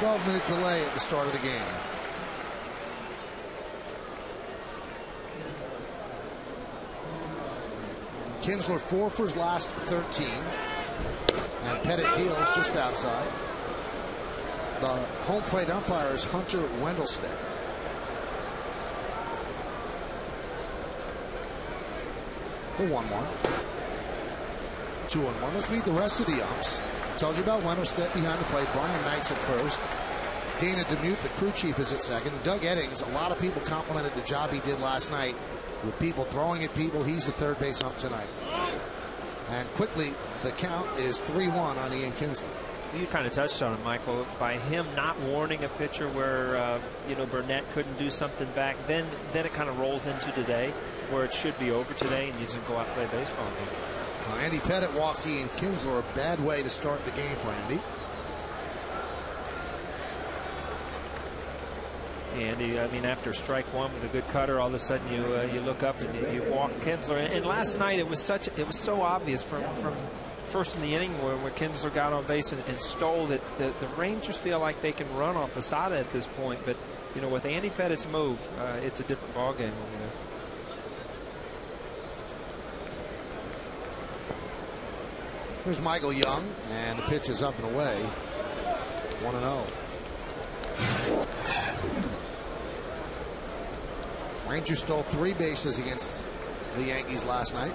12-minute delay at the start of the game. Kinsler 4 for his last 13. And Pettit deals just outside. The home plate umpire is Hunter Wendelstedt. The 1-1. 2-1. Let's meet the rest of the umps. I told you about Wendelstedt behind the plate. Brian Knight's at first. Dana DeMute, the crew chief, is at second. Doug Eddings, a lot of people complimented the job he did last night with people throwing at people. He's the third base ump tonight. And quickly, the count is 3-1 on Ian Kinsler. You kind of touched on it, Michael, by him not warning a pitcher where you know, Burnett couldn't do something back. Then it kind of rolls into today, where it should be over today, and you just go out and play a baseball game. Andy Pettit walks Ian Kinsler. A bad way to start the game for Andy. Andy, I mean, after strike one with a good cutter, all of a sudden you look up and you walk Kinsler. And last night it was so obvious from first in the inning where Kinsler got on base and stole that the Rangers feel like they can run on Posada at this point. But you know, with Andy Pettit's move, it's a different ball game over there. Here's Michael Young, and the pitch is up and away. 1-0. Rangers stole 3 bases against the Yankees last night.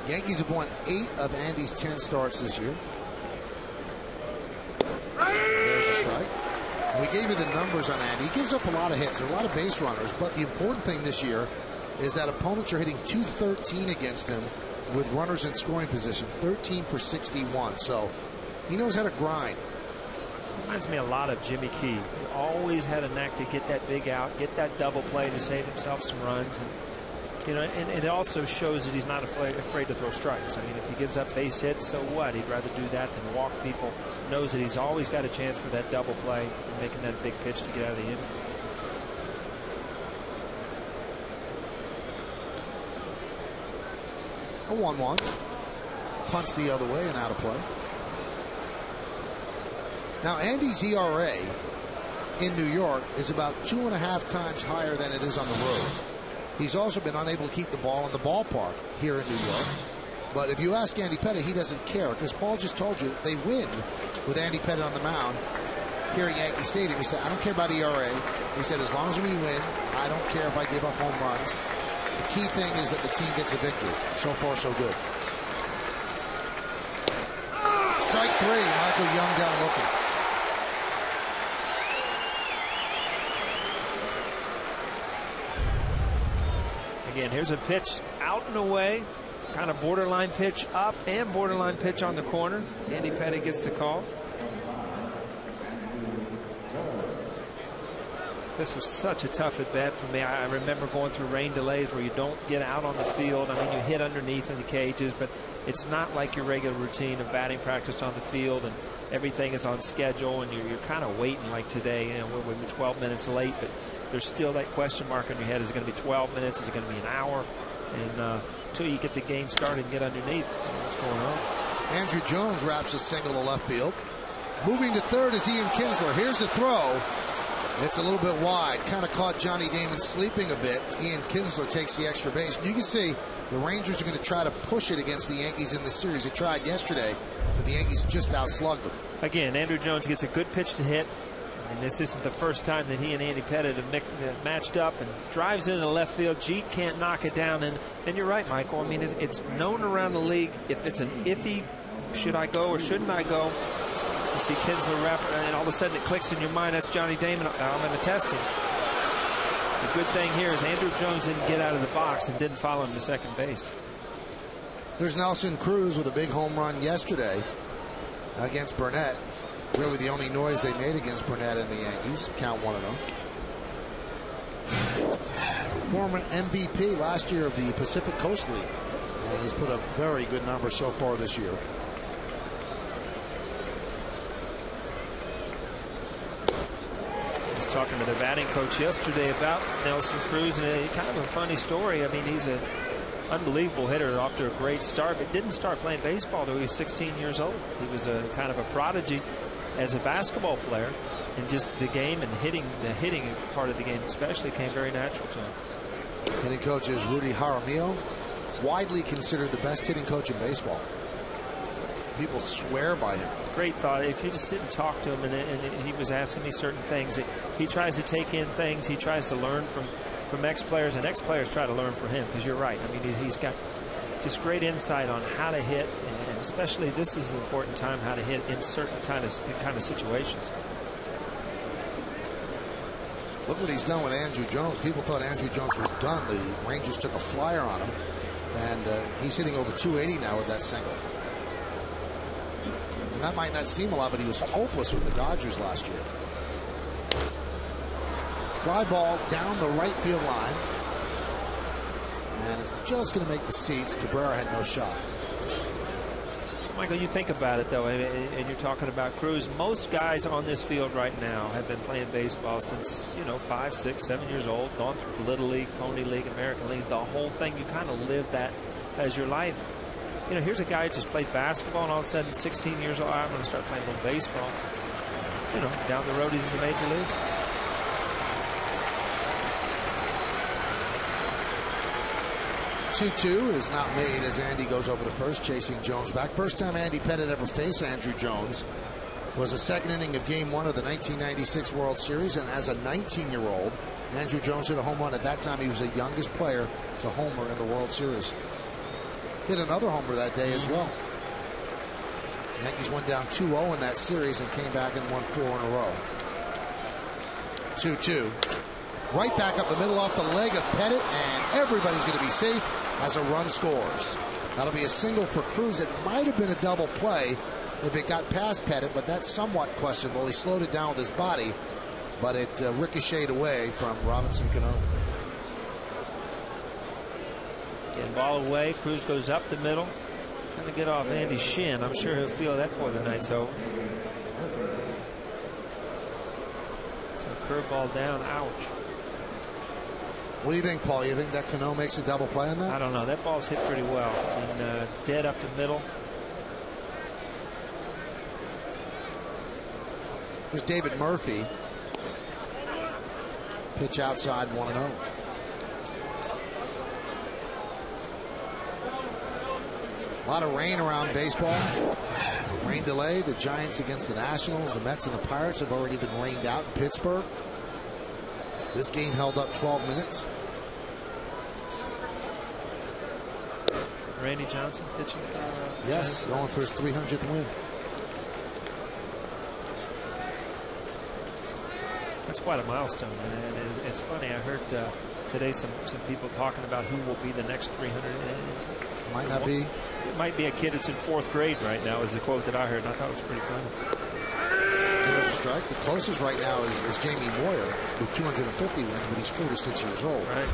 Yankees have won 8 of Andy's 10 starts this year. There's a strike. We gave you the numbers on Andy. He gives up a lot of hits. There are a lot of base runners, but the important thing this year is that opponents are hitting .213 against him with runners in scoring position. 13 for 61. So he knows how to grind. Reminds me a lot of Jimmy Key. He always had a knack to get that big out, get that double play to save himself some runs. And, you know, and it also shows that he's not afraid to throw strikes. I mean, if he gives up base hits, so what? He'd rather do that than walk people. Knows that he's always got a chance for that double play and making that big pitch to get out of the inning. A 1-1. Punts the other way and out of play. Now, Andy's ERA in New York is about 2.5 times higher than it is on the road. He's also been unable to keep the ball in the ballpark here in New York. But if you ask Andy Pettit, he doesn't care, because Paul just told you they win with Andy Pettit on the mound here at Yankee Stadium. He said, I don't care about ERA. He said, as long as we win, I don't care if I give up home runs. The key thing is that the team gets a victory. So far, so good. Strike 3, Michael Young down looking. Again, here's a pitch out and away, kind of borderline pitch up and borderline pitch on the corner. Andy Pettit gets the call. This was such a tough at bat for me. I remember going through rain delays where you don't get out on the field. I mean, you hit underneath in the cages, but it's not like your regular routine of batting practice on the field and everything is on schedule and you're kind of waiting like today. You know, we're 12 minutes late, but there's still that question mark on your head. Is it going to be 12 minutes? Is it going to be an hour? And until you get the game started and get underneath, what's going on? Andrew Jones wraps a single to left field. Moving to third is Ian Kinsler. Here's the throw. It's a little bit wide. Kind of caught Johnny Damon sleeping a bit. Ian Kinsler takes the extra base. And you can see the Rangers are going to try to push it against the Yankees in this series. They tried yesterday, but the Yankees just outslugged them. Again, Andrew Jones gets a good pitch to hit. And this isn't the first time that he and Andy Pettit have matched up, and drives into left field. Jeet can't knock it down. And you're right, Michael. I mean, it's known around the league if it's an iffy, should I go or shouldn't I go? You see Kinsler wrap, and all of a sudden it clicks in your mind. That's Johnny Damon. I'm going to test him. The good thing here is Andrew Jones didn't get out of the box and didn't follow him to second base. There's Nelson Cruz with a big home run yesterday against Burnett. Really the only noise they made against Burnett and the Yankees. Count 1-0. Former MVP last year of the Pacific Coast League. And he's put up very good numbers so far this year. I was talking to the batting coach yesterday about Nelson Cruz, and kind of a funny story. I mean, he's a unbelievable hitter, off to a great start, but didn't start playing baseball until he was 16 years old. He was a kind of a prodigy as a basketball player, and just the game and the hitting part of the game especially came very natural to him. Hitting coach is Rudy Jaramillo, widely considered the best hitting coach in baseball. People swear by him. Great thought. If you just sit and talk to him, and he was asking me certain things, he tries to take in things. He tries to learn from ex-players, and ex-players try to learn from him, because you're right. I mean, he's got just great insight on how to hit, and especially this is an important time, how to hit in certain kind of situations. Look what he's done with Andrew Jones. People thought Andrew Jones was done. The Rangers took a flyer on him, and he's hitting over 280 now with that single. And that might not seem a lot, but he was hopeless with the Dodgers last year. Fly ball down the right field line, and it's just going to make the seats. Cabrera had no shot. Michael, you think about it, though, and you're talking about Cruz. Most guys on this field right now have been playing baseball since, 5, 6, 7 years old, gone through Little League, Pony League, American League, the whole thing. You kind of live that as your life. Here's a guy who just played basketball, and all of a sudden, 16 years old, I'm going to start playing a little baseball. Down the road, he's in the major league. Two is not made as Andy goes over to first, chasing Jones back. First time Andy Pettitte ever faced Andrew Jones was the second inning of Game 1 of the 1996 World Series, and as a 19-year-old, Andrew Jones hit a home run. At that time, he was the youngest player to homer in the World Series. Hit another homer that day as well. The Yankees went down 2-0 in that series and came back and won 4 in a row. 2-2. Right back up the middle off the leg of Pettitte, and everybody's going to be safe as a run scores. That'll be a single for Cruz. It might have been a double play if it got past Pettitte, but that's somewhat questionable. He slowed it down with his body, but it ricocheted away from Robinson Cano. Getting ball away. Cruz goes up the middle. Trying to get off Andy's shin. I'm sure he'll feel that for the night's over. Curveball down. Ouch. What do you think, Paul? You think that Cano makes a double play on that? I don't know. That ball's hit pretty well. And dead up the middle. Here's David Murphy. Pitch outside, 1-0. A lot of rain around baseball. Rain delay. The Giants against the Nationals. The Mets and the Pirates have already been rained out in Pittsburgh. This game held up 12 minutes. Randy Johnson pitching. Yes, going for his 300th win. That's quite a milestone. And it's funny. I heard today some people talking about who will be the next 300. Might not be. It might be a kid that's in 4th grade right now, is the quote that I heard, and I thought it was pretty funny. There's a strike. The closest right now is Jamie Moyer with 250 wins, but he's 46 years old. Right.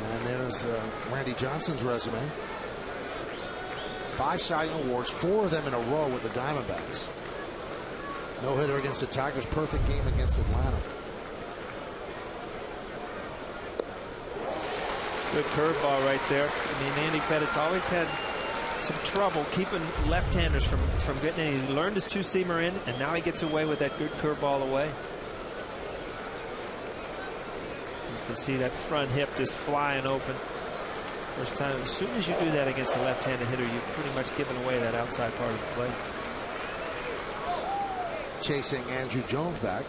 And there's Randy Johnson's resume. 5 Cy Young awards, 4 of them in a row with the Diamondbacks. No hitter against the Tigers. Perfect game against Atlanta. Good curveball right there. I mean, Andy Pettitte always had some trouble keeping left-handers from getting in. He learned his two-seamer in, and now he gets away with that good curveball away. You can see that front hip just flying open. First time. As soon as you do that against a left-handed hitter, you've pretty much given away that outside part of the plate. Chasing Andrew Jones back.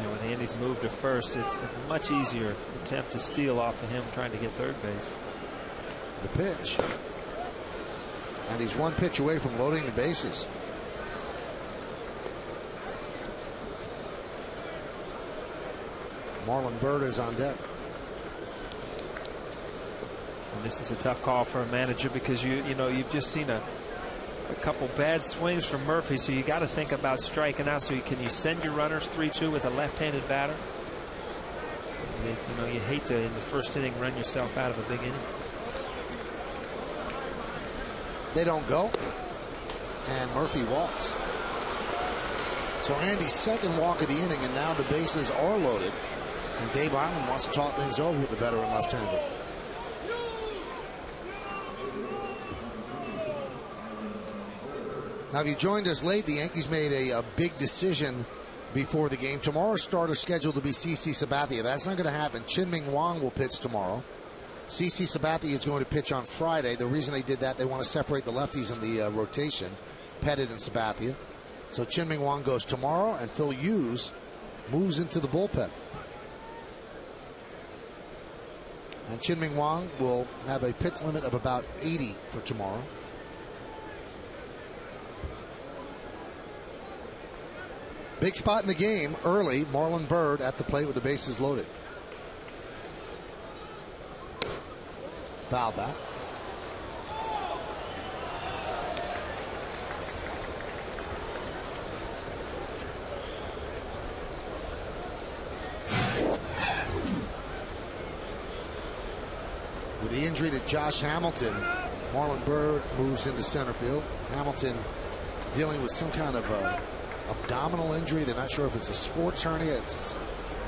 With Andy's move to first, it's a much easier attempt to steal off of him trying to get third base. The pitch. And he's 1 pitch away from loading the bases. Marlon Byrd is on deck. And this is a tough call for a manager, because you've just seen a couple bad swings from Murphy, so you got to think about striking out. So can you send your runners 3-2 with a left-handed batter? You hate to, in the first inning, run yourself out of a big inning. They don't go, and Murphy walks. So Andy's second walk of the inning, and now the bases are loaded. And Dave Island wants to talk things over with the veteran left-hander. Now, if you joined us late, the Yankees made a big decision before the game. Tomorrow's starter is scheduled to be CC Sabathia. That's not going to happen. Chien-Ming Wang will pitch tomorrow. CC Sabathia is going to pitch on Friday. The reason they did that, they want to separate the lefties in the rotation, Pettit and Sabathia. So Chien-Ming Wang goes tomorrow, and Phil Hughes moves into the bullpen. And Chien-Ming Wang will have a pitch limit of about 80 for tomorrow. Big spot in the game early. Marlon Byrd at the plate with the bases loaded. Foul back. With the injury to Josh Hamilton, Marlon Byrd moves into center field. Hamilton dealing with some kind of abdominal injury. They're not sure if it's a sports hernia. It's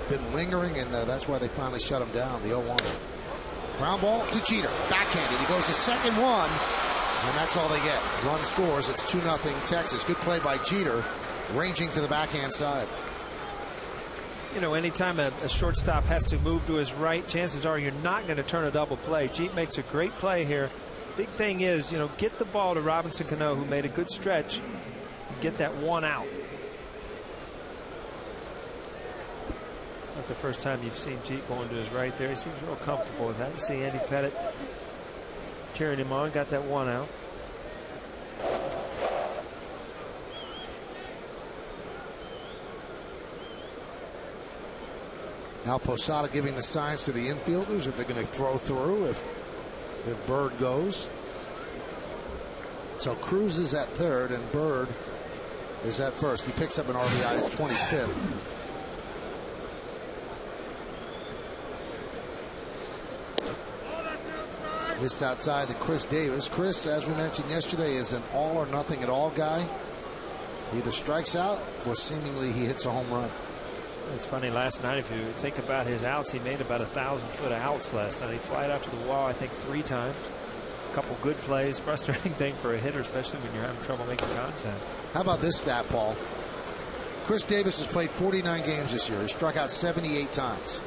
been lingering, and that's why they finally shut him down. The 0-1. Ground ball to Jeter. Backhanded. He goes to second one, and that's all they get. Run scores. It's 2-0 Texas. Good play by Jeter, ranging to the backhand side. You know, anytime a shortstop has to move to his right, chances are you're not going to turn a double play. Jeet makes a great play here. Big thing is, you know, get the ball to Robinson Cano, who made a good stretch, and get that one out. Not the first time you've seen Jeet going to his right there. He seems real comfortable with that. You see Andy Pettit cheering him on, got that one out. Now Posada giving the signs to the infielders if they're going to throw through if Byrd goes. So Cruz is at third and Byrd is at first. He picks up an RBI. It's 25th. Missed outside to Chris Davis. Chris, as we mentioned yesterday, is an all or nothing at all guy. He either strikes out or seemingly he hits a home run. It's funny, last night, if you think about his outs, he made about 1,000-foot outs last night. He flied out to the wall, I think, 3 times. A couple good plays. Frustrating thing for a hitter, especially when you're having trouble making contact. How about this stat, Paul? Chris Davis has played 49 games this year. He struck out 78 times.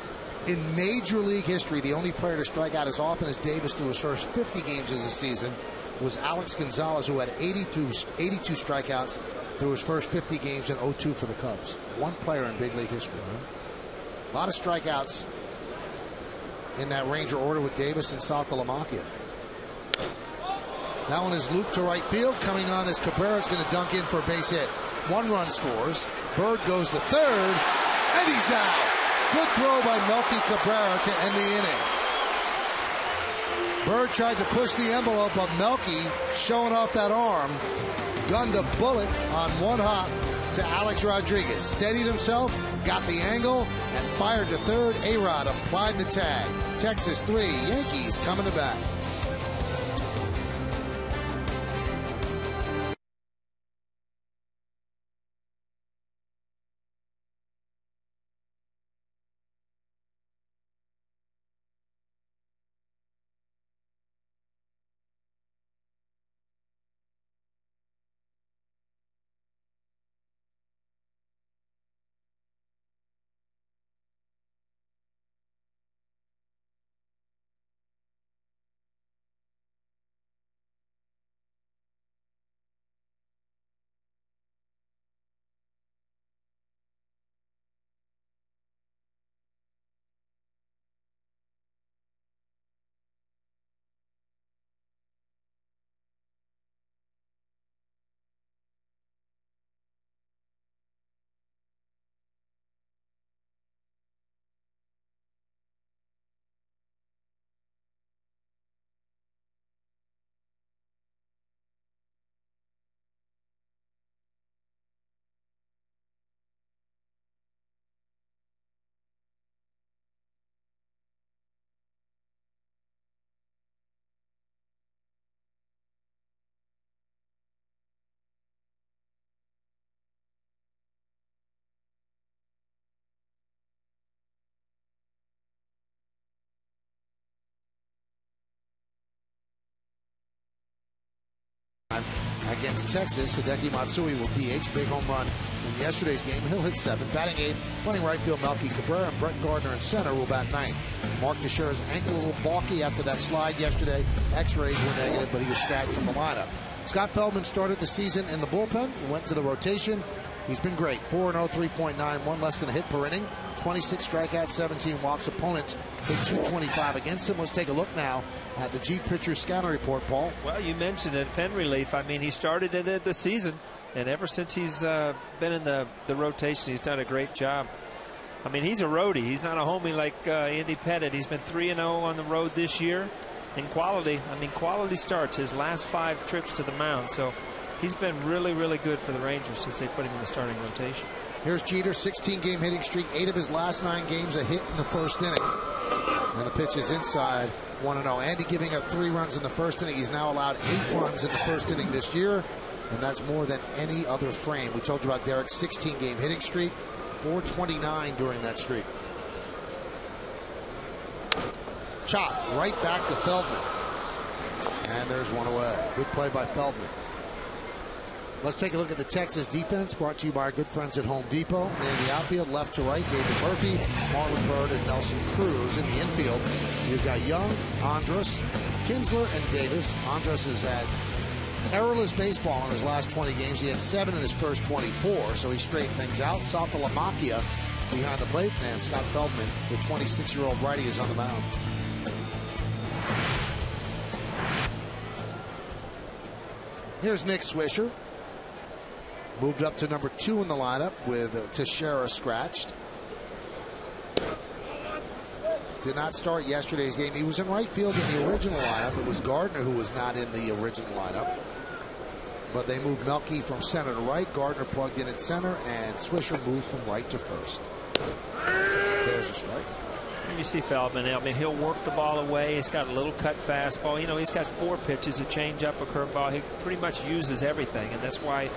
In Major League history, the only player to strike out as often as Davis through his first 50 games of the season was Alex Gonzalez, who had 82 strikeouts through his first 50 games in 0-2 for the Cubs. One player in big league history. A lot of strikeouts in that Ranger order with Davis and Saltalamacchia. That one is looped to right field. Coming on as Cabrera's going to dunk in for a base hit. 1 run scores. Byrd goes to third, and he's out. Good throw by Melky Cabrera to end the inning. Byrd tried to push the envelope, but Melky, showing off that arm, gunned a bullet on one hop to Alex Rodriguez. Steadied himself, got the angle, and fired to third. A-Rod applied the tag. Texas 3, Yankees coming to bat. against Texas. Hideki Matsui will DH. Big home run in yesterday's game. He'll hit 7. Batting 8th, playing right field, Melky Cabrera, and Brett Gardner in center will bat 9th. Mark Teixeira's ankle a little balky after that slide yesterday. X-rays were negative, but he was scratched from the lineup. Scott Feldman started the season in the bullpen, went to the rotation. He's been great. 4-0, 3.9, one less than a hit per inning. 26 strikeouts, 17 walks. Opponents hit 225 against him. Let's take a look now at the G pitcher scouting report, Paul. Well, you mentioned it, pen relief. I mean, he started in the season, and ever since he's been in the rotation, he's done a great job. I mean, he's a roadie. He's not a homie like Andy Pettit. He's been 3-0 on the road this year. In quality, I mean, quality starts his last 5 trips to the mound. So he's been really, really good for the Rangers since they put him in the starting rotation. Here's Jeter, 16-game hitting streak, 8 of his last 9 games a hit in the first inning. And the pitch is inside, 1-0. Andy giving up 3 runs in the first inning. He's now allowed 8 runs in the first inning this year, and that's more than any other frame. We told you about Derek's 16-game hitting streak, 429 during that streak. Chop right back to Feldman. And there's one away. Good play by Feldman. Let's take a look at the Texas defense, brought to you by our good friends at Home Depot. In the outfield, left to right, David Murphy, Marlon Byrd, and Nelson Cruz. In the infield, you've got Young, Andrus, Kinsler, and Davis. Andrus has had errorless baseball in his last 20 games. He had 7 in his first 24, so he straightened things out. Saltalamacchia behind the plate, and Scott Feldman, the 26-year-old righty, is on the mound. Here's Nick Swisher. Moved up to number 2 in the lineup with Teixeira scratched. Did not start yesterday's game. He was in right field in the original lineup. It was Gardner who was not in the original lineup. But they moved Melky from center to right. Gardner plugged in at center, and Swisher moved from right to first. There's a strike. You see Feldman. I mean, he'll work the ball away. He's got a little cut fastball. You know, he's got 4 pitches, a changeup, a curveball. He pretty much uses everything, and that's why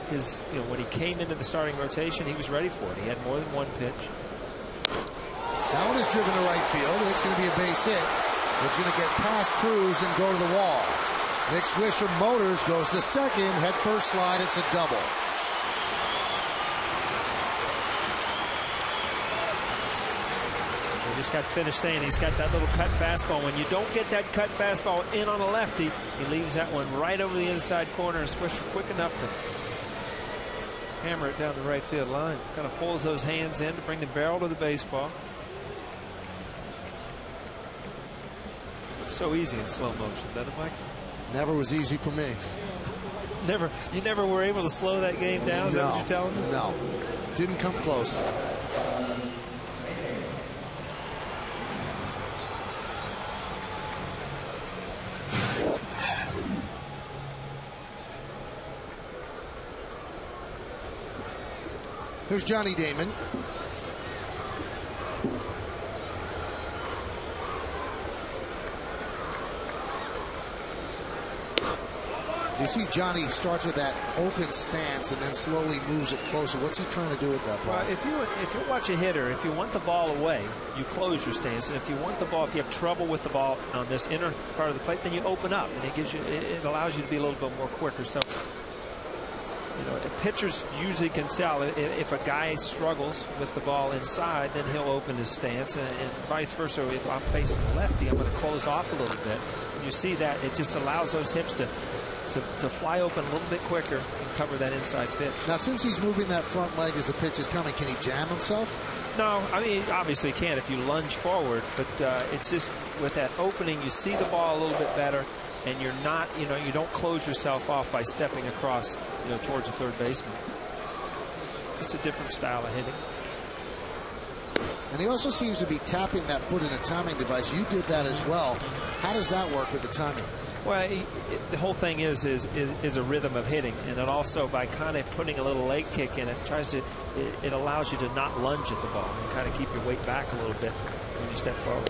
his, you know, when he came into the starting rotation, he was ready for it. He had more than 1 pitch. That one is driven to right field. It's going to be a base hit. It's going to get past Cruz and go to the wall. Nick Swisher motors, goes to second. Head first slide. It's a double. Just got finished saying he's got that little cut fastball. When you don't get that cut fastball in on a lefty, he leaves that one right over the inside corner, and Swisher quick enough to hammer it down the right field line. Kind of pulls those hands in to bring the barrel to the baseball. So easy in slow motion, doesn't it, Mike? Never was easy for me. You never were able to slow that game down? Is that what you're telling me? No. Didn't come close. Here's Johnny Damon. You see Johnny starts with that open stance and then slowly moves it closer. What's he trying to do with that ball? Well, if you watch a hitter, if you want the ball away, you close your stance. And if you want the ball, if you have trouble with the ball on this inner part of the plate, then you open up, and it allows you to be a little bit more quicker. So, you know, pitchers usually can tell if a guy struggles with the ball inside, then he'll open his stance, and vice versa. If I'm facing lefty, I'm going to close off a little bit. And you see that it just allows those hips to fly open a little bit quicker and cover that inside pitch. Now, since he's moving that front leg as the pitch is coming, can he jam himself? No, I mean, obviously he can if you lunge forward, but it's just with that opening, you see the ball a little bit better, and you're not, you know, you don't close yourself off by stepping across, you know, towards the third baseman. It's a different style of hitting. And he also seems to be tapping that foot in a timing device. You did that as well. How does that work with the timing? Well, the whole thing is a rhythm of hitting, and it also, by kind of putting a little leg kick in it, it allows you to not lunge at the ball and kind of keep your weight back a little bit when you step forward.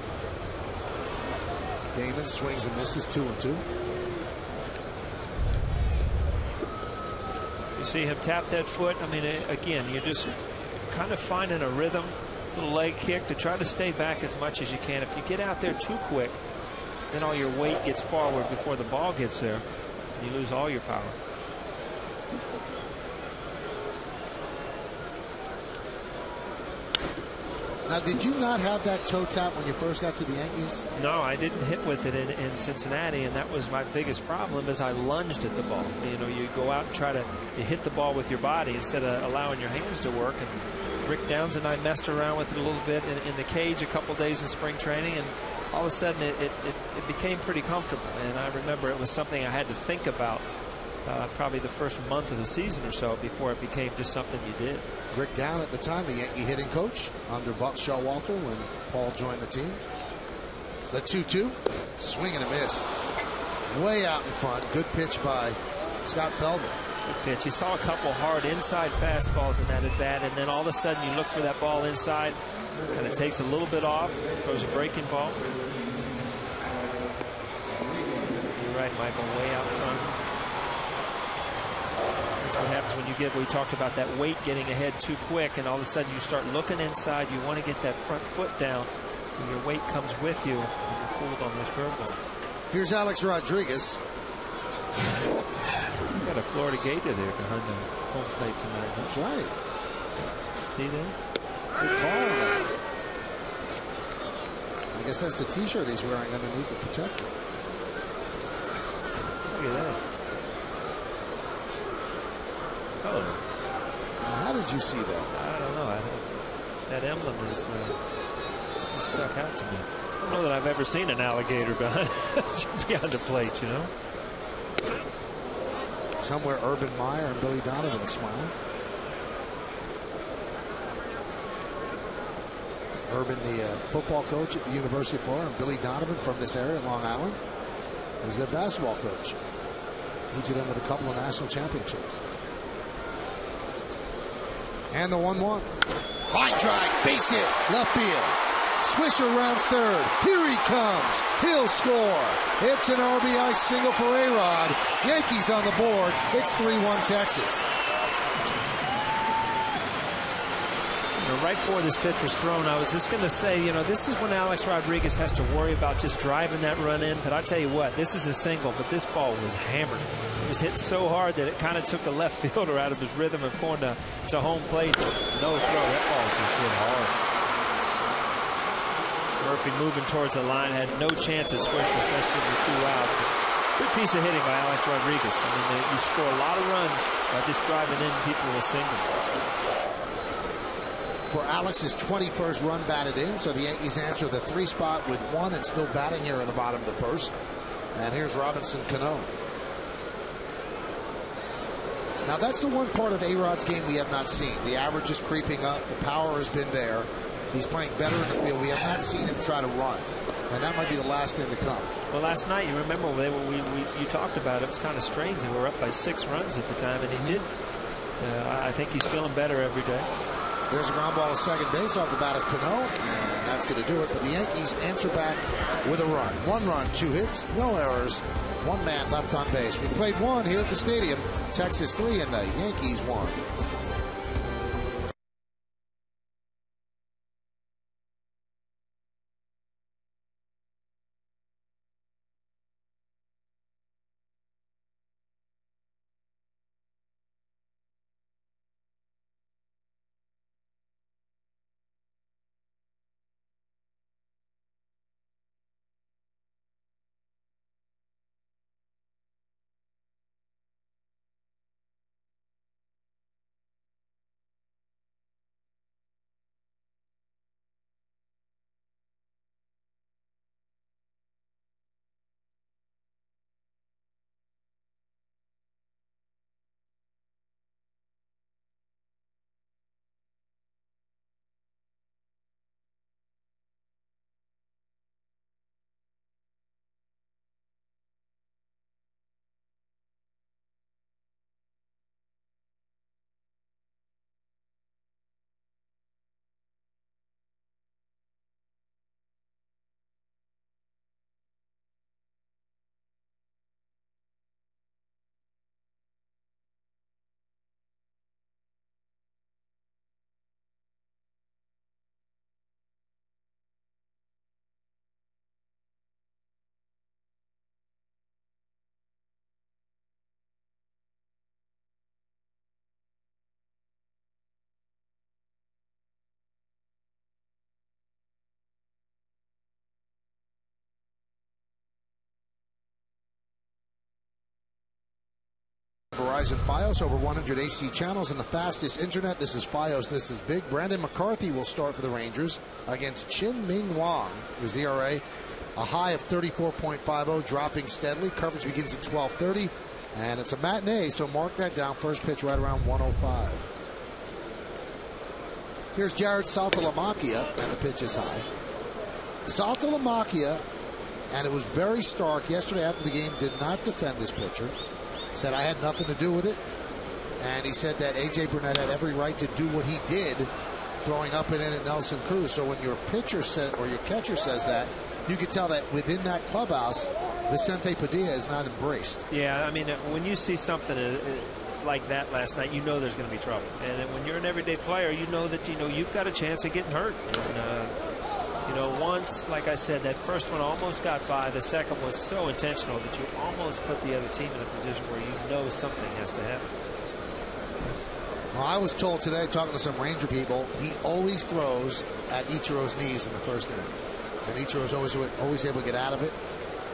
Damon swings and misses 2-2. You see him tap that foot. I mean, again, you're just kind of finding a rhythm, little leg kick to try to stay back as much as you can. If you get out there too quick, then all your weight gets forward before the ball gets there. You lose all your power. Now, did you not have that toe tap when you first got to the Yankees? No, I didn't hit with it in Cincinnati, and that was my biggest problem. Is I lunged at the ball. You know, you go out and try to hit the ball with your body instead of allowing your hands to work. And Rick Downs and I messed around with it a little bit in the cage a couple days in spring training, and all of a sudden it became pretty comfortable. And I remember it was something I had to think about probably the first month of the season or so before it became just something you did. Rick Down at the time, the Yankee hitting coach under Buck Showalter when Paul joined the team. The 2-2, swing and a miss. Way out in front. Good pitch by Scott Feldman. Good pitch. You saw a couple hard inside fastballs in that at bat, and then all of a sudden you look for that ball inside. Kind of takes a little bit off, throws a breaking ball. You're right, Michael, way out front. That's what happens when you get, we talked about that weight getting ahead too quick, and all of a sudden you start looking inside. You want to get that front foot down, and your weight comes with you, and you're fooled on those curveballs. Here's Alex Rodriguez. You got a Florida Gator there behind the home plate tonight. That's right. See there? Good call on that. I guess that's the T-shirt he's wearing underneath the protector. Look at that. Oh. How did you see that? I don't know. That emblem is stuck out to me. I don't know that I've ever seen an alligator behind the plate, you know. Somewhere Urban Meyer and Billy Donovan smiling. Urban, the football coach at the University of Florida, and Billy Donovan from this area, Long Island, is their basketball coach. Each of them with a couple of national championships. And the 1-1. Line drive, base hit, left field. Swisher rounds third. Here he comes. He'll score. It's an RBI single for A-Rod. Yankees on the board. It's 3-1 Texas. Right before this pitch was thrown, I was just going to say, you know, this is when Alex Rodriguez has to worry about just driving that run in. But I tell you what, this is a single, but this ball was hammered. It was hit so hard that it kind of took the left fielder out of his rhythm and going to home plate. No throw. That ball was just hit hard. Murphy moving towards the line, had no chance at Swisher, especially with 2 outs. Good piece of hitting by Alex Rodriguez. I mean, you score a lot of runs by just driving in people with singles. For Alex's 21st run batted in, so the Yankees answer the 3 spot with 1 and still batting here in the bottom of the first. And here's Robinson Cano. Now that's the one part of A-Rod's game we have not seen. The average is creeping up. The power has been there. He's playing better in the field. We have not seen him try to run. And that might be the last thing to come. Well, last night, you remember you talked about it. It was kind of strange. They were up by 6 runs at the time, and he did. I think he's feeling better every day. There's a ground ball to second base off the bat of Cano, and that's going to do it. But the Yankees answer back with a run. 1 run, 2 hits, no errors, 1 man left on base. We played 1 here at the stadium. Texas 3 and the Yankees 1. Verizon Fios, over 100 AC channels and the fastest internet. This is Fios. This is big. Brandon McCarthy will start for the Rangers against Chin Ming Wang. His ERA, a high of 34.50, dropping steadily. Coverage begins at 12:30, and it's a matinee, so mark that down. First pitch right around 1:05. Here's Jared Saltalamacchia, and the pitch is high. Saltalamacchia, and it was very stark yesterday after the game, did not defend his pitcher. Said I had nothing to do with it. And he said that A.J. Burnett had every right to do what he did, throwing up and in at Nelson Cruz. So when your pitcher says, or your catcher says that, you can tell that within that clubhouse, Vicente Padilla is not embraced. Yeah, I mean, when you see something like that last night, you know there's going to be trouble. And when you're an everyday player, you know that you've got a chance of getting hurt. And, once, like I said, that first one almost got by. The second was so intentional that you almost put the other team in a position where you know something has to happen. Well, I was told today, talking to some Ranger people, he always throws at Ichiro's knees in the first inning. And Ichiro's always able to get out of it.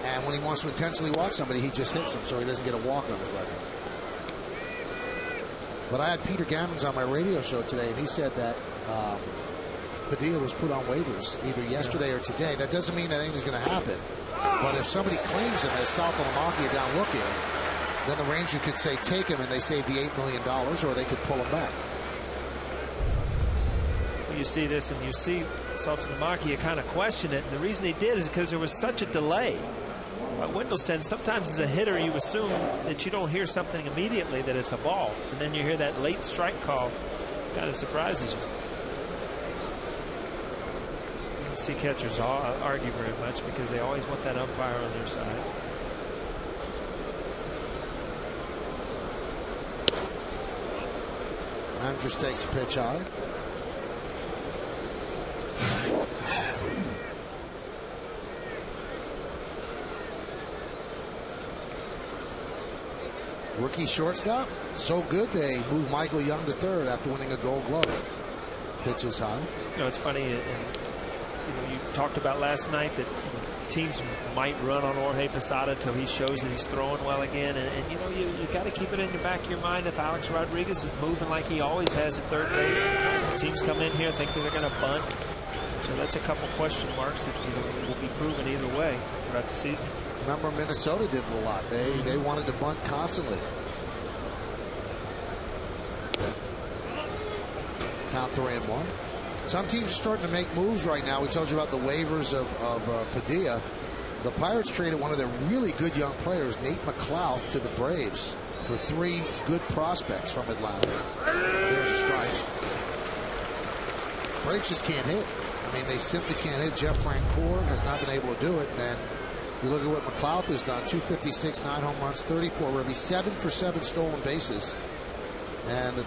And when he wants to intentionally walk somebody, he just hits him so he doesn't get a walk on his record. But I had Peter Gammons on my radio show today, and he said that Padilla was put on waivers either yesterday or today. That doesn't mean that anything's going to happen. But if somebody claims him as Saltalamacchia down looking, then the Rangers could say take him and they save the $8 million, or they could pull him back. You see this and you see Saltalamacchia kind of question it. And the reason he did is because there was such a delay. Wendelstein, sometimes as a hitter, you assume that you don't hear something immediately, that it's a ball. And then you hear that late strike call. Kind of surprises you. You don't see catchers argue very much because they always want that umpire on their side. Andrus takes a pitch high. Rookie shortstop, so good they moved Michael Young to third after winning a Gold Glove. Pitch is high. It's funny, and you talked about last night that teams might run on Jorge Posada until he shows that he's throwing well again, and you got to keep it in the back of your mind. If Alex Rodriguez is moving like he always has at third base, teams come in here think that they're going to bunt. So that's a couple question marks that will be proven either way throughout the season. Remember, Minnesota did a lot. They wanted to bunt constantly. Count 3-1. Some teams are starting to make moves right now. We told you about the waivers of Padilla. The Pirates traded one of their really good young players, Nate McLouth, to the Braves for 3 good prospects from Atlanta. There's a strike. Braves just can't hit. I mean, they simply can't hit. Jeff Francoeur has not been able to do it. And you look at what McLouth has done: 256, 9 home runs, 34 ribbies, 7 for 7 stolen bases. And the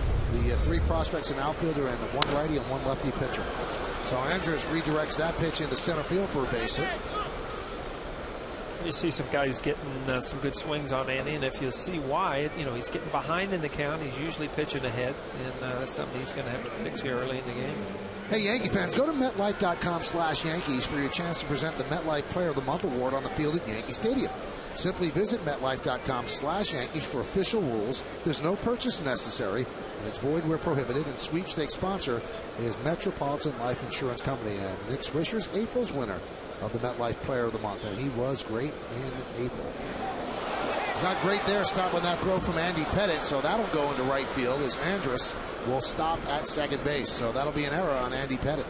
3 prospects, an outfielder and 1 righty and 1 lefty pitcher. So Andrus redirects that pitch into center field for a base hit. You see some guys getting some good swings on Andy, and if you'll see why, he's getting behind in the count. He's usually pitching ahead, and that's something he's going to have to fix here early in the game. Hey, Yankee fans, go to MetLife.com/Yankees for your chance to present the MetLife Player of the Month award on the field at Yankee Stadium. Simply visit MetLife.com/Yankees for official rules. There's no purchase necessary, and it's void where prohibited. And sweepstakes sponsor is Metropolitan Life Insurance Company. And Nick Swisher's April's winner of the MetLife Player of the Month, and he was great in April. Not great there, stopping that throw from Andy Pettitte, so that'll go into right field as Andrus will stop at second base. So that'll be an error on Andy Pettitte.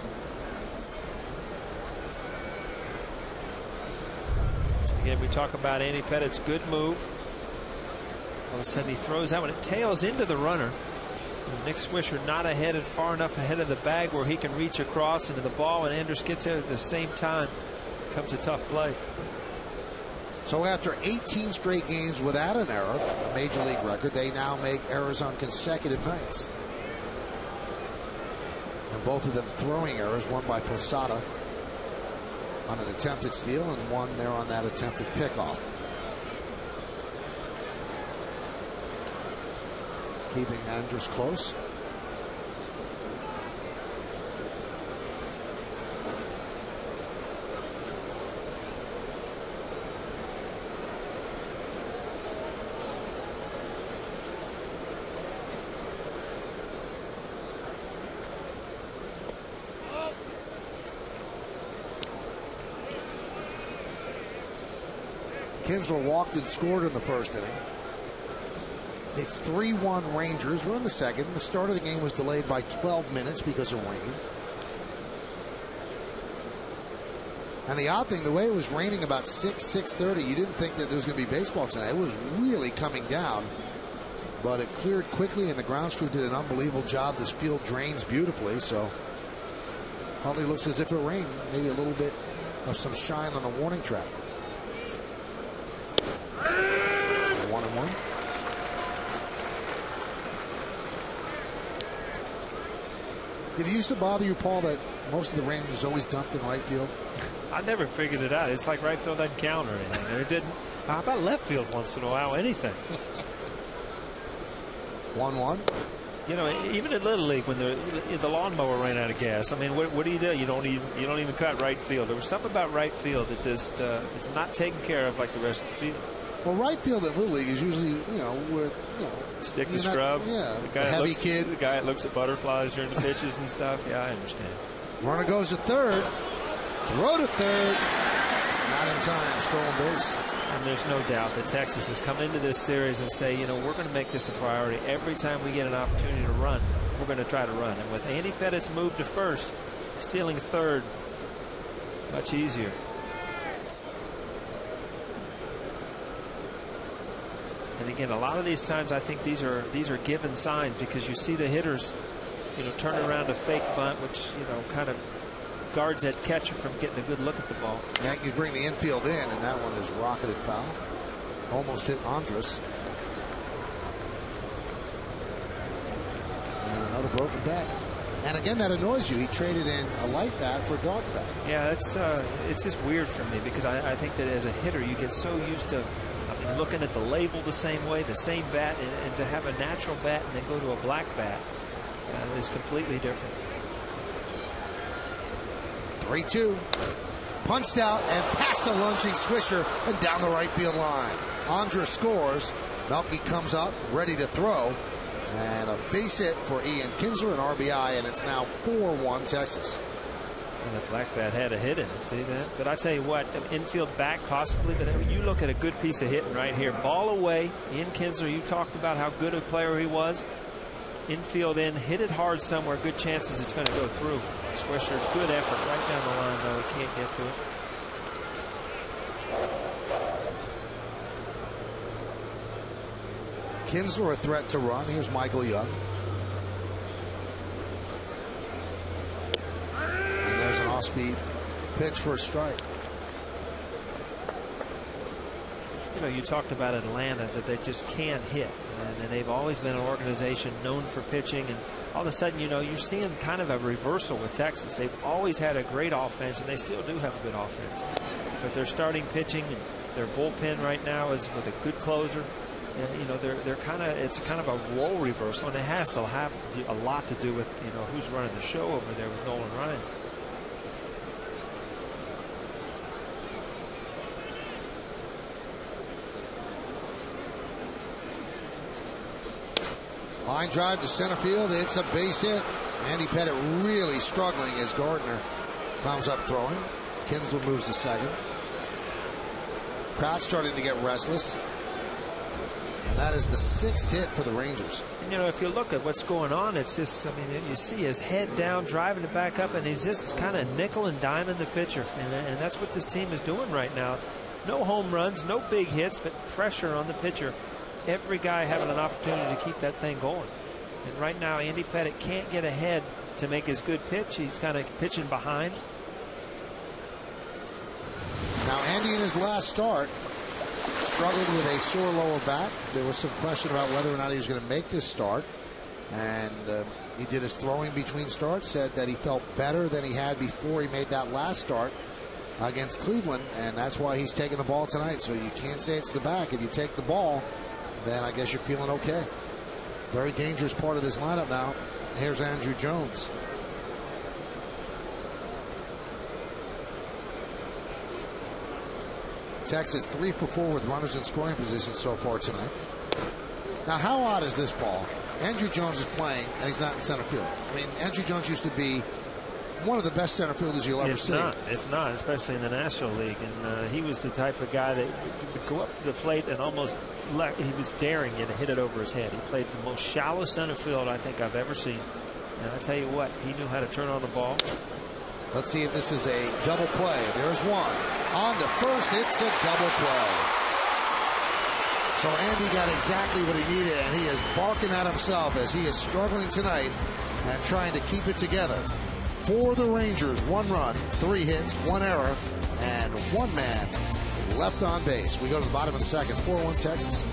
Again, we talk about Andy Pettitte's good move. All of a sudden he throws that one. It tails into the runner. And Nick Swisher not ahead and far enough ahead of the bag where he can reach across into the ball, and Andrus gets there at the same time. Comes a tough play. So after 18 straight games without an error, a major league record, they now make errors on consecutive nights. And both of them throwing errors, one by Posada on an attempted steal and one there on that attempted pickoff. Keeping Andrus close. Kinsler walked and scored in the first inning. It's 3-1 Rangers. We're in the second. The start of the game was delayed by 12 minutes because of rain. And the odd thing, the way it was raining about 6:30, you didn't think that there was going to be baseball tonight. It was really coming down. But it cleared quickly, and the grounds crew did an unbelievable job. This field drains beautifully, so hardly looks as if it rained. Maybe a little bit of some shine on the warning track. 1-1. Did it used to bother you, Paul, that most of the rain was always dumped in right field? I never figured it out. It's like right field doesn't count or anything. It didn't. How about left field once in a while? Anything. 1-1. You know, even in Little League, when the lawnmower ran out of gas, I mean, what do? You don't even cut right field. There was something about right field that just it's not taken care of like the rest of the field. Well, right field at Little League is usually, stick to scrub. Yeah, the heavy kid. The guy that looks at butterflies during the pitches and stuff. Yeah, I understand. Runner goes to third. Throw to third. Not in time. Stolen base. And there's no doubt that Texas has come into this series and say, we're going to make this a priority. Every time we get an opportunity to run, we're going to try to run. And with Andy Pettit's move to first, stealing third, much easier. And again, a lot of these times, I think these are given signs, because you see the hitters, turn around to fake bunt, which kind of guards that catcher from getting a good look at the ball. Yankees bring the infield in, and that one is rocketed foul. Almost hit Andrus. And another broken bat. And again, that annoys you. He traded in a light bat for a dark bat. Yeah, it's just weird for me, because I think that as a hitter, you get so used to looking at the label the same way, the same bat, and to have a natural bat and then go to a black bat is completely different. 3-2. Punched out and past a lunging Swisher and down the right field line. Andrus scores. Melky comes up, ready to throw. And a base hit for Ian Kinsler, an RBI, and it's now 4-1 Texas. And the black bat had a hit in it, see that? But I tell you what, infield back possibly, but you look at a good piece of hitting right here. Ball away. Ian Kinsler, you talked about how good a player he was. Infield in, hit it hard somewhere, good chances it's going to go through. Swisher, good effort right down the line, though. He can't get to it. Kinsler a threat to run. Here's Michael Young. And there's an off-speed pitch for a strike. You talked about Atlanta, that they just can't hit, and they've always been an organization known for pitching, and all of a sudden, you're seeing kind of a reversal with Texas. They've always had a great offense, and they still do have a good offense, but they're starting pitching, and their bullpen right now is with a good closer, and they're kind of, it's kind of a role reversal, and it has to have a lot to do with who's running the show over there with Nolan Ryan. Line drive to center field. It's a base hit. Andy Pettit really struggling as Gardner comes up throwing. Kinsler moves to second. Crowd starting to get restless. And that is the 6th hit for the Rangers. If you look at what's going on, it's just, you see his head down, driving it back up, and he's just kind of nickel and diming the pitcher. And that's what this team is doing right now. No home runs, no big hits, but pressure on the pitcher. Every guy having an opportunity to keep that thing going. And right now, Andy Pettit can't get ahead to make his good pitch. He's kind of pitching behind. Now, Andy in his last start struggled with a sore lower back. There was some question about whether or not he was going to make this start. And he did his throwing between starts, said that he felt better than he had before he made that last start against Cleveland. And that's why he's taking the ball tonight. So you can't say it's the back. If you take the ball, then I guess you're feeling okay. Very dangerous part of this lineup now. Here's Andrew Jones. Texas 3 for 4 with runners in scoring position so far tonight. Now, how odd is this ball? Andrew Jones is playing, and he's not in center field. I mean, Andrew Jones used to be one of the best center fielders you'll ever see. If not, especially in the National League. And he was the type of guy that would go up to the plate and almost he was daring you to hit it over his head. He played the most shallow center field I think I've ever seen. And I tell you what, he knew how to turn on the ball. Let's see if this is a double play. There's one. On to first, it's a double play. So Andy got exactly what he needed, and he is barking at himself as he is struggling tonight and trying to keep it together. For the Rangers, 1 run, 3 hits, 1 error, and 1 man left on base. We go to the bottom of the second. 4-1 Texas.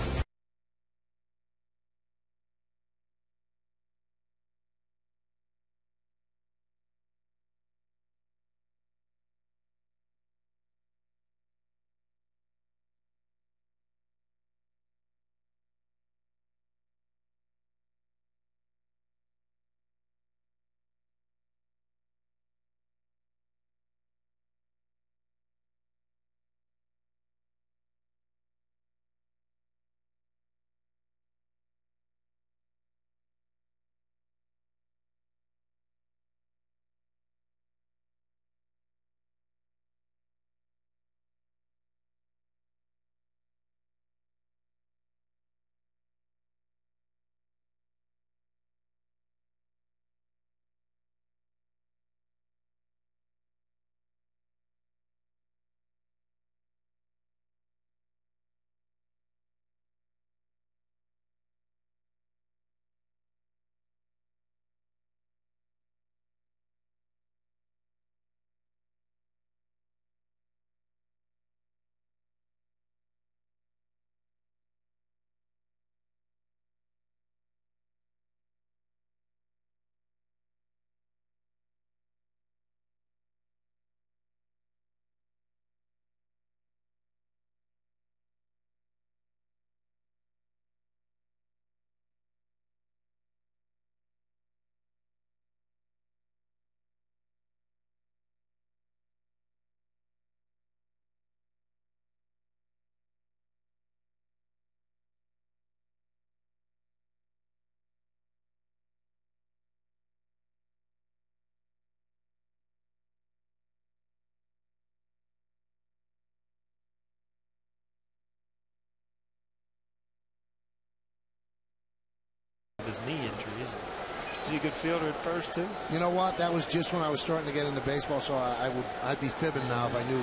His knee injuries. Is he a good fielder at first too? You know what? That was just when I was starting to get into baseball, so I'd be fibbing now if I knew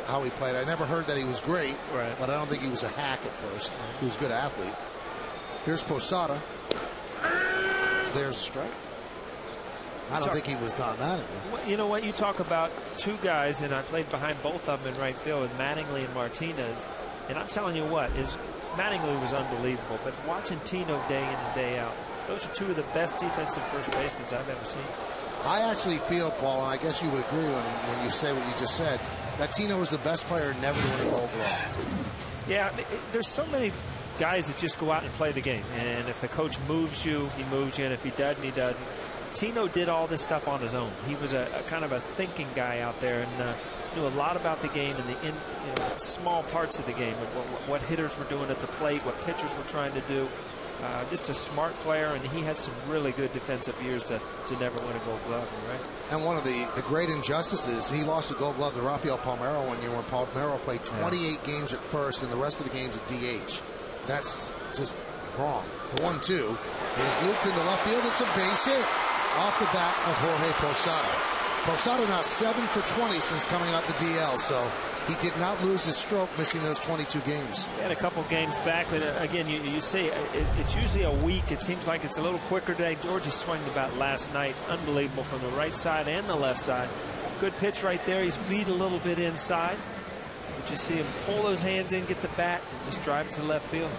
how he played. I never heard that he was great, right, but I don't think he was a hack at first. He was a good athlete. Here's Posada. There's a strike. I don't think he was done that. You know what? You talk about 2 guys, and I played behind both of them in right field with Mattingly and Martinez. And I'm telling you what, Mattingly was unbelievable, but watching Tino day in and day out, those are 2 of the best defensive first basemen I've ever seen. I actually feel, Paul, and I guess you would agree when you say what you just said, that Tino was the best player never to win a Gold Glove. Yeah, there's so many guys that just go out and play the game, and if the coach moves you, he moves you, and if he doesn't, he doesn't. Tino did all this stuff on his own. He was a kind of a thinking guy out there, and knew a lot about the game and the small parts of the game, what hitters were doing at the plate, what pitchers were trying to do. Just a smart player, and he had some really good defensive years to never win a Gold Glove, right? And one of the great injustices, he lost a Gold Glove to Rafael Palmeiro one year when Palmeiro played 28 games at first and the rest of the games at DH. That's just wrong. The 1-2 is looped into left field. It's a base hit off the bat of Jorge Posada. Posada now 7 for 20 since coming out the DL, so he did not lose his stroke missing those 22 games. He had a couple games back, but again, you see, it's usually a week. It seems like it's a little quicker today. Georgia swung the bat last night. Unbelievable from the right side and the left side. Good pitch right there. He's beat a little bit inside. But you see him pull those hands in, get the bat, and just drive it to left field.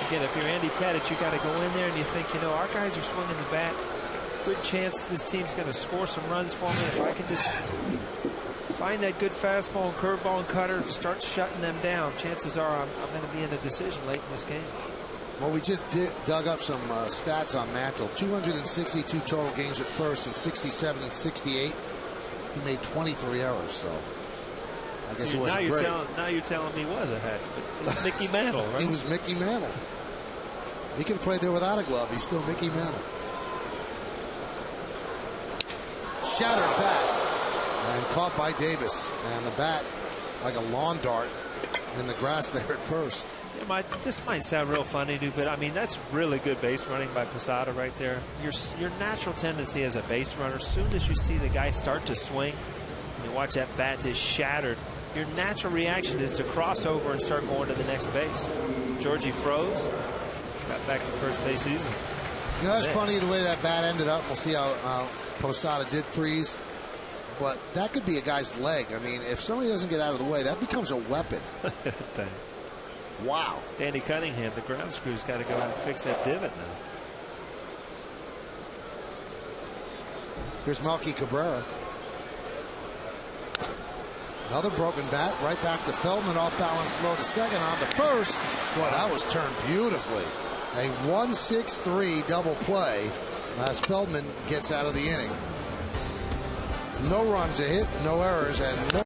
Again, if you're Andy Pettitte, you got to go in there and you think, our guys are swinging the bats. Good chance this team's going to score some runs for me. If I can just find that good fastball and curveball and cutter to start shutting them down, chances are I'm going to be in a decision late in this game. Well, we just dug up some stats on Mantle. 262 total games at first and 67 and 68. He made 23 errors, so I guess So it wasn't great. Now you're telling me he was a hack. But it was Mickey Mantle, right? He was Mickey Mantle. He could have played there without a glove. He's still Mickey Mantle. Shattered bat. And caught by Davis. And the bat, like a lawn dart, in the grass there at first. This might sound real funny, dude, but I mean, that's really good base running by Posada right there. Your natural tendency as a base runner, as soon as you see the guy start to swing, and you watch that bat just shattered, your natural reaction is to cross over and start going to the next base. Georgie froze, got back to first base easy. You know, that's funny the way that bat ended up. We'll see how Posada did freeze. But that could be a guy's leg. I mean, if somebody doesn't get out of the way, that becomes a weapon. Wow. Danny Cunningham, the ground screw's got to go out and fix that divot now. Here's Melky Cabrera. Another broken bat. Right back to Feldman. Off balance throw to second. On to first. Boy, that was turned beautifully. A 1-6-3 double play as Feldman gets out of the inning. No runs, a hit, no errors, and no.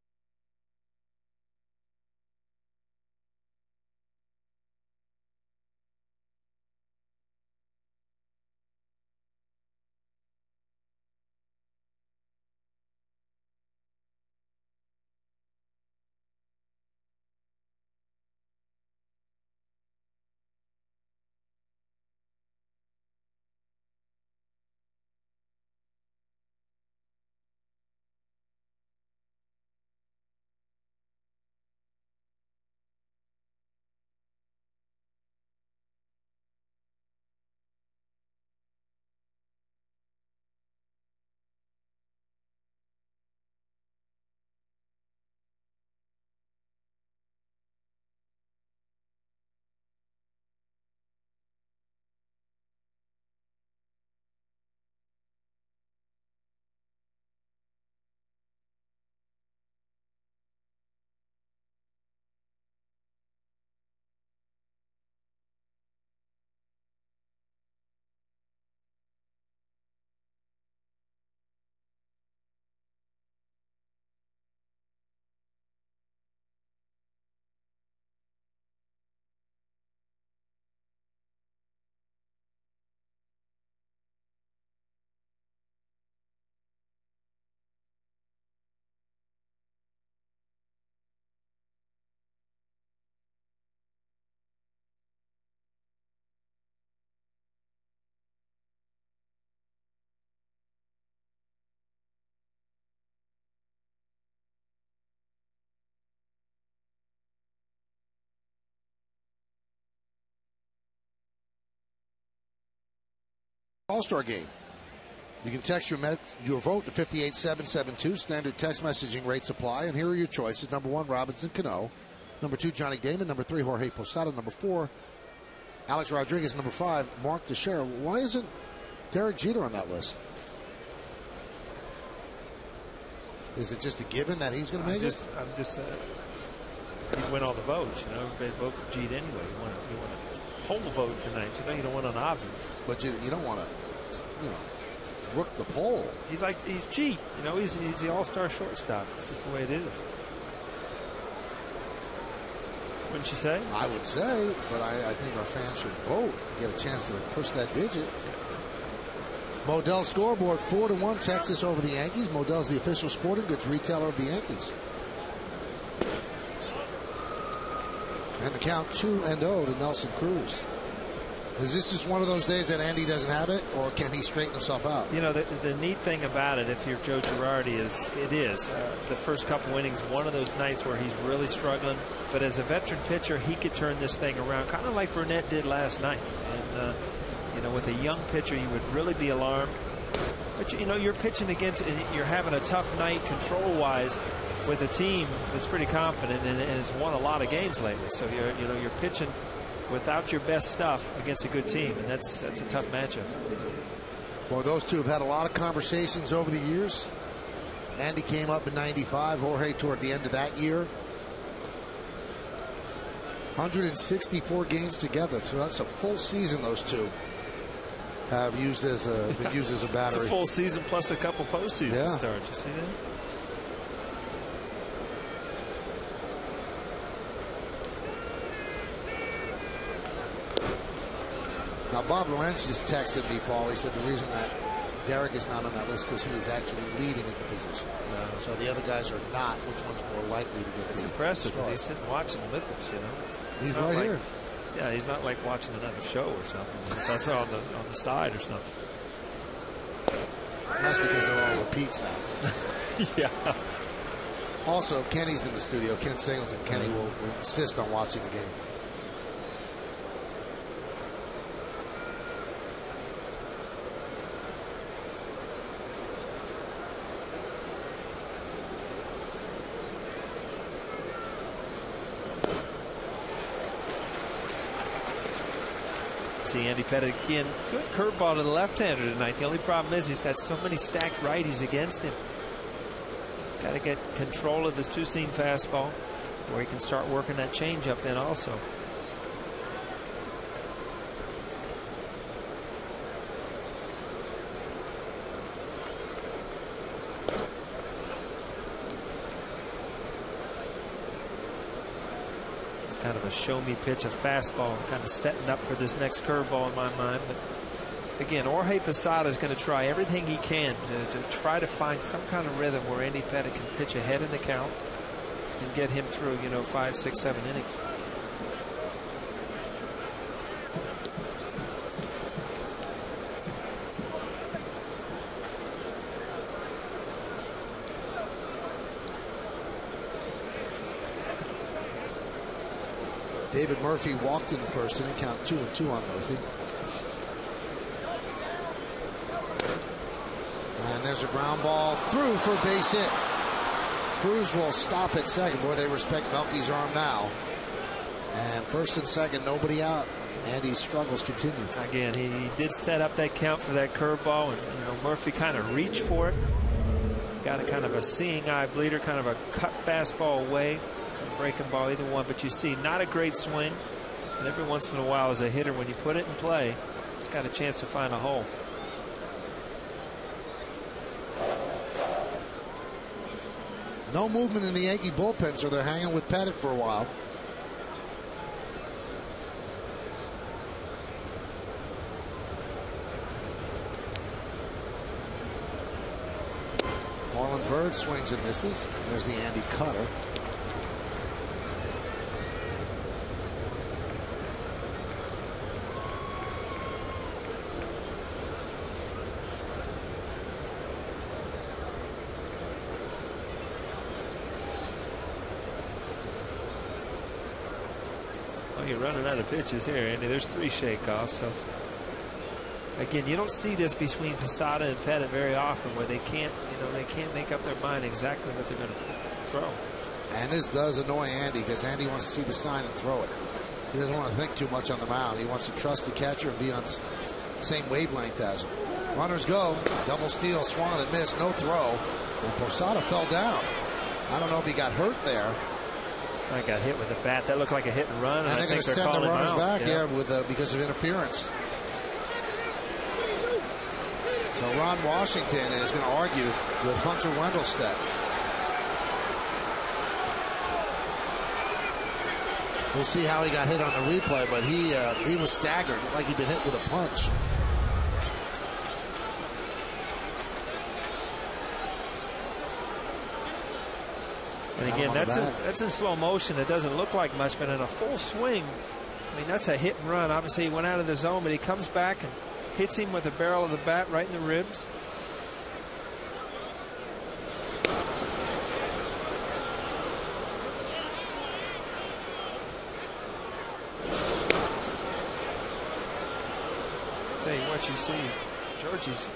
All-Star game. You can text your vote to 58772. Standard text messaging rates apply. And here are your choices. Number 1, Robinson Cano. Number 2, Johnny Damon. Number 3, Jorge Posada. Number 4, Alex Rodriguez. Number 5, Mark Teixeira. Why isn't Derek Jeter on that list? Is it just a given that he's going to make it? I'm just you win all the votes. You know, everybody vote for Jeter anyway. You want a poll vote tonight. You know, you don't want an obvious. But you don't want to, rook the poll. He's cheap. You know, he's the all-star shortstop. It's just the way it is. Wouldn't you say? I would say, but I think our fans should vote, get a chance to push that digit. Modell's scoreboard 4-1 Texas over the Yankees. Modell's the official sporting goods retailer of the Yankees. And the count 2-0 to Nelson Cruz. Is this just one of those days that Andy doesn't have it, or can he straighten himself out? You know, the neat thing about it, if you're Joe Girardi, is the first couple innings, one of those nights where he's really struggling. But as a veteran pitcher, he could turn this thing around, kind of like Burnett did last night. And you know, with a young pitcher, you would really be alarmed. But you know, you're pitching against, and you're having a tough night control-wise with a team that's pretty confident and has won a lot of games lately. So you're pitching without your best stuff against a good team, and that's a tough matchup. Well, those two have had a lot of conversations over the years. Andy came up in '95, Jorge toward the end of that year. 164 games together, so that's a full season those two have been used as a battery. It's a full season plus a couple postseason starts. You see that? Now, Bob Lorenz just texted me, Paul. He said the reason that Derek is not on that list because he is actually leading at the position. So the other guys are not. Which one's more likely to get? It's impressive that he's sitting watching with us. You know, he's right here. Yeah, he's not like watching another show or something. That's on the side or something. That's because they're all repeats now. Yeah. Also, Kenny's in the studio. Ken Singleton. Kenny will insist on watching the game. See Andy Pettit again. Good curveball to the left-hander tonight. The only problem is he's got so many stacked righties against him. Got to get control of his two-seam fastball where he can start working that changeup in also. Kind of a show-me pitch, a fastball, kind of setting up for this next curveball in my mind. But again, Jorge Posada is going to try everything he can to try to find some kind of rhythm where Andy Pettit can pitch ahead in the count and get him through, 5, 6, 7 innings. David Murphy walked in the first inning, count 2-2 on Murphy. And there's a ground ball through for a base hit. Cruz will stop at second. Boy, they respect Melky's arm now. And first and second, nobody out. Andy's struggles continue. Again, he did set up that count for that curveball, and Murphy kind of reached for it. Got a kind of a seeing eye bleeder, kind of a cut fastball away. Breaking ball, either one, but you see not a great swing, and every once in a while as a hitter, when you put it in play, it's got a chance to find a hole. No movement in the Yankee bullpen, so they're hanging with Pettit for a while. Marlon Byrd swings and misses. There's the Andy cutter. You're running out of pitches here, Andy. There's 3 shakeoffs. So again, you don't see this between Posada and Pettit very often, where they can't, they can't make up their mind exactly what they're going to throw. And this does annoy Andy because Andy wants to see the sign and throw it. He doesn't want to think too much on the mound. He wants to trust the catcher and be on the same wavelength as him. Runners go. Double steal, swung and missed. No throw. And Posada fell down. I don't know if he got hurt there. I got hit with a bat. That looked like a hit and run. And they're going to send the runners back, because of interference. So Ron Washington is going to argue with Hunter Wendelstedt. We'll see how he got hit on the replay, but he was staggered, like he'd been hit with a punch. And again, that's in slow motion. It doesn't look like much, but in a full swing, I mean, that's a hit and run. Obviously, he went out of the zone, but he comes back and hits him with the barrel of the bat right in the ribs. Tell you what, you see, Georgie's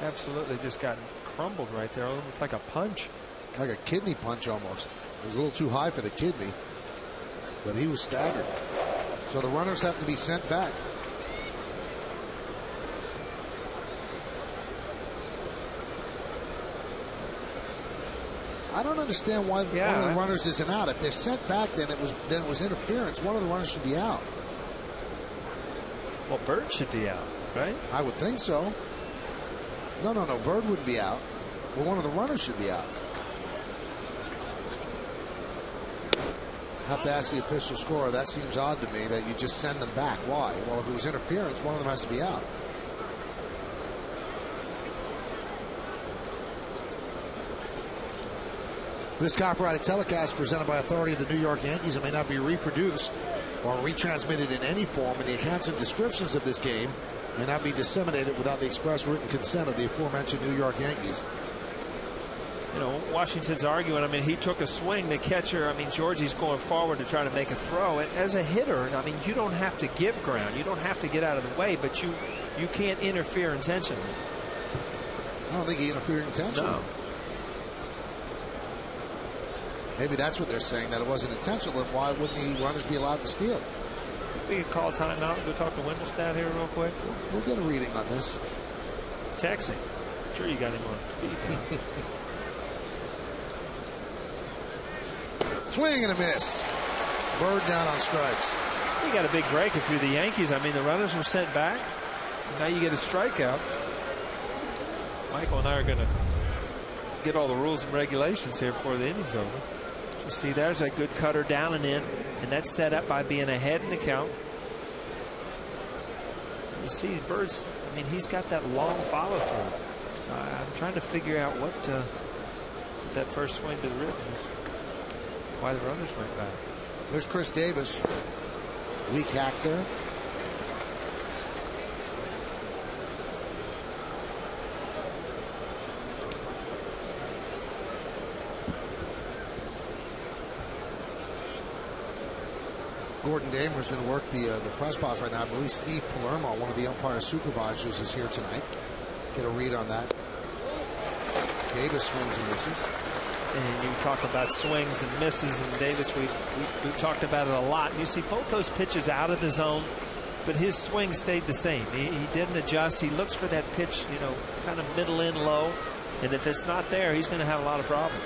absolutely just got crumbled right there. It looked like a punch. Like a kidney punch almost. It was a little too high for the kidney, but he was staggered. So the runners have to be sent back. I don't understand why one of the runners isn't out. If they're sent back, then it was interference. One of the runners should be out. Well, Bird should be out, right? I would think so. No. Bird wouldn't be out. Well, one of the runners should be out. Have to ask the official scorer. That seems odd to me that you just send them back. Why? Well, if it was interference, one of them has to be out. This copyrighted telecast presented by authority of the New York Yankees and may not be reproduced or retransmitted in any form, and the accounts and descriptions of this game may not be disseminated without the express written consent of the aforementioned New York Yankees. You know, Washington's arguing. I mean, he took a swing. The catcher, I mean, Georgie's going forward to try to make a throw. As a hitter, I mean, you don't have to give ground. You don't have to get out of the way, but you can't interfere intentionally. I don't think he interfered intentionally. No. Maybe that's what they're saying, that it wasn't intentional. Then why wouldn't the runners be allowed to steal? We can call timeout and go talk to Wendelstedt here real quick. We'll get a reading on this. Texting. I'm sure you got him on speed. Swing and a miss. Bird down on strikes. You got a big break if you're the Yankees. I mean, the runners were sent back. Now you get a strikeout. Michael and I are going to get all the rules and regulations here before the inning's over. You see, there's a good cutter down and in, and that's set up by being ahead in the count. You see, Bird's, I mean, he's got that long follow through. So I'm trying to figure out what that first swing to the ribs was. Why the runners went back. There's Chris Davis. Weak hack there. Gordon Damer's going to work the press box right now. I believe Steve Palermo, one of the umpire supervisors, is here tonight. Get a read on that. Davis swings and misses. And you talk about swings and misses, and Davis, we talked about it a lot. And you see both those pitches out of the zone, but his swing stayed the same. He didn't adjust. He looks for that pitch, you know, kind of middle in low. And if it's not there, he's going to have a lot of problems.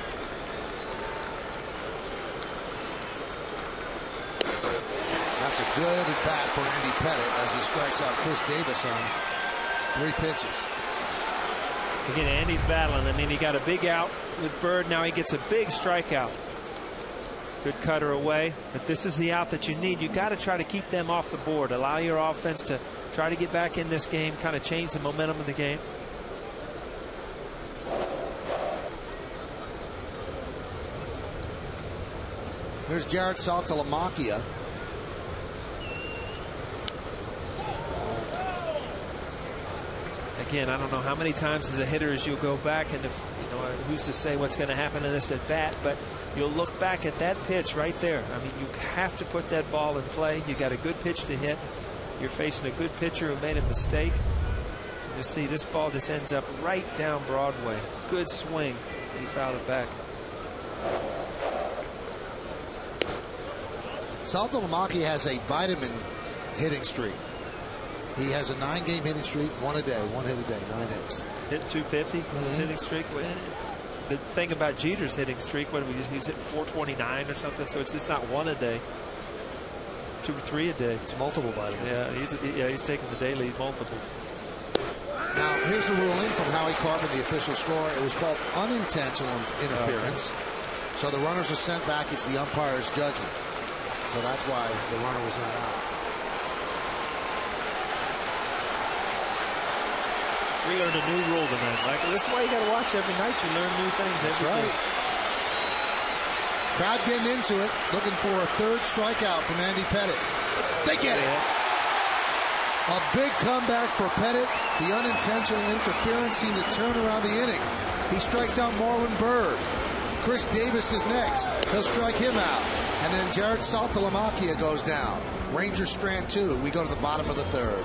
That's a good at bat for Andy Pettit as he strikes out Chris Davis on 3 pitches. Again, Andy's battling. I mean, he got a big out with Bird. Now he gets a big strikeout. Good cutter away. But this is the out that you need. You got to try to keep them off the board. Allow your offense to try to get back in this game, kind of change the momentum of the game. There's Jared Saltalamacchia. Again, I don't know how many times as a hitter as you'll go back, and if you know, who's to say what's going to happen in this at bat, but you'll look back at that pitch right there. I mean, you have to put that ball in play. You got a good pitch to hit. You're facing a good pitcher who made a mistake. You see this ball just ends up right down Broadway. Good swing. He fouled it back. Saltalamacchia has a vitamin hitting streak. He has a 9-game hitting streak, 1 hit a day, 9 hits. Hit 250 on his hitting streak. The thing about Jeter's hitting streak, what he's hit 429 or something, so it's just not 1 a day. 2 or 3 a day. It's multiple vitamins. Yeah, he's taking the daily multiples. Now, here's the ruling from Howie Carpenter, the official scorer. It was called unintentional interference. Okay. So the runners are sent back. It's the umpire's judgment. So that's why the runner was not out. We learned a new rule tonight, Michael. This is why you got to watch every night. You learn new things every day. Crowd getting into it, looking for a 3rd strikeout from Andy Pettit. They get it. A big comeback for Pettit. The unintentional interference seemed to turn around the inning. He strikes out Marlon Byrd. Chris Davis is next. He'll strike him out. And then Jared Saltalamacchia goes down. Rangers strand 2. We go to the bottom of the 3rd.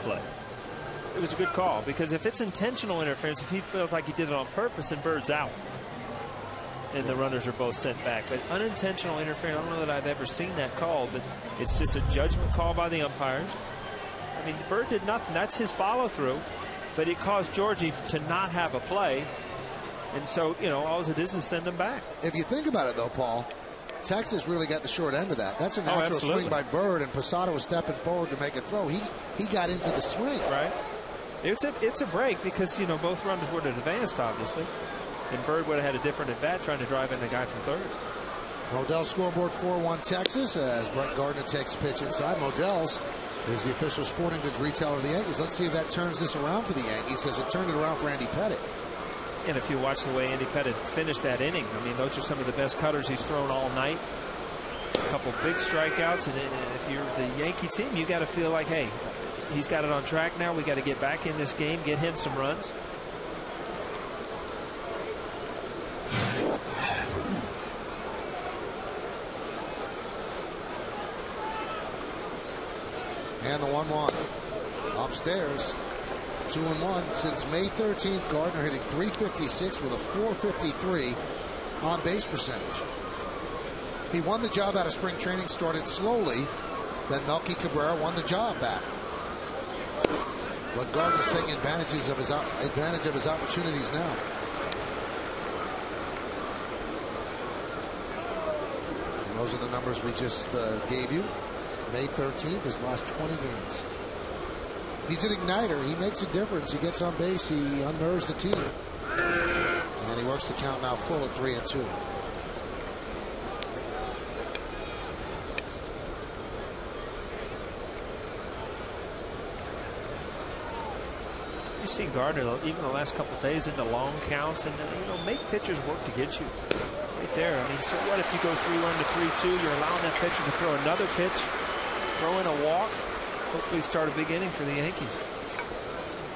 play. It was a good call, because if it's intentional interference, if he feels like he did it on purpose, then Bird's out. And the runners are both sent back. But unintentional interference, I don't know that I've ever seen that called, but it's just a judgment call by the umpires. I mean, Bird did nothing. That's his follow-through. But it caused Georgie to not have a play. And so, you know, all it is send them back. If you think about it, though, Paul, Texas really got the short end of that. That's a natural swing by Bird, and Posada was stepping forward to make a throw. He got into the swing. Right. It's a break because, you know, both runners would have advanced, obviously. And Bird would have had a different at bat trying to drive in the guy from third. Modell's scoreboard 4-1 Texas as Brent Gardner takes a pitch inside. Modell's is the official sporting goods retailer of the Yankees. Let's see if that turns this around for the Yankees, because it turned it around for Andy Pettitte. And if you watch the way Andy Pettitte finished that inning, I mean, those are some of the best cutters he's thrown all night. A couple big strikeouts, and if you're the Yankee team, you got to feel like, hey, he's got it on track now. We got to get back in this game, get him some runs. And the 1-1 upstairs. 2-1 since May 13th. Gardner hitting .356 with a .453 on base percentage. He won the job out of spring training, started slowly. Then Melky Cabrera won the job back. But Gardner's taking advantage of his opportunities now. And those are the numbers we just gave you. May 13th, his last 20 games. He's an igniter. He makes a difference. He gets on base. He unnerves the team. And he works the count now full at 3-2. You see Gardner, even the last couple of days, into long counts, and you know, make pitchers work to get you right there. I mean, so what if you go 3-1 to 3-2? You're allowing that pitcher to throw another pitch, throw in a walk, hopefully start a big inning for the Yankees.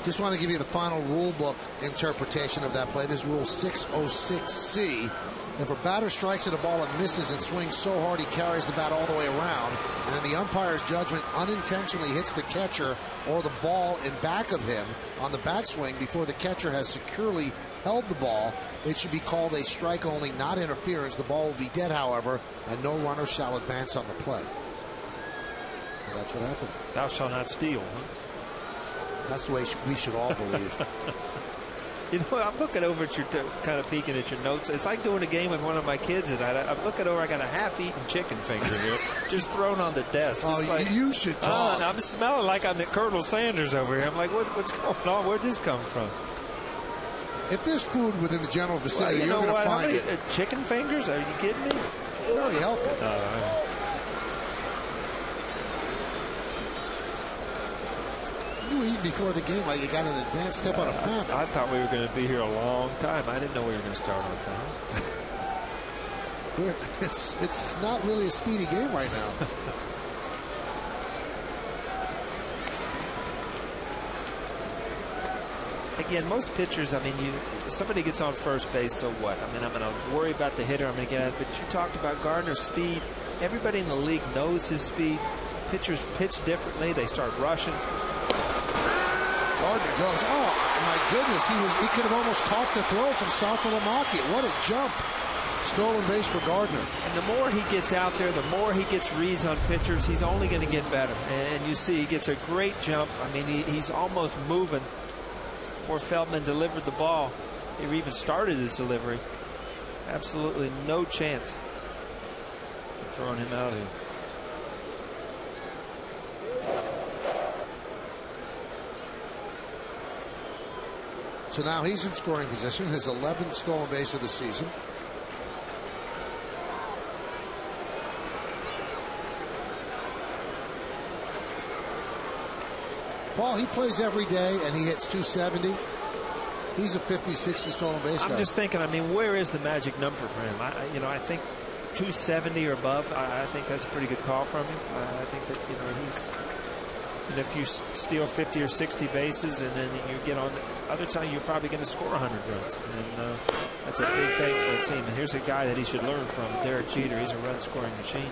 Just want to give you the final rule book interpretation of that play. This is Rule 606C. If a batter strikes at a ball and misses and swings so hard he carries the bat all the way around, and in the umpire's judgment unintentionally hits the catcher or the ball in back of him on the backswing before the catcher has securely held the ball, it should be called a strike only, not interference. The ball will be dead, however, and no runner shall advance on the play. So that's what happened. Thou shalt not steal. Huh? That's the way we should all believe. You know, I'm looking over at your, kind of peeking at your notes. It's like doing a game with one of my kids tonight. I'm looking over, I got a half-eaten chicken finger here, just thrown on the desk. Oh, like, you should talk. I'm smelling like I'm at Colonel Sanders over here. I'm like, what's going on? Where'd this come from? If there's food within the general vicinity, you're going to find it. Chicken fingers? Are you kidding me? Very healthy. You eat before the game like you got an advanced tip on a family. I thought we were going to be here a long time. I didn't know we were going to start on time. It's not really a speedy game right now. Again, most pitchers, I mean, somebody gets on first base, so what? I mean, I'm going to worry about the hitter. I'm going to get at it. But you talked about Gardner's speed. Everybody in the league knows his speed. Pitchers pitch differently. They start rushing. Gardner goes, oh my goodness, he could have almost caught the throw from Santalamacchia. What a jump. Stolen base for Gardner. And the more he gets out there, the more he gets reads on pitchers, he's only going to get better. And you see he gets a great jump. I mean, he's almost moving before Feldman delivered the ball. He even started his delivery. Absolutely no chance of throwing him out here. So now he's in scoring position, his 11th stolen base of the season. Paul, he plays every day and he hits .270. He's a 50, 60 stolen base guy. I'm just thinking, I mean, where is the magic number for him? I think 270 or above, I think that's a pretty good call from him. I think that, and if you steal 50 or 60 bases and then you get on the other time, you're probably going to score 100 runs. And that's a big thing for a team. And here's a guy that he should learn from, Derek Jeter. He's a run scoring machine.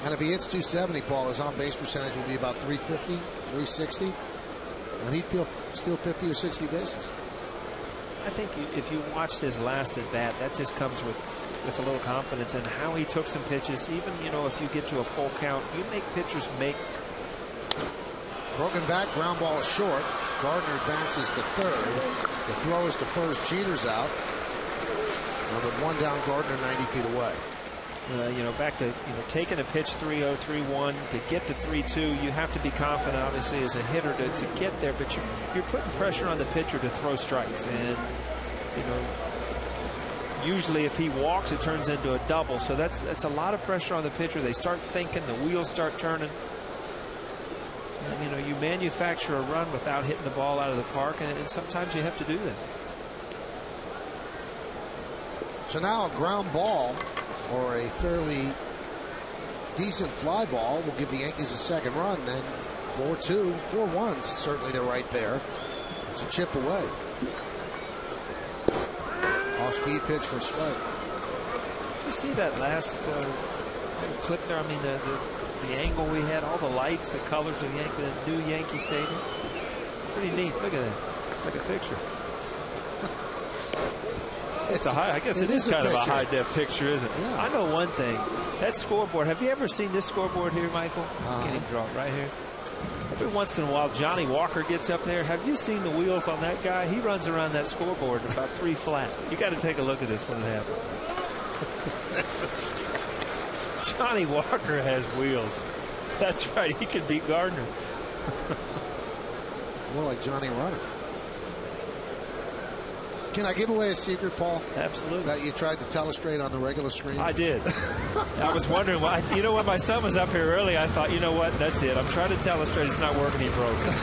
And if he hits 270, Paul, his on base percentage will be about 350, 360. and he'd steal 50 or 60 bases. I think if you watched his last at bat, that just comes with a little confidence in how he took some pitches. Even, you know, if you get to a full count, you make pitchers make. Broken back, ground ball is short. Gardner advances to third. The throw is to first. Jeter's out. Now with one down, Gardner 90 feet away. You know, back to taking a pitch 3-0, 3-1 to get to 3-2. You have to be confident, obviously, as a hitter to get there. But you're putting pressure on the pitcher to throw strikes, and you know, usually if he walks, it turns into a double. So that's a lot of pressure on the pitcher. They start thinking, the wheels start turning. And, you know, you manufacture a run without hitting the ball out of the park, and sometimes you have to do that. So now a ground ball or a fairly decent fly ball will give the Yankees a second run. Then 4-2, 4-1. Certainly they're right there. It's a chip away. Off-speed pitch for a strike. Did you see that last clip there? I mean, the angle we had, all the lights, the colors of the new Yankee Stadium. Pretty neat. Look at that. It's like a picture. It's a high. I guess it is kind of a high-def picture, isn't it? Yeah. I know one thing. That scoreboard. Have you ever seen this scoreboard here, Michael? Can't even draw it right here. Every once in a while, Johnny Walker gets up there. Have you seen the wheels on that guy? He runs around that scoreboard about 3 flat. You got to take a look at this when it happens. Johnny Walker has wheels. That's right. He could beat Gardner. More like Johnny Runner. Can I give away a secret, Paul? Absolutely. That you tried to telestrate on the regular screen? I did. I was wondering why. You know, when my son was up here early, I thought, you know what, that's it. I'm trying to telestrate. It's not working. He broke it.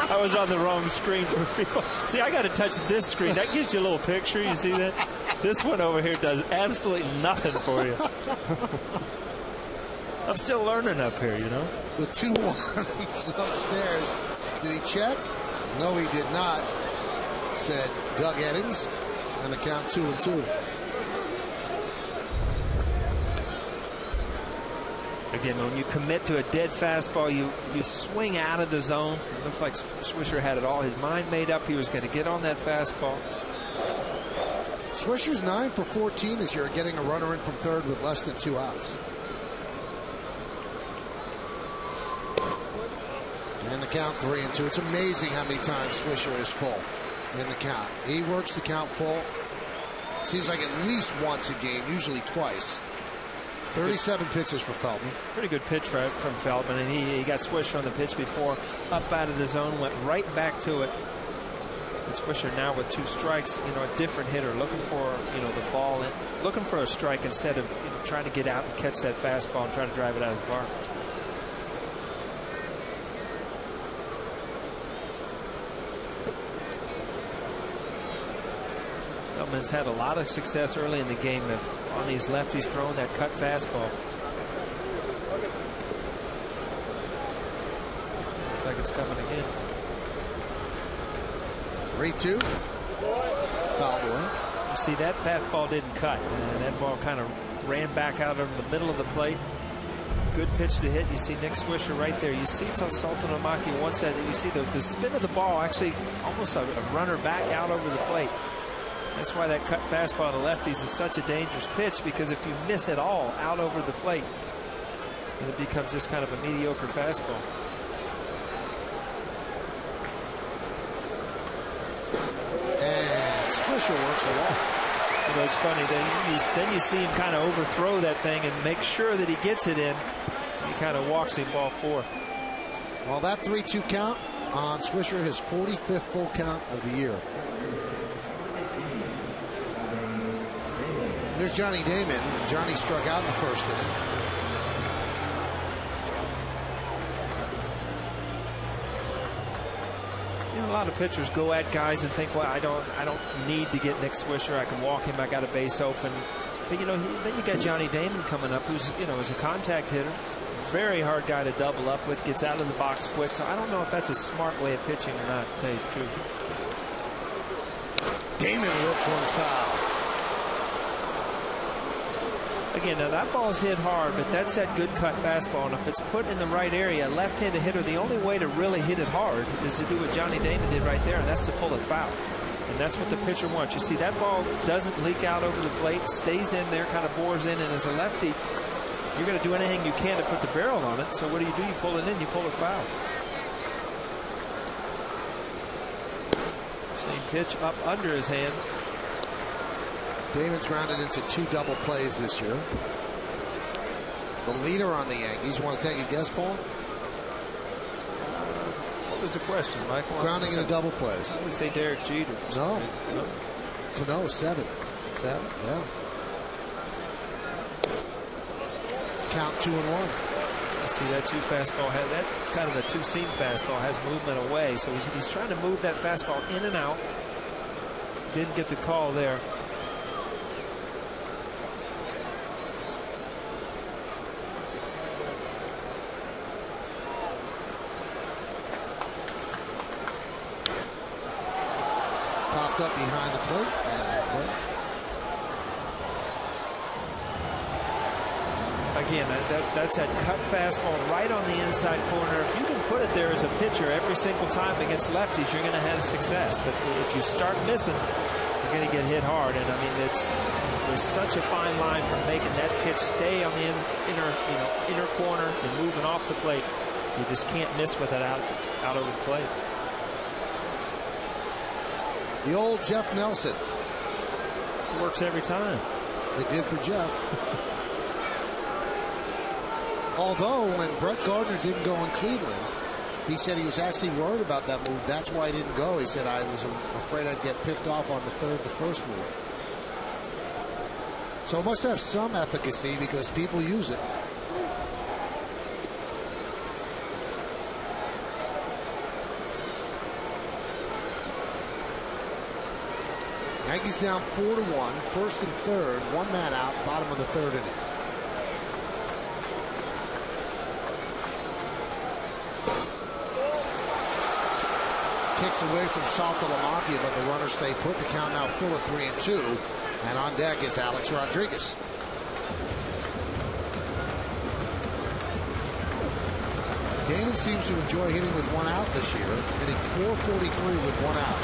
I was on the wrong screen for people. See, I got to touch this screen. That gives you a little picture. You see that? This one over here does absolutely nothing for you. I'm still learning up here, you know. The 2-1s upstairs. Did he check? No, he did not. Said Doug Eddings, and the count 2-2. Again, when you commit to a dead fastball, you swing out of the zone. It looks like Swisher had it all. His mind made up. He was going to get on that fastball. Swisher's 9 for 14 this year, getting a runner in from third with less than 2 outs. And the count 3-2. It's amazing how many times Swisher is full in the count. He works the count full. Seems like at least once a game, usually twice. 37 pitches for Feldman. Pretty good pitch from Feldman, and he got Swisher on the pitch before, up out of the zone, went right back to it. And Swisher now with 2 strikes, you know, a different hitter, looking for, you know, the ball, looking for a strike instead of, you know, trying to get out and catch that fastball and try to drive it out of the park. Feldman's had a lot of success early in the game on these lefties throwing that cut fastball. Looks like it's coming again. 3-2. Foul ball. You see, that fastball didn't cut, and that ball kind of ran back out over the middle of the plate. Good pitch to hit. You see Nick Swisher right there. You see Sultan Omaki once said that you see the spin of the ball, actually almost a runner back out over the plate. That's why that cut fastball to lefties is such a dangerous pitch, because if you miss it all out over the plate, then it becomes just kind of a mediocre fastball. And Swisher works a lot. You know, it's funny. Then you see him kind of overthrow that thing and make sure that he gets it in. He kind of walks him ball 4. Well, that 3-2 count on Swisher, his 45th full count of the year. There's Johnny Damon. Johnny struck out in the first inning. You know, a lot of pitchers go at guys and think, well, I don't need to get Nick Swisher. I can walk him. I got a base open. But you know, then you got Johnny Damon coming up, who's, you know, is a contact hitter, very hard guy to double up with, gets out of the box quick. So I don't know if that's a smart way of pitching or not, to tell you the truth. Damon rips one foul. Again, now that ball's hit hard, but that's that good cut fastball. And if it's put in the right area, a left-handed hitter, the only way to really hit it hard is to do what Johnny Damon did right there, and that's to pull it foul. And that's what the pitcher wants. You see, that ball doesn't leak out over the plate, stays in there, kind of bores in, and as a lefty, you're going to do anything you can to put the barrel on it. So what do? You pull it in, you pull it foul. Same pitch up under his hands. Damon's grounded into 2 double plays this year. The leader on the Yankees. Want to take a guess, Paul? What was the question, Michael? Grounding into double plays. I would say Derek Jeter. No. Cano, 7. 7? Yeah. Count 2-1. See that 2 fastball, that kind of a 2-seam fastball has movement away, so he's trying to move that fastball in and out. Didn't get the call there. Popped up behind the plate. Again, that's that cut fastball right on the inside corner. If you can put it there as a pitcher every single time against lefties, you're going to have success. But if you start missing, you're going to get hit hard. And I mean, there's such a fine line from making that pitch stay on the inner corner and moving off the plate. You just can't miss with it out over the plate. The old Jeff Nelson. It works every time. It did for Jeff. Although when Brett Gardner didn't go in Cleveland, he said he was actually worried about that move. That's why he didn't go. He said, I was afraid I'd get picked off on the first move. So it must have some efficacy because people use it. Yankees down 4-1, first and third, 1 man out, bottom of the 3rd inning. Kicks away from Saltalamacchia, but the runners stay put. The count now full of 3-2, and on deck is Alex Rodriguez. Damon seems to enjoy hitting with 1 out this year, hitting .443 with 1 out.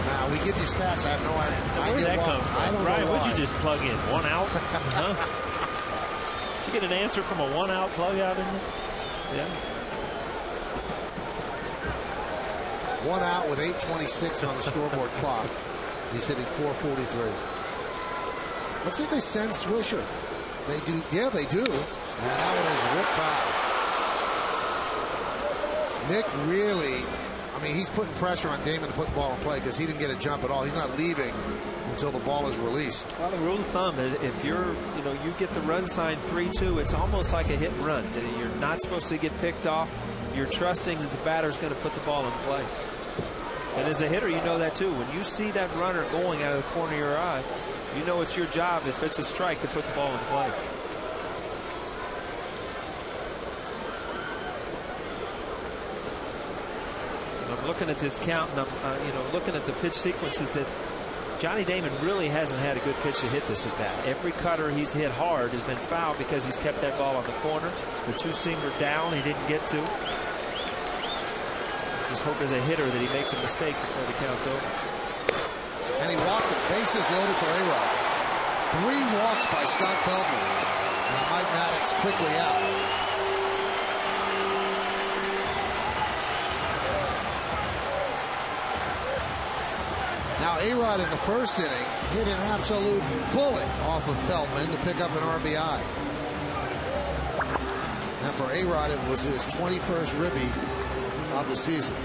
Now, we give you stats. I have no idea. Where did that come from? I don't Ryan, know what'd why. you just plug in? 1 out? Huh? Did you get an answer from a 1 out plug out in there? Yeah. 1 out with 8:26 on the scoreboard clock. He's hitting .443. Let's see if they send Swisher. They do. Yeah, they do. And that one is ripped foul. Nick really, I mean, he's putting pressure on Damon to put the ball in play because he didn't get a jump at all. He's not leaving until the ball is released. Well, the rule of thumb is if you get the run sign 3-2, it's almost like a hit and run. You're not supposed to get picked off. You're trusting that the batter's going to put the ball in play. And as a hitter, you know that too. When you see that runner going out of the corner of your eye, you know it's your job, if it's a strike, to put the ball in play. And I'm looking at this count, and I'm looking at the pitch sequences that Johnny Damon really hasn't had a good pitch to hit this at bat. Every cutter he's hit hard has been foul because he's kept that ball on the corner. The 2-seamer down he didn't get to. Just hope as a hitter that he makes a mistake before the count's over. And he walked it. Bases loaded for A-Rod. 3 walks by Scott Feldman. And Mike Maddox quickly out. Now A-Rod in the first inning hit an absolute bullet off of Feldman to pick up an RBI. And for A-Rod, it was his 21st ribby of the season.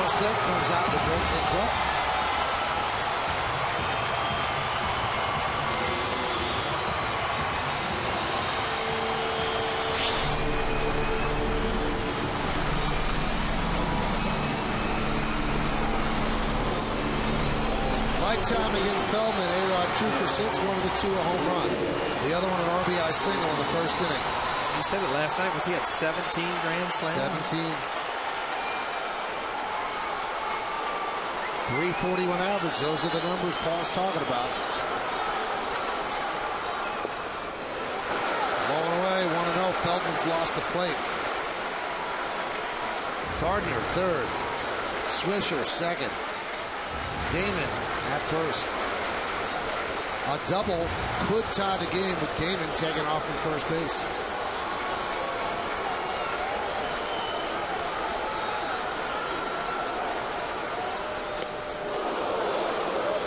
Stick comes out to break things up. Lifetime against Feldman, A-Rod 2 for 6, one of the 2 a home run. The other one an RBI single in the first inning. You said it last night. Was he at 17 grand slams? 17. 341 average. Those are the numbers Paul's talking about. Blowing away. 1-0. Feldman's lost the plate. Gardner third. Swisher second. Damon at first. A double could tie the game with Damon taking off from first base.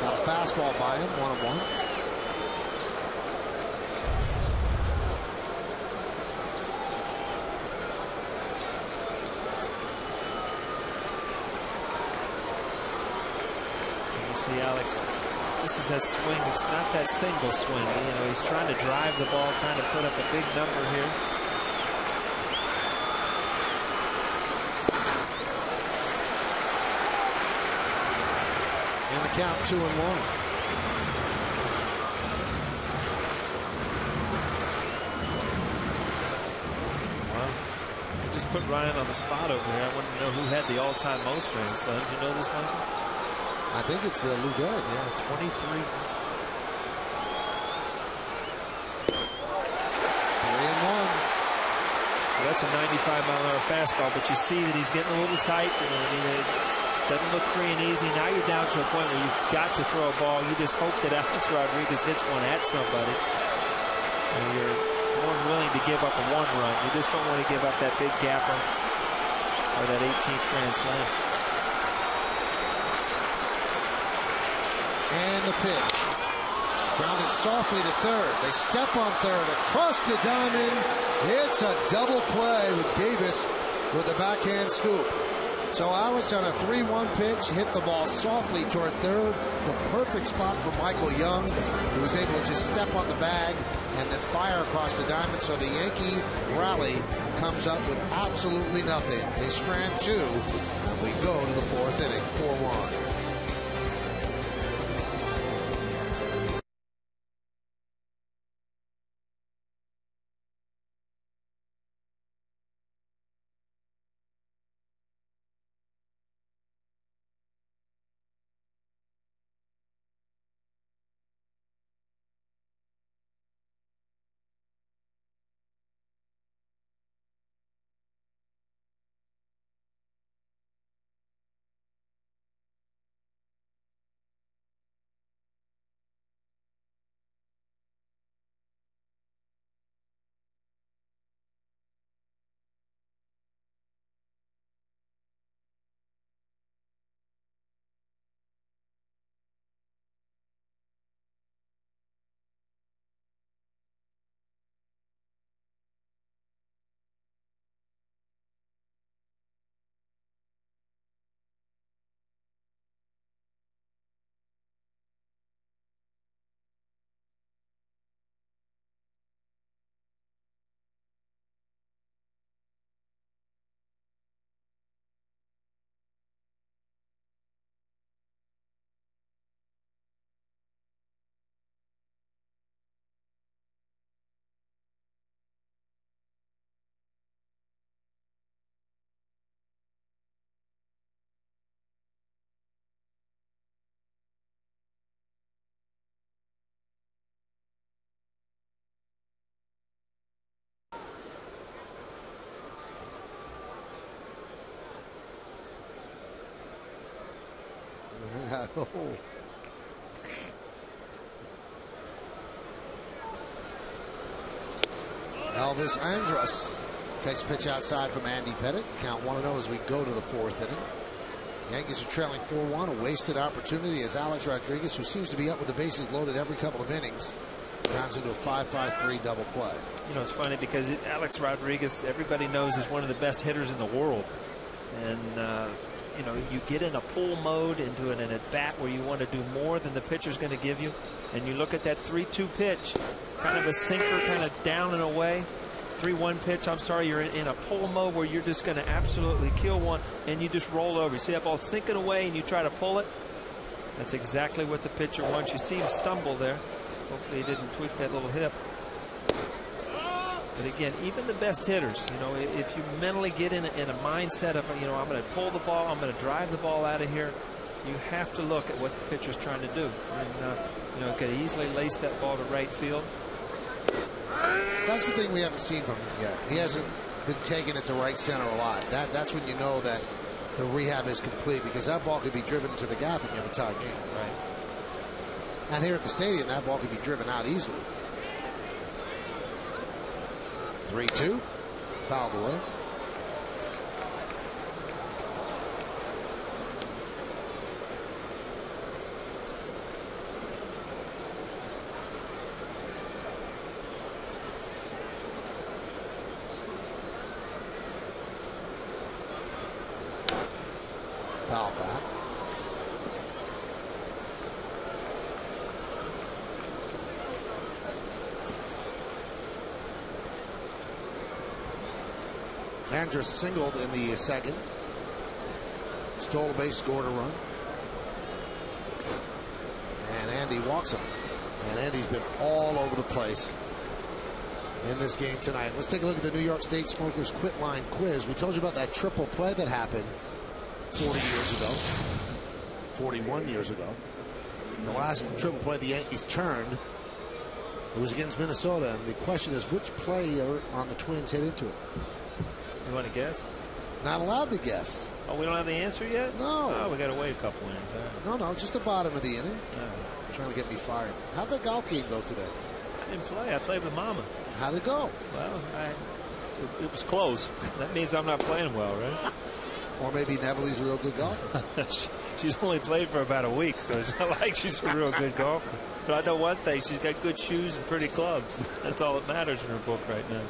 Got a fastball by him, 1-1. You see Alex. This is that swing. It's not that single swing. You know, he's trying to drive the ball, trying to put up a big number here. And the count 2-1. Wow. Just put Ryan on the spot over here. I want to know who had the all-time most grand slams. You know this, Michael? I think it's Lou Gehrig. Yeah, 23. 3-1. Well, that's a 95-mile-an-hour fastball, but you see that he's getting a little tight. You know, I mean, it doesn't look free and easy. Now you're down to a point where you've got to throw a ball. You just hope that Alex Rodriguez hits one at somebody. And you're more than willing to give up a 1 run. You just don't want to give up that big gapper or that 18th grand slam. And the pitch. Grounded softly to third. They step on third. Across the diamond. It's a double play with Davis with a backhand scoop. So Alex on a 3-1 pitch hit the ball softly toward third. The perfect spot for Michael Young, who was able to just step on the bag and then fire across the diamond. So the Yankee rally comes up with absolutely nothing. They strand 2, and we go to the 4th inning, 4-1. Elvis Andrus takes a pitch outside from Andy Pettit. Count 1-0 as we go to the 4th inning. Yankees are trailing 4-1. A wasted opportunity as Alex Rodriguez, who seems to be up with the bases loaded every couple of innings, rounds into a 5-5-3 double play. You know, it's funny because Alex Rodriguez, everybody knows, is one of the best hitters in the world. And, you know, you get in a pull mode into an at-bat where you want to do more than the pitcher's going to give you. And you look at that 3-2 pitch, kind of a sinker, kind of down and away. 3-1 pitch, I'm sorry, you're in a pull mode where you're just going to absolutely kill one, and you just roll over. You see that ball sinking away, and you try to pull it. That's exactly what the pitcher wants. You see him stumble there. Hopefully he didn't tweak that little hip. But again, even the best hitters, you know, if you mentally get in a mindset of, you know, I'm going to pull the ball, I'm going to drive the ball out of here, you have to look at what the pitcher's trying to do. And, you know, could easily lace that ball to right field. That's the thing we haven't seen from him yet. He hasn't been taking it to right center a lot. That's when you know that the rehab is complete, because that ball could be driven into the gap and you have a tie game. Right. And here at the stadium, that ball could be driven out easily. 3-2. Fouled away. Foul back. Andrus singled in the second. Stole a base, scored a run. And Andy walks him. And Andy's been all over the place in this game tonight. Let's take a look at the New York State Smokers Quit Line Quiz. We told you about that triple play that happened 40 years ago, 41 years ago. The last triple play the Yankees turned, it was against Minnesota. And the question is, which player on the Twins hit into it? You want to guess? Not allowed to guess. Oh, we don't have the answer yet? No. Oh, we got to wait a couple innings. All right. No, just the bottom of the inning. No. Trying to get me fired. How'd the golf game go today? I didn't play. I played with Mama. How'd it go? Well, it was close. That means I'm not playing well, right? Or maybe Neville's a real good golfer. She's only played for about a week, so it's not like she's a real good golfer. But I know one thing. She's got good shoes and pretty clubs. That's all that matters in her book right now.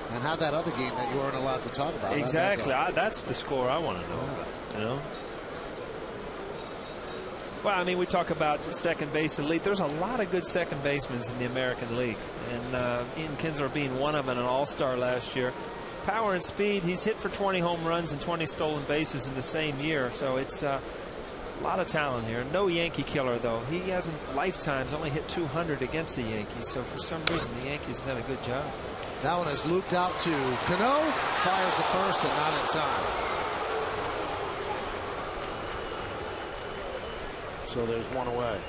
And how'd that other game that you weren't allowed to talk about? Exactly. That's the score I want to know. You know? Well, I mean, we talk about second base elite. There's a lot of good second basemen in the American League. And Ian Kinsler being one of them, and an all-star last year. Power and speed. He's hit for 20 home runs and 20 stolen bases in the same year. So it's a lot of talent here. No Yankee killer, though. He hasn't lifetimes only hit 200 against the Yankees. So for some reason, the Yankees have done a good job. That one is looped out to Cano. Fires the first and not in time. So there's one away.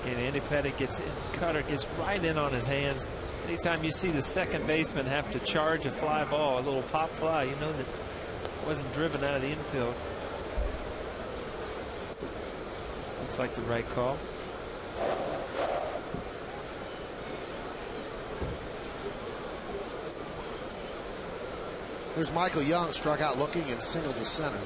Again, Andy Pettitte gets in, Cutter gets right in on his hands. Anytime you see the second baseman have to charge a fly ball, a little pop fly, you know that it wasn't driven out of the infield. Looks like the right call. There's Michael Young, struck out looking and singled to center.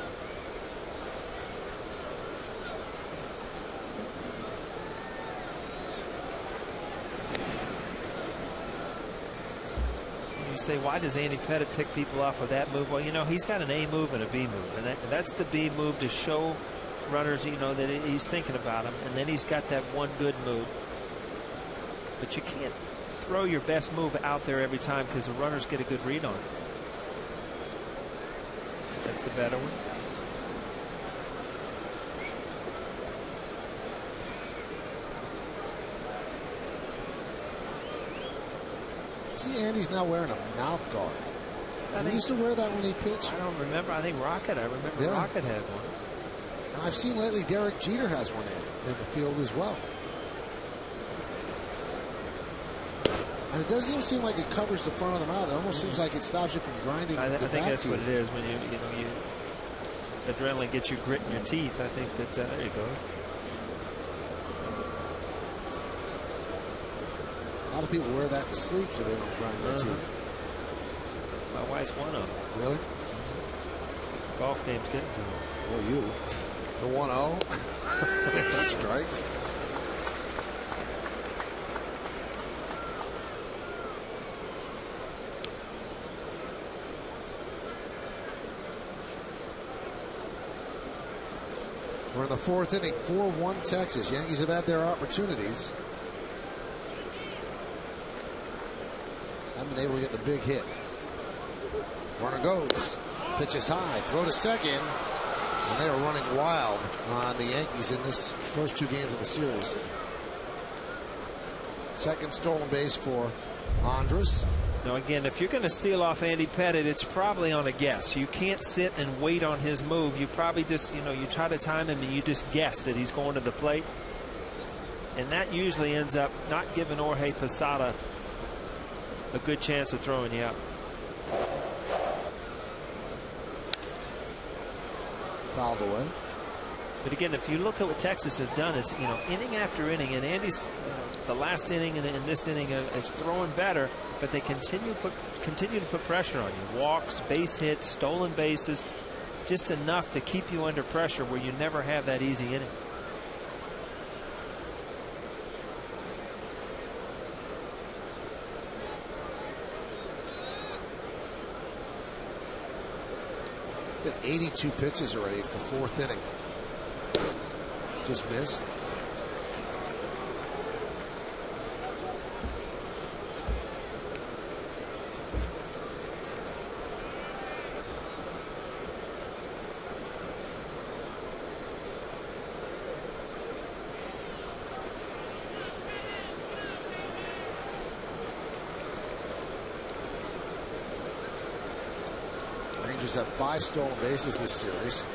You say, why does Andy Pettitte pick people off with that move? Well, you know, he's got an A move and a B move, and that's the B move to show runners, you know, that he's thinking about them, and then he's got that one good move. But you can't throw your best move out there every time because the runners get a good read on it. That's the better one. See, Andy's now wearing a mouth guard. He used to wear that when he pitched. I don't remember. I think Rocket. I remember Rocket had one. And I've seen lately Derek Jeter has one in the field as well. And it doesn't even seem like it covers the front of the mouth. It almost seems like it stops you from grinding. I the think that's teeth. what it is when you adrenaline gets you grit in your teeth. I think that there you go. A lot of people wear that to sleep so they don't grind their teeth. My wife's one of them. Really? Golf game's getting to her. Oh, you. The 1-0. Strike. We're in the fourth inning, 4-1 Texas. Yankees have had their opportunities. haven't been able to get the big hit. Runner goes. Pitches high. Throw to second. And they are running wild on the Yankees in this first 2 games of the series. Second stolen base for Andrus. Now, again, if you're going to steal off Andy Pettitte, it's probably on a guess. You can't sit and wait on his move. You probably just, you try to time him and you just guess that he's going to the plate. And that usually ends up not giving Jorge Posada a good chance of throwing you out. Fouled away. But again, if you look at what Texas has done, it's inning after inning, and Andy's the last inning and in this inning is throwing better, but they continue to put pressure on you. Walks, base hits, stolen bases, just enough to keep you under pressure where you never have that easy inning. At 82 pitches already. It's the 4th inning. Just missed. Rangers have 5 stolen bases this series.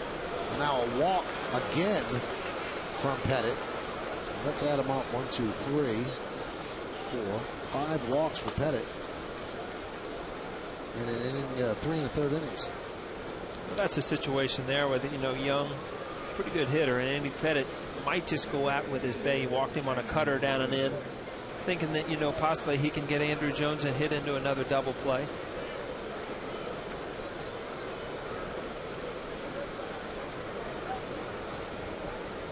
And now a walk again from Pettitte. Let's add them up. 1, 2, 3, 4, 5 walks for Pettitte in an inning, 3 1/3 innings. Well, that's a situation there with Young, pretty good hitter, and Andy Pettitte might just go out with his bay. He walked him on a cutter down and in, thinking that possibly he can get Andrew Jones and hit into another double play.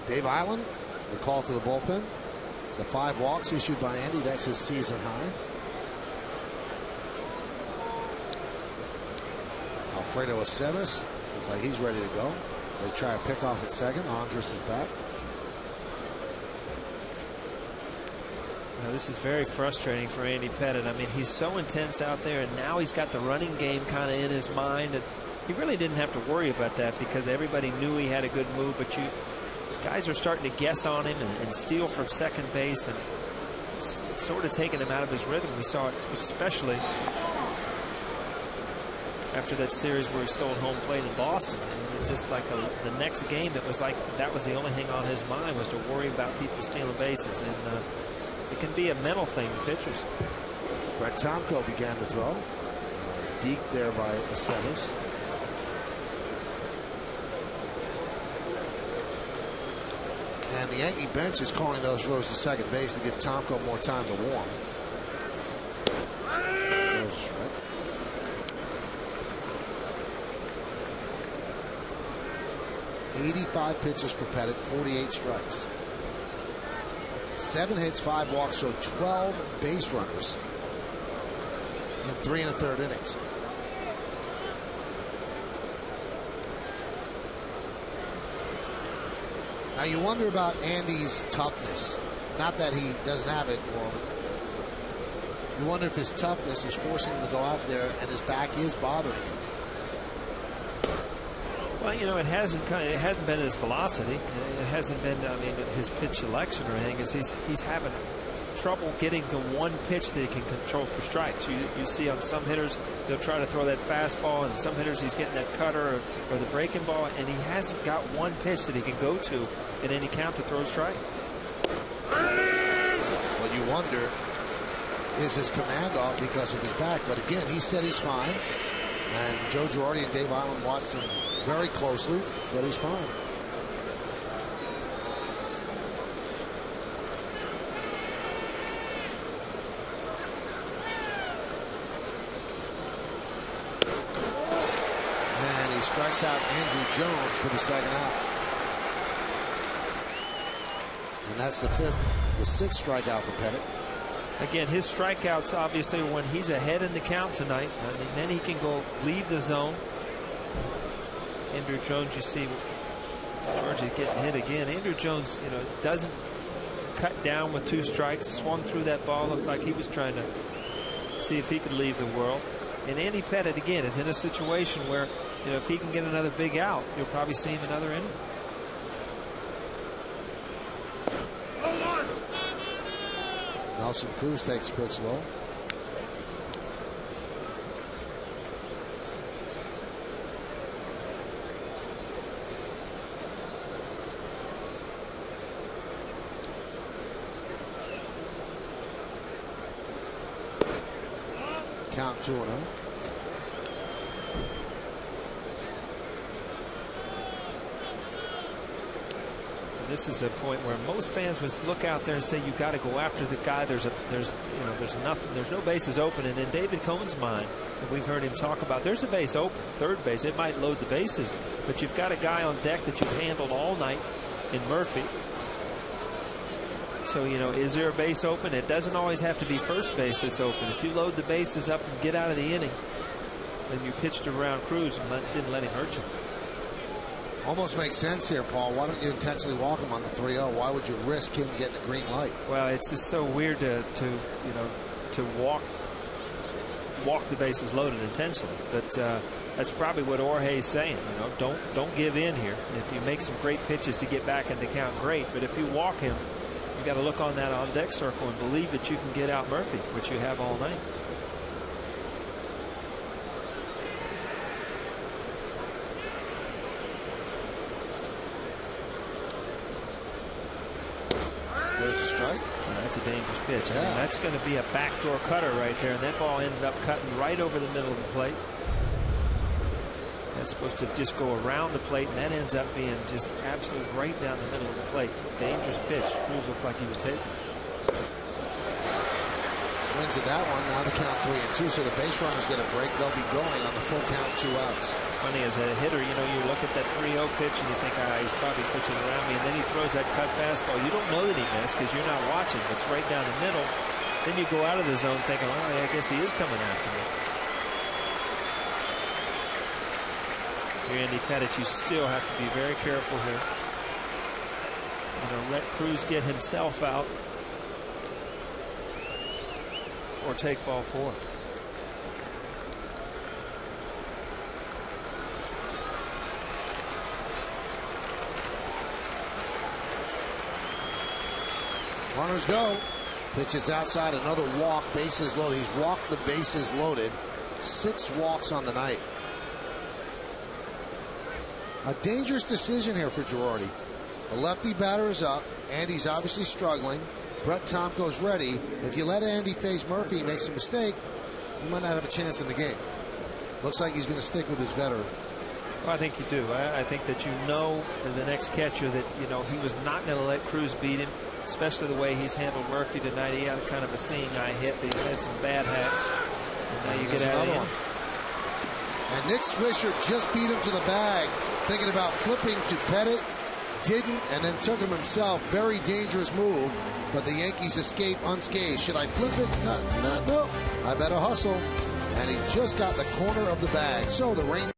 Dave Island, the call to the bullpen. The 5 walks issued by Andy, that's his season high. Alfredo Aceves looks like he's ready to go. They try to pick off at second. Andrus is back. Now, this is very frustrating for Andy Pettitte. I mean, he's so intense out there, and now he's got the running game kind of in his mind. And he really didn't have to worry about that because everybody knew he had a good move, but guys are starting to guess on him and steal from second base, and it's sort of taking him out of his rhythm. We saw it especially after that series where he stole home plate in Boston. And it just like the next game, it was like that was the only thing on his mind, was to worry about people stealing bases. And it can be a mental thing in pitchers. Brett Tomko began to throw. Deep there by Aceves. And the Yankee bench is calling those throws to second base to give Tomko more time to warm. There's a strike. .85 pitches for Pettitte, 48 strikes. 7 hits, 5 walks, so 12 base runners in 3 1/3 innings. Now you wonder about Andy's toughness. Not that he doesn't have it, or you wonder if his toughness is forcing him to go out there and his back is bothering him. Well, it hasn't been his velocity. It hasn't been, his pitch selection or anything. He's having trouble getting to one pitch that he can control for strikes. You see on some hitters, they'll try to throw that fastball, and some hitters he's getting that cutter or the breaking ball, and he hasn't got one pitch that he can go to in any count to throw a strike. Well, you wonder, is his command off because of his back? But again, he said he's fine. And Joe Girardi and Dave Island watched him very closely, said he's fine. And he strikes out Andrew Jones for the second out. And that's the 6th strikeout for Pettitte. Again, his strikeouts, obviously, when he's ahead in the count tonight, and then he can go leave the zone. Andrew Jones, you see, Georgie getting hit again. Andrew Jones, doesn't cut down with 2 strikes, swung through that ball, looked like he was trying to see if he could leave the world. And Andy Pettitte, again, is in a situation where, you know, if he can get another big out, you'll probably see him another inning. Nelson Cruz takes pitch low. Count 2-0. This is a point where most fans must look out there and say you got to go after the guy. There's nothing. There's no bases open. And in David Cohn's mind, we've heard him talk about, there's a base open, third base. It might load the bases, but you've got a guy on deck that you've handled all night in Murphy. So, you know, is there a base open? It doesn't always have to be first base that's open. If you load the bases up and get out of the inning, then you pitched around Cruz and didn't let him hurt you. Almost makes sense here, Paul. Why don't you intentionally walk him on the 3-0? Why would you risk him getting a green light? Well, it's just so weird to walk the bases loaded intentionally. But that's probably what Jorge's saying. You know, don't give in here. If you make some great pitches to get back in the count, great. But if you walk him, you got to look on that on deck circle and believe that you can get out Murphy, which you have all night. There's a strike. That's a dangerous pitch. Yeah. I mean, that's going to be a backdoor cutter right there, and that ball ended up cutting right over the middle of the plate. That's supposed to just go around the plate, and that ends up being just absolutely right down the middle of the plate. Dangerous pitch. Cruz looked like he was taking. Swings at that one. Now the count 3-2. So the base runner's going to break. They'll be going on the full count, 2 outs. Funny, as a hitter, you know, you look at that 3-0 pitch and you think, he's probably pitching around me, and then he throws that cut fastball. You don't know that he missed because you're not watching. It's right down the middle. Then you go out of the zone thinking, I guess he is coming after me. Here, Andy Pettitte, you still have to be very careful here. You know, let Cruz get himself out or take ball 4. Runners go. Pitches outside, another walk, bases loaded. He's walked the bases loaded. 6 walks on the night. A dangerous decision here for Girardi. The lefty batter is up. Andy's obviously struggling. Brett Tomko's ready. If you let Andy face Murphy, he makes a mistake, he might not have a chance in the game. Looks like he's going to stick with his veteran. Well, I think you do. I think that you know as an ex-catcher that, you know, he was not going to let Cruz beat him, especially the way he's handled Murphy tonight. He had kind of a seeing eye hit, but he's had some bad hacks. And now you get out of him. And Nick Swisher just beat him to the bag, thinking about flipping to Pettitte. Didn't, and then took him himself. Very dangerous move, but the Yankees escape unscathed. Should I flip it? No. I better hustle. And he just got the corner of the bag. So the Rangers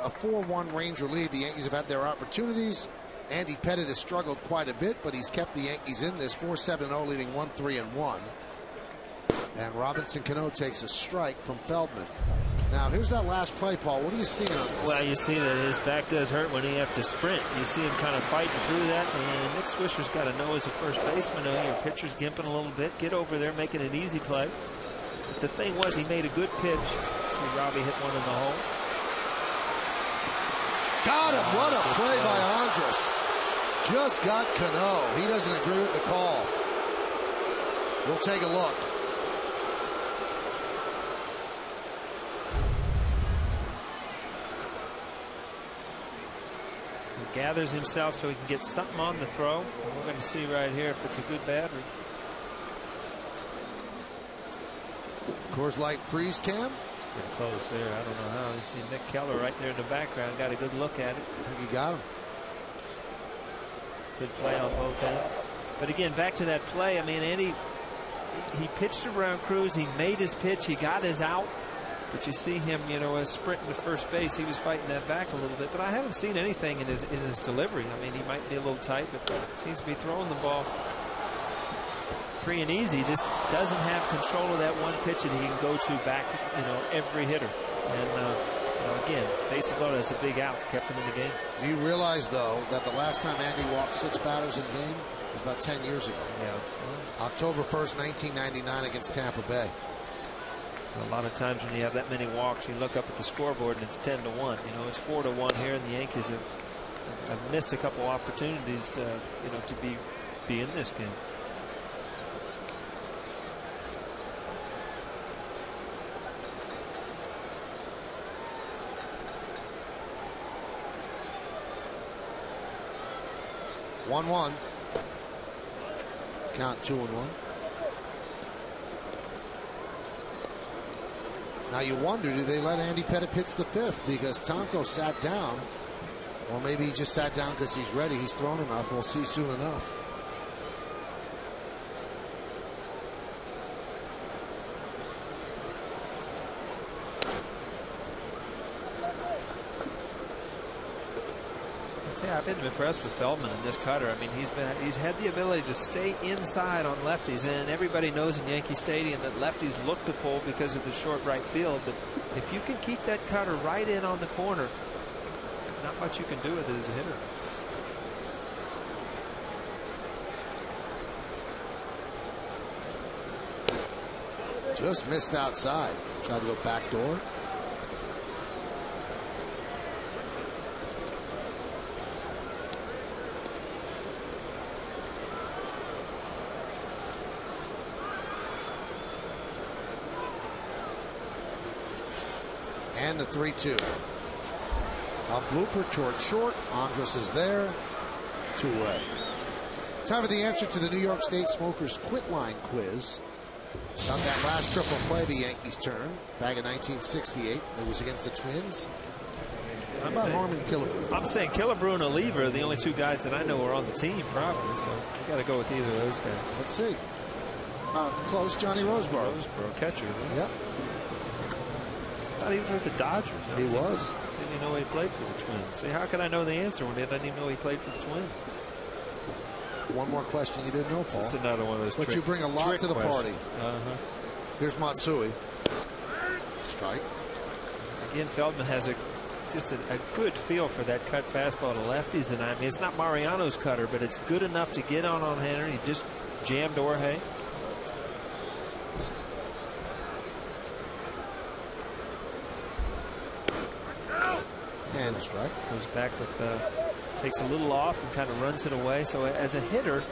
A 4-1 Ranger lead. The Yankees have had their opportunities. Andy Pettitte has struggled quite a bit, but he's kept the Yankees in this. 4-7-0, leading 1-3-1. And Robinson Cano takes a strike from Feldman. Now, here's that last play, Paul. What are you seeing on this? Well, you see that his back does hurt when he has to sprint. You see him kind of fighting through that. And Nick Swisher's got to know as a first baseman, your pitcher's gimping a little bit. Get over there, making an easy play. But the thing was, he made a good pitch. See Robbie hit one in the hole. Got him. What a play by Andrus. Just got Cano. He doesn't agree with the call. We'll take a look. He gathers himself so he can get something on the throw. We're going to see right here if it's a good battery. Coors Light freeze cam. Pretty close there. I don't know how. You see Nick Keller right there in the background. Got a good look at it. I think he got him. Good play on both ends. But again, back to that play. I mean, Andy, he pitched around Cruz. He made his pitch. He got his out. But you see him, as sprinting to first base. He was fighting that back a little bit. But I haven't seen anything in his delivery. I mean, he might be a little tight, but seems to be throwing the ball free and easy. Just doesn't have control of that one pitch that he can go to back, every hitter. And again, bases loaded, that's a big out, kept him in the game. Do you realize though that the last time Andy walked 6 batters in a game was about 10 years ago? Yeah. October 1st, 1999, against Tampa Bay. A lot of times when you have that many walks, you look up at the scoreboard and it's 10-1. It's 4-1 here, and the Yankees have missed a couple opportunities to be in this game. One. Count 2-1. Now you wonder, do they let Andy Pettitte pitch the 5th because Tomko sat down, or maybe he just sat down because he's ready. He's thrown enough. We'll see soon enough. I've been impressed with Feldman in this cutter. I mean, he's had the ability to stay inside on lefties, and everybody knows in Yankee Stadium that lefties look to pull because of the short right field. But if you can keep that cutter right in on the corner, not much you can do with it as a hitter. Just missed outside. Tried to go back door. And the 3-2. A blooper toward short. Andrus is there. 2 away. Time for the answer to the New York State Smokers Quit Line quiz. On that last triple play the Yankees turned back in 1968. It was against the Twins. How about Harmon Killebrew? I'm saying Killebrew and Oliva are the only 2 guys that I know are on the team, probably. So you got to go with either of those guys. Let's see. Close. Johnny Roseboro. Catcher. Yep. I thought he was with the Dodgers. He was. Didn't even know he played for the Twins. See, how could I know the answer when I didn't even know he played for the Twins? One more question you didn't know, Paul. It's another one of those. But you bring a lot to the party. Here's Matsui. Strike. Again, Feldman has just a good feel for that cut fastball to lefties, and I mean it's not Mariano's cutter, but it's good enough to get on Henry. He just jammed Jorge. And a strike. Goes back with takes a little off and kind of runs it away. So as a hitter,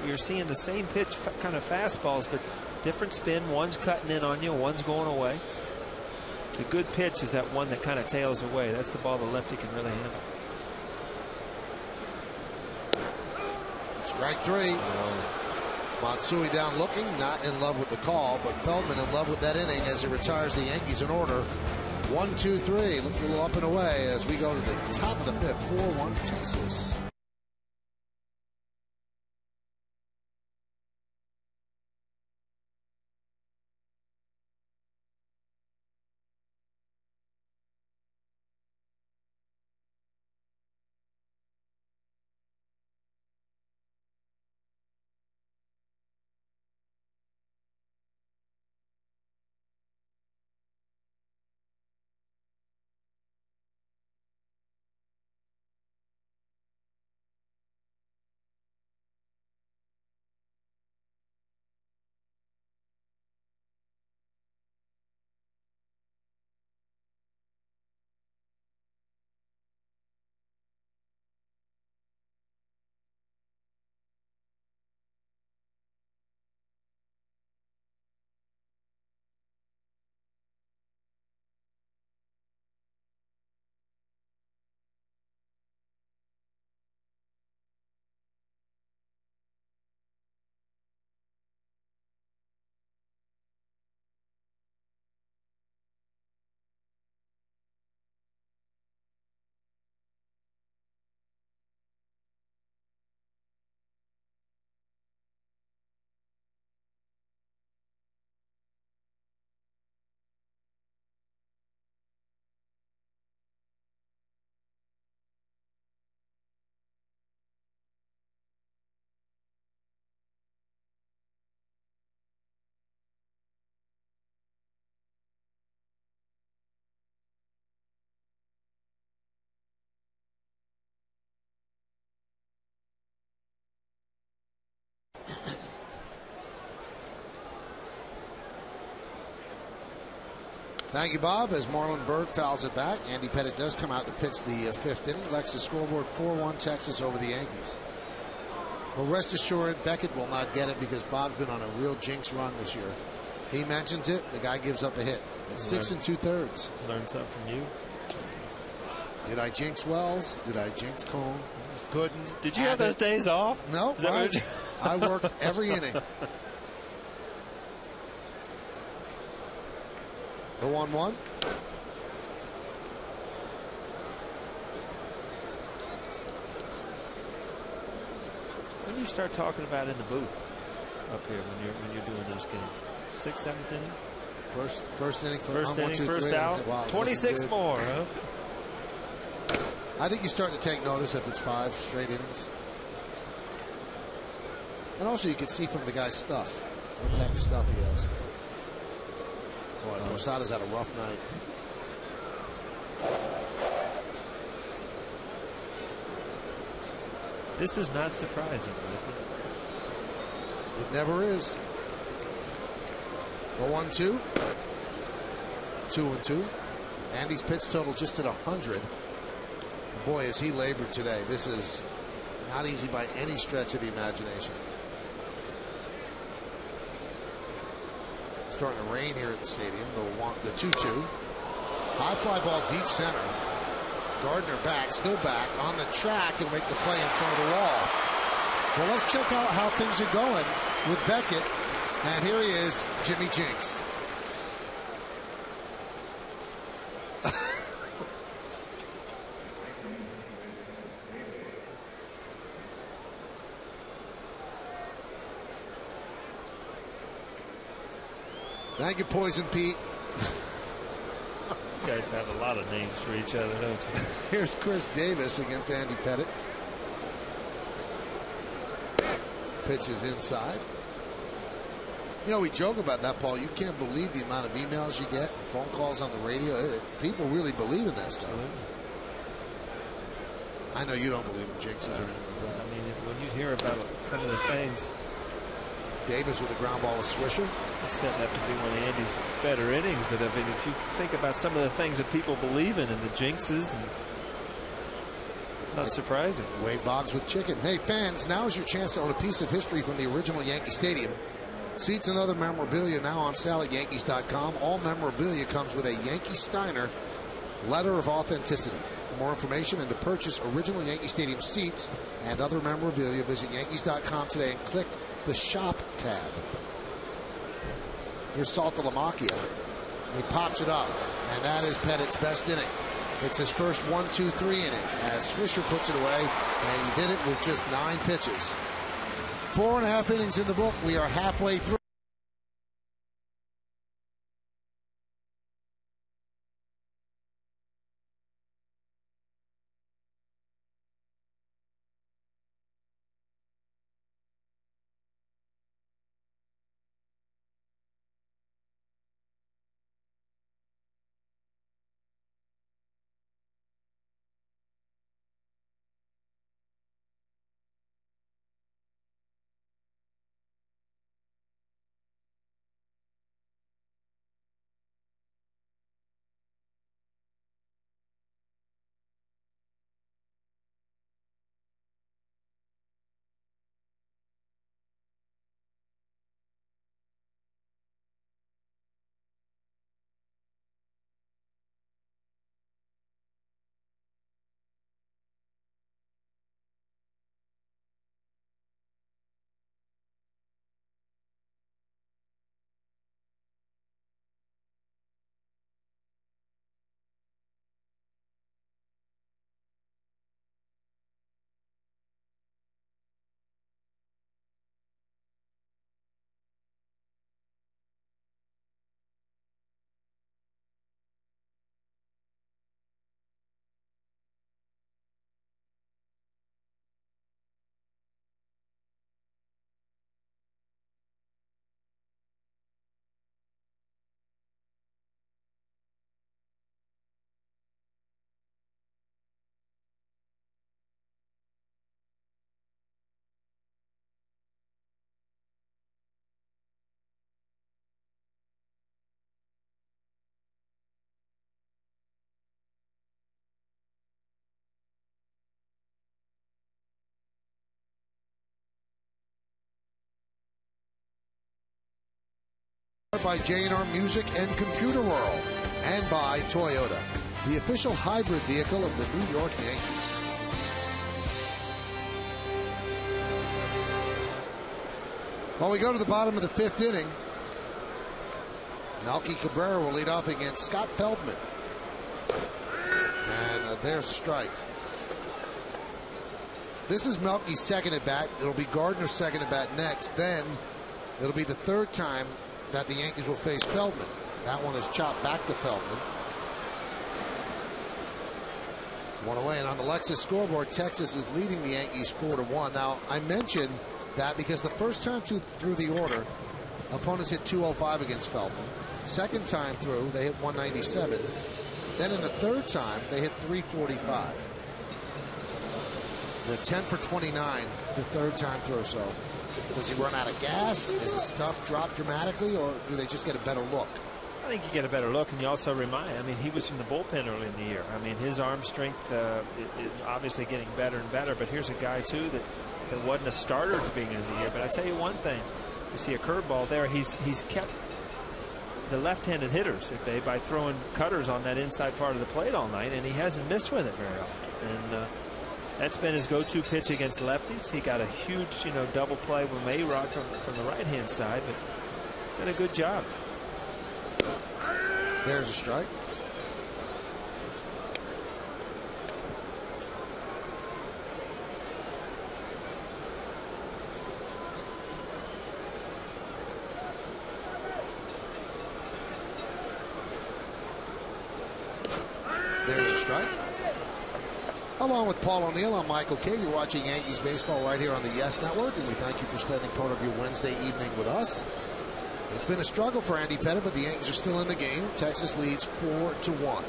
you're seeing the same pitch kind of fastballs, but different spin. One's cutting in on you, one's going away. The good pitch is that one that kind of tails away. That's the ball the lefty can really handle. Strike 3. Matsui down looking, not in love with the call, but Feldman in love with that inning as he retires the Yankees in order. 1, 2, 3. Look a little up and away as we go to the top of the 5th. 4-1 Texas. Thank you, Bob. As Marlon Byrd fouls it back, Andy Pettitte does come out to pitch the fifth inning. Lexus scoreboard 4-1 Texas over the Yankees. Well, rest assured, Beckett will not get it because Bob's been on a real jinx run this year. He mentions it, the guy gives up a hit. It's 6 2/3. Learn something from you. Did I jinx Wells? Did I jinx Cone? Couldn't. Did you have those days off? No, I worked every inning. The 1-1. When do you start talking about in the booth up here when you're doing those games? 6th, 7th inning? First inning. First inning, first out. Wow, 26 more, huh? I think you start to take notice if it's 5 straight innings. And also you can see from the guy's stuff what type of stuff he has. Boy, Posada's had a rough night. This is not surprising. It never is. The 1-2. 2-2. Andy's pitch total just at 100. Boy, has he labored today. This is not easy by any stretch of the imagination. It's starting to rain here at the stadium. The 2-2. High fly ball deep center. Gardner back, still back on the track. He'll make the play in front of the wall. Well, let's check out how things are going with Beckett. And here he is, Jimmy Jinx. Thank you, Poison Pete. You guys have a lot of names for each other, don't you? Here's Chris Davis against Andy Pettitte. Pitches inside. You know, we joke about that, Paul. You can't believe the amount of emails you get, phone calls on the radio. People really believe in that stuff. I know you don't believe in jinxes or anything like that. I mean, when you hear about some of the things. Davis with a ground ball with Swisher. It's setting up to be one of Andy's better innings, but I mean, if you think about some of the things that people believe in and the jinxes, and not surprising. Wade Boggs with chicken. Hey, fans, now is your chance to own a piece of history from the original Yankee Stadium. Seats and other memorabilia now on sale at Yankees.com. All memorabilia comes with a Yankee Steiner letter of authenticity. For more information and to purchase original Yankee Stadium seats and other memorabilia, visit Yankees.com today and click the shop tab. Here's Salta LaMacchia. He pops it up, and that is Pettitte's best inning. It's his first 1-2-3 inning as Swisher puts it away, and he did it with just 9 pitches. 4.5 innings in the book. We are halfway through. by J&R Music and Computer World, and by Toyota, the official hybrid vehicle of the New York Yankees. Well, we go to the bottom of the 5th inning. Melky Cabrera will lead off against Scott Feldman. And there's a strike. This is Melky's second at bat. It'll be Gardner's second at bat next. Then it'll be the 3rd time that the Yankees will face Feldman. That one is chopped back to Feldman. 1 away, and on the Lexus scoreboard, Texas is leading the Yankees 4-1. Now, I mentioned that because the first time through the order, opponents hit 205 against Feldman. Second time through, they hit 197. Then in the 3rd time, they hit 345. They're 10 for 29 the 3rd time through. So does he run out of gas? Is his stuff drop dramatically, or do they just get a better look? I think you get a better look, and you also I mean, he was from the bullpen early in the year. I mean, his arm strength is obviously getting better and better, but here's a guy, too, that wasn't a starter at the beginning of the year. But I tell you one thing, you see a curveball there. He's kept the left-handed hitters at bay by throwing cutters on that inside part of the plate all night, and he hasn't missed with it very often. And that's been his go-to pitch against lefties. He got a huge, double play with Mayrod from the right-hand side, but he's done a good job. There's a strike. There's a strike. Along with Paul O'Neill, I'm Michael King. You're watching Yankees baseball right here on the Yes Network, and we thank you for spending part of your Wednesday evening with us. It's been a struggle for Andy Pettitte, but the Yankees are still in the game. Texas leads 4-1.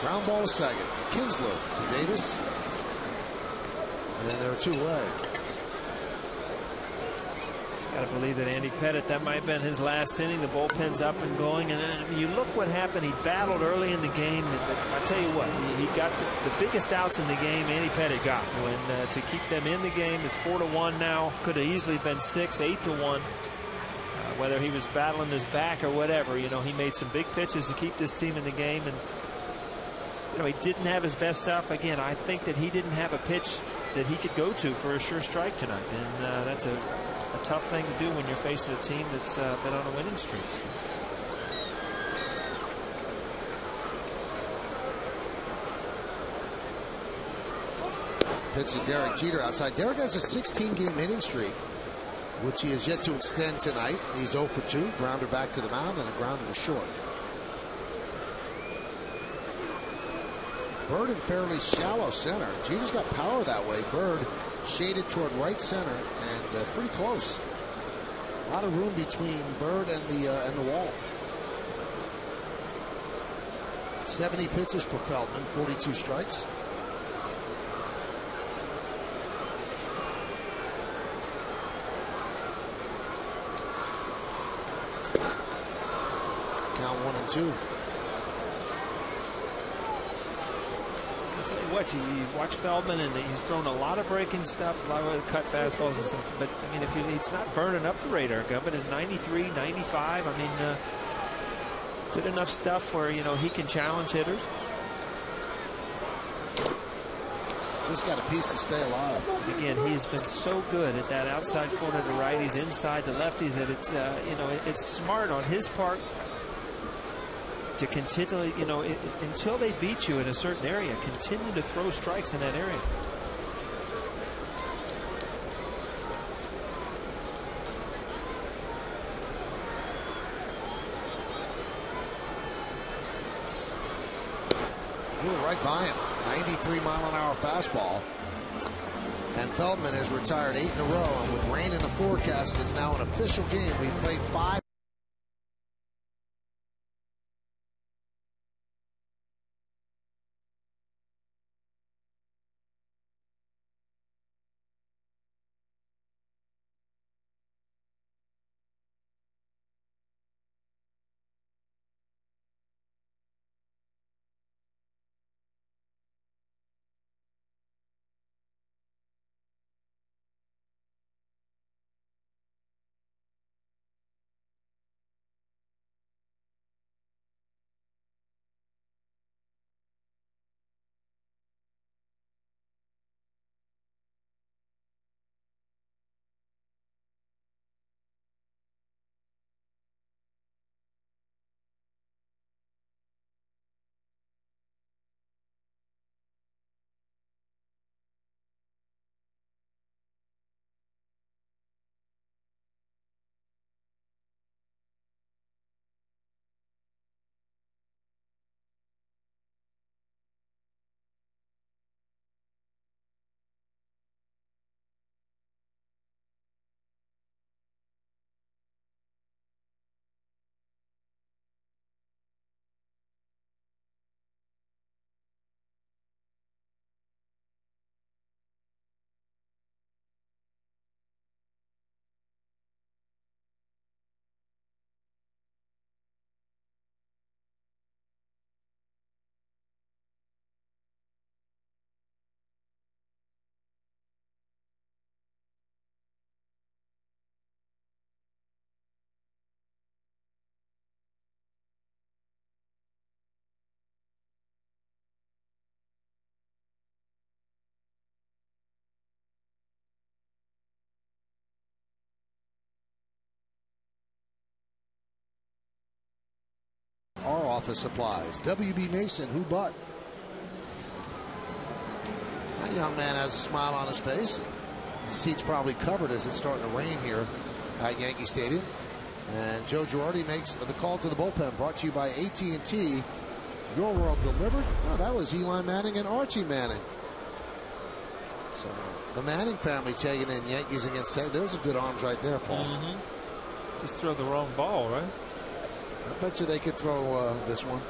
Ground ball to second. Kinsler to Davis. And there are 2 away. Got to believe that Andy Pettitte, that might have been his last inning. The bullpen's up and going, and then, you look what happened. He battled early in the game. I tell you what, he got the biggest outs in the game. Andy Pettitte got when to keep them in the game. It's 4-1 now. Could have easily been 6, 8-1. Whether he was battling his back or whatever, he made some big pitches to keep this team in the game, and he didn't have his best stuff. Again, I think that he didn't have a pitch that he could go to for a sure strike tonight, and that's a tough thing to do when you're facing a team that's been on a winning streak. Pitch to Derek Jeter outside. Derek has a 16-game hitting streak, which he has yet to extend tonight. He's 0 for 2. Grounder back to the mound and a grounder to short. Bird in fairly shallow center. Jeter's got power that way. Bird shaded toward right center and pretty close. A lot of room between Bird and the wall. 70 pitches for Feldman, 42 strikes. Count 1-2. What you watch Feldman, and he's thrown a lot of breaking stuff, a lot of cut fastballs and something, but I mean, it's not burning up the radar gun. But in 93, 95, I mean, good enough stuff where he can challenge hitters. Just got a piece to stay alive. And again, he's been so good at that outside corner to righties, inside to lefties, that it's it's smart on his part to continually, until they beat you in a certain area, continue to throw strikes in that area. We were right by him. 93-mile-an-hour fastball. And Feldman has retired 8 in a row. And with rain in the forecast, it's now an official game. We've played 5. office supplies. W.B. Mason, who but? That young man has a smile on his face. The seat's probably covered as it's starting to rain here at Yankee Stadium. And Joe Girardi makes the call to the bullpen, brought to you by AT&T. Your world delivered. Oh, that was Eli Manning and Archie Manning. So the Manning family taking in Yankees against St. Those are good arms right there, Paul. Just throw the wrong ball, right? I bet you they could throw this one.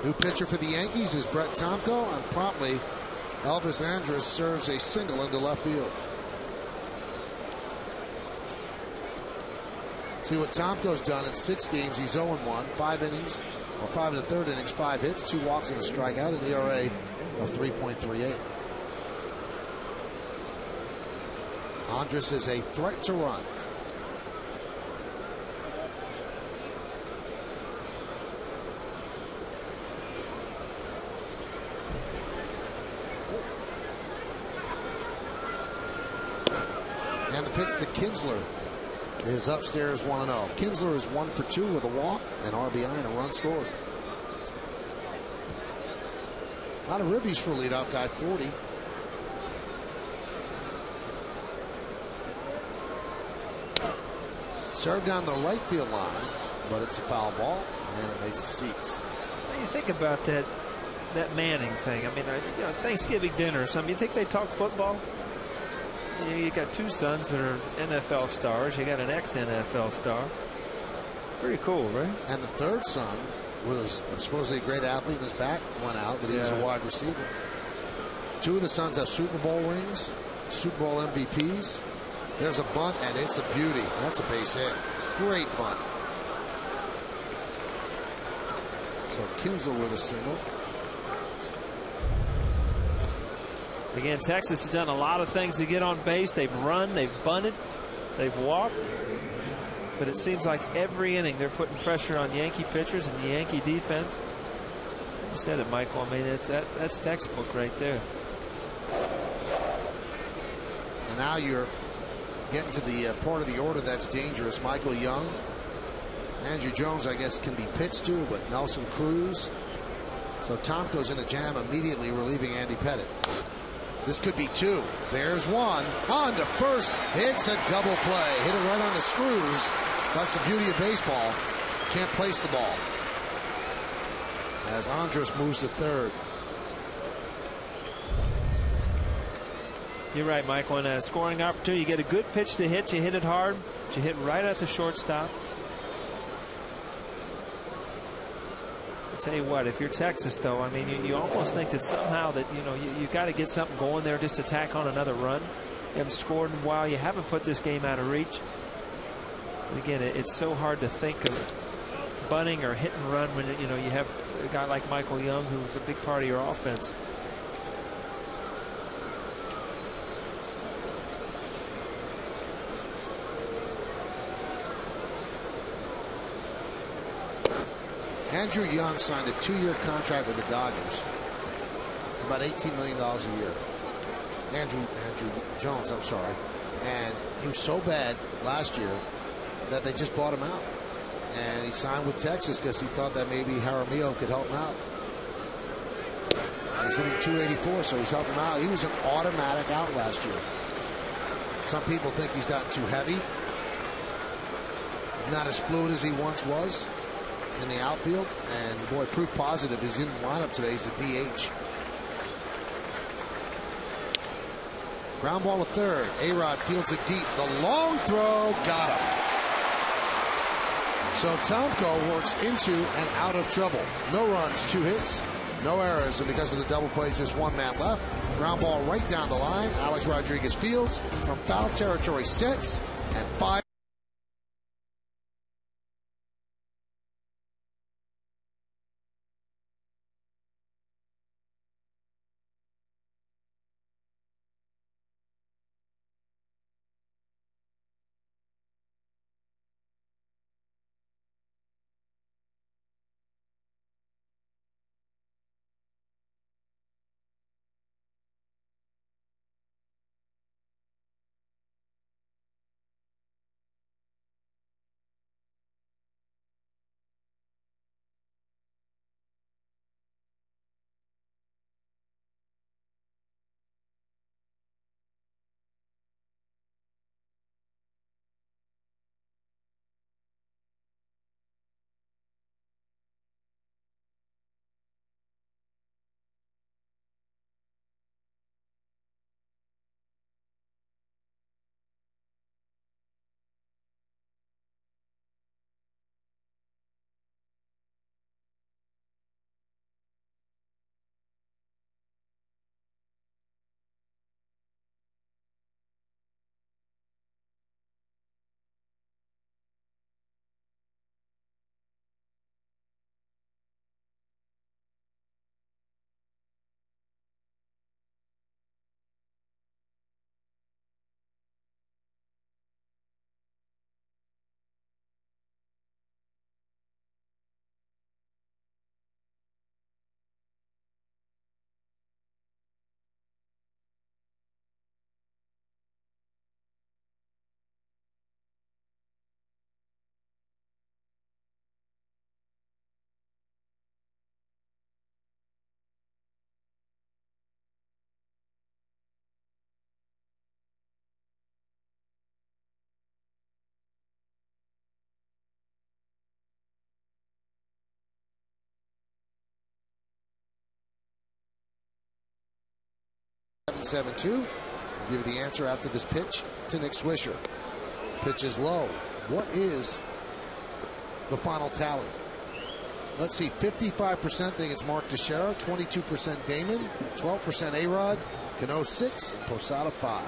New pitcher for the Yankees is Brett Tomko, and promptly Elvis Andrus serves a single into left field. See what Tomko's done in 6 games. He's 0-1, 5 innings, or 5 1/3 innings, 5 hits, 2 walks and a strikeout, an ERA of 3.38. Andrus is a threat to run. And the pitch to Kinsler is upstairs 1-0. Kinsler is 1 for 2 with a walk, an RBI, and a run scored. A lot of ribbies for a leadoff guy, 40. Served down the right field line, but it's a foul ball, and it makes the seats. What do you think about that Manning thing? I mean, you know, Thanksgiving dinner or something. You think they talk football? You got 2 sons that are NFL stars. You got an ex-NFL star. Pretty cool, right? And the 3rd son was supposedly a great athlete, and his back went out, but he was a wide receiver. 2 of the sons have Super Bowl rings, Super Bowl MVPs. There's a bunt, and it's a beauty. That's a base hit. Great bunt. So Kinsler with a single. Again, Texas has done a lot of things to get on base. They've run, they've bunted, they've walked. But it seems like every inning they're putting pressure on Yankee pitchers and the Yankee defense. You said it, Michael. I mean, that's textbook right there. And now you're getting to the part of the order that's dangerous. Michael Young. Andrew Jones, I guess, can be pitched to, but Nelson Cruz. So Tomko's in a jam, immediately relieving Andy Pettit. This could be 2. There's 1. On to first. It's a double play. Hit it right on the screws. That's the beauty of baseball. Can't place the ball. As Andrus moves to 3rd. You're right, Michael. In a scoring opportunity, you get a good pitch to hit. You hit it hard. But you hit right at the shortstop. Tell you what, if you're Texas, though, I mean, you almost think that somehow that, you know, you got to get something going there just to tack on another run. You haven't scored in a while. You haven't put this game out of reach. And again, it's so hard to think of bunting or hit and run when, you know, you have a guy like Michael Young, who's a big part of your offense. Andrew Young signed a 2-year contract with the Dodgers, about $18 million a year. Andrew Jones, I'm sorry. And he was so bad last year that they just bought him out. And he signed with Texas because he thought that maybe Jaramillo could help him out. He's hitting 284, so he's helping him out. He was an automatic out last year. Some people think he's gotten too heavy. Not as fluid as he once was in the outfield, and boy, proof positive is in the lineup today. He's the DH. Ground ball to 3rd. A-Rod fields it deep. The long throw got him. So Tomko works into and out of trouble. No runs, 2 hits, no errors, and because of the double plays, just 1 man left. Ground ball right down the line. Alex Rodriguez fields from foul territory, sets and fires. 7-7-2. I'll give you the answer after this pitch to Nick Swisher. Pitch is low. What is the final tally? Let's see, 55% think it's Mark Teixeira, 22% Damon, 12% A-Rod, Cano 6, and Posada 5.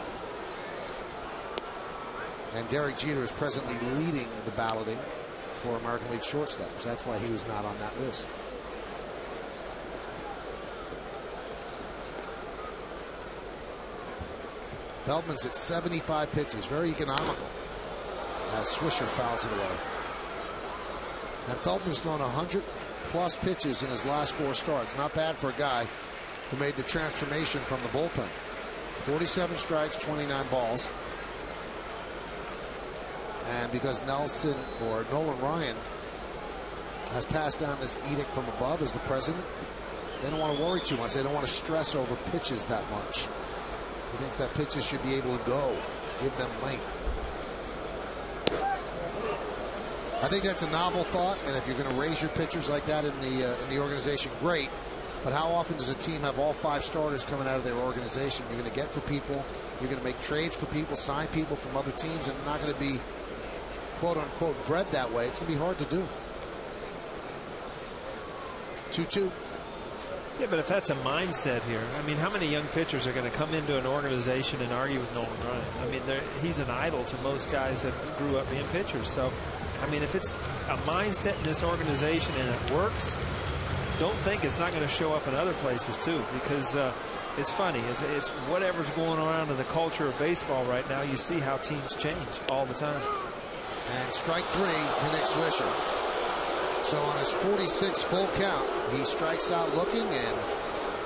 And Derek Jeter is presently leading the balloting for American League shortstops. That's why he was not on that list. Feldman's at 75 pitches, very economical, as Swisher fouls it away. And Feldman's thrown 100+ pitches in his last 4 starts. Not bad for a guy who made the transformation from the bullpen. 47 strikes, 29 balls. And because Nelson or Nolan Ryan has passed down this edict from above as the president, they don't want to worry too much. They don't want to stress over pitches that much. He thinks that pitches should be able to go, give them length. I think that's a novel thought, and if you're going to raise your pitchers like that in the organization, great. But how often does a team have all 5 starters coming out of their organization? You're going to get for people, you're going to make trades for people, sign people from other teams, and they're not going to be quote unquote bred that way. It's going to be hard to do. 2-2. Yeah, but if that's a mindset here, I mean, how many young pitchers are going to come into an organization and argue with Nolan Ryan? I mean, he's an idol to most guys that grew up being pitchers. So, I mean, if it's a mindset in this organization and it works, don't think it's not going to show up in other places too, because it's funny. It's whatever's going on in the culture of baseball right now. You see how teams change all the time. And strike 3 to Nick Swisher. So on his 46th full count, he strikes out looking and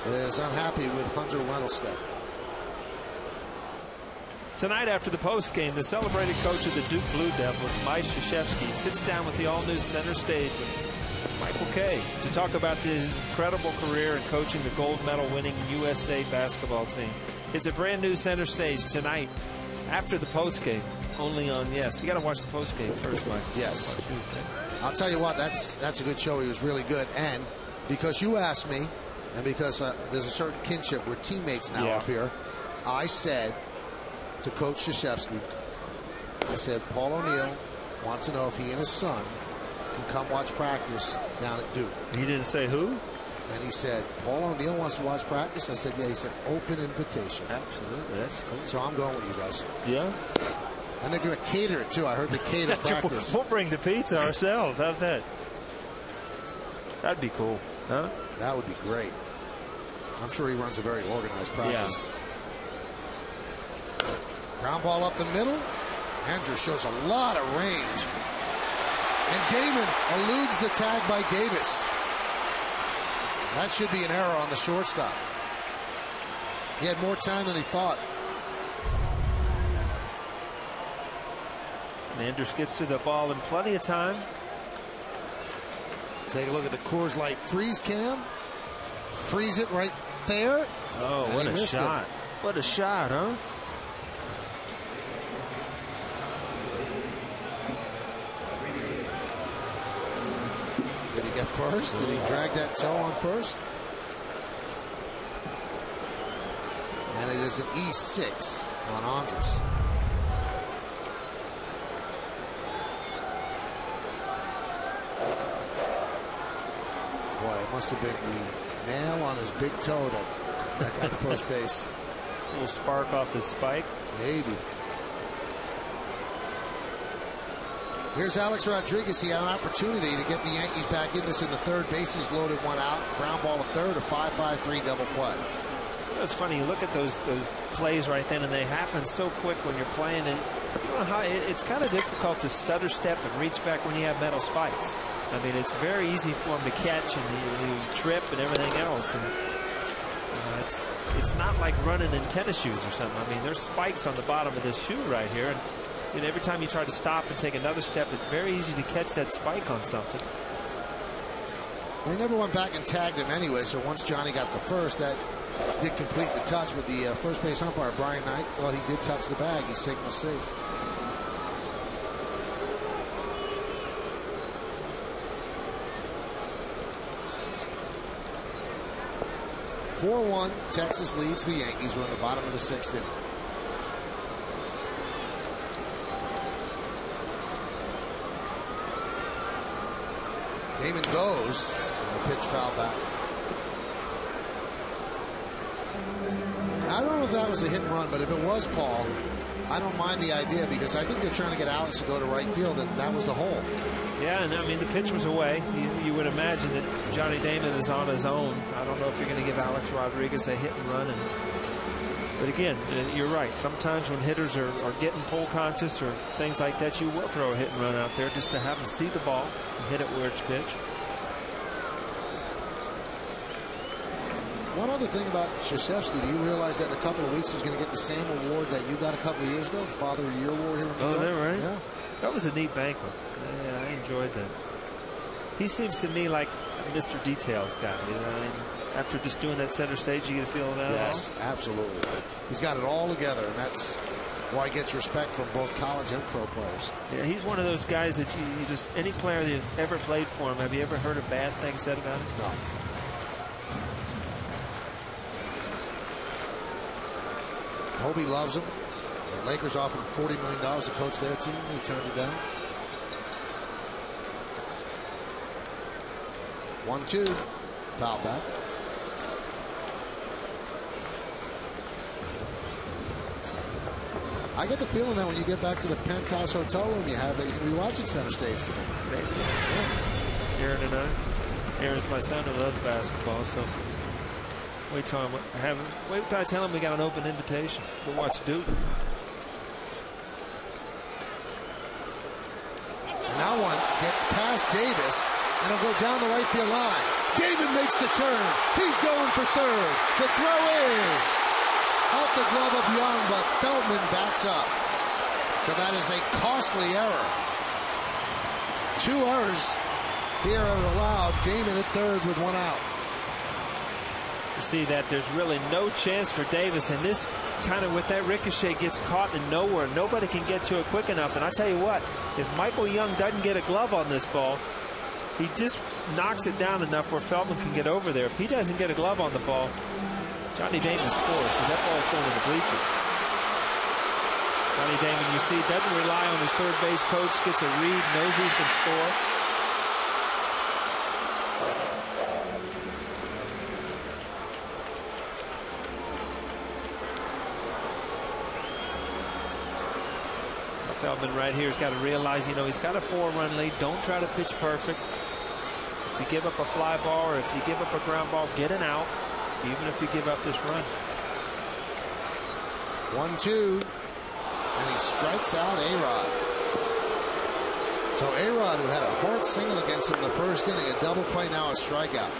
is unhappy with Hunter Wendelstedt. Tonight after the postgame, the celebrated coach of the Duke Blue Devils, Mike Krzyzewski, sits down with the all-new center stage with Michael Kay to talk about his incredible career in coaching the gold medal winning USA basketball team. It's a brand new center stage tonight after the postgame, only on Yes. You got to watch the postgame first, Mike. Yes. I'll tell you what, that's a good show. He was really good. And because you asked me, and because there's a certain kinship, we're teammates now up here, I said to Coach Krzyzewski, I said, Paul O'Neill wants to know if he and his son can come watch practice down at Duke. He didn't say who? And he said, Paul O'Neill wants to watch practice? I said, yeah. He said, open invitation. Absolutely. That's cool. So I'm going with you guys. Yeah. And they're going to cater it, too. I heard they cater practice. We'll bring the pizza ourselves. How's that? That'd be cool, huh? That would be great. I'm sure he runs a very organized practice. Yeah. Ground ball up the middle. Andrew shows a lot of range. And Damon eludes the tag by Davis. That should be an error on the shortstop. He had more time than he thought. Andrews gets to the ball in plenty of time. Take a look at the Coors Light freeze cam. Freeze it right there. Oh, what a shot. What a shot, huh? Did he get first? Did he drag that toe on first? And it is an E6 on Andres. Boy, it must have been the nail on his big toe that got first base. A little spark off his spike. Maybe. Here's Alex Rodriguez. He had an opportunity to get the Yankees back in this in the third. Bases loaded, one out. Ground ball to third, a 5-5-3 double play. It's funny, you look at those plays right then, and they happen so quick when you're playing. And you know how it's kind of difficult to stutter step and reach back when you have metal spikes. I mean, it's very easy for him to catch, and you trip and everything else. And it's not like running in tennis shoes or something. I mean, there's spikes on the bottom of this shoe right here, and you know, every time you try to stop and take another step, it's very easy to catch that spike on something. They never went back and tagged him anyway, so once Johnny got to first, that did complete the touch with the first base umpire. Brian Knight thought he did touch the bag. He signaled safe. 4-1, Texas leads the Yankees. We're in the bottom of the 6th inning. Damon goes. And the pitch foul back. I don't know if that was a hit and run, but if it was, Paul, I don't mind the idea because I think they're trying to get Alex to go to right field, and that was the hole. Yeah, and I mean, the pitch was away. You would imagine that Johnny Damon is on his own. I don't know if you're going to give Alex Rodriguez a hit and run. But again, you're right. Sometimes when hitters are getting pull conscious or things like that, you will throw a hit and run out there just to have them see the ball and hit it where it's pitched. One other thing about Krzyzewski, do you realize that in a couple of weeks he's going to get the same award that you got a couple of years ago, the Father of the Year award here in New York? Oh, is that right? Yeah. That was a neat banquet. Yeah, I enjoyed that. He seems to me like a Mr. Details guy. You know, I mean, after just doing that center stage, you get a feel of that. Yes, absolutely. He's got it all together, and that's why he gets respect from both college and pro players. Yeah, he's one of those guys that you just, any player that ever played for him, have you ever heard a bad thing said about him? No. Kobe loves him. The Lakers offered $40 million to coach their team. He turned it down. 1-2. Foul back. I get the feeling that when you get back to the penthouse hotel room you have, that you're going to be watching center stage today. Maybe. Yeah. Aaron and I. Aaron's my son who loves basketball, so wait till I tell him we got an open invitation. We'll watch Duke. And now one gets past Davis, and he'll go down the right field line. David makes the turn. He's going for third. The throw is off the glove of Young, but Feldman backs up. So that is a costly error. 2 errors here are allowed. Damon at third with 1 out. You see that there's really no chance for Davis, and this kind of with that ricochet gets caught in nowhere. Nobody can get to it quick enough. And I tell you what, if Michael Young doesn't get a glove on this ball, he just knocks it down enough where Feldman can get over there. If he doesn't get a glove on the ball, Johnny Damon scores because that ball is going to the bleachers. Johnny Damon, you see, doesn't rely on his third base coach, gets a read, knows he can score. Feldman right here has got to realize, you know, he's got a 4-run lead. Don't try to pitch perfect. If you give up a fly ball or if you give up a ground ball, get an out, even if you give up this run. 1-2, and he strikes out A-Rod. So A-Rod, who had a hard single against him in the first inning, a double play, now a strikeout.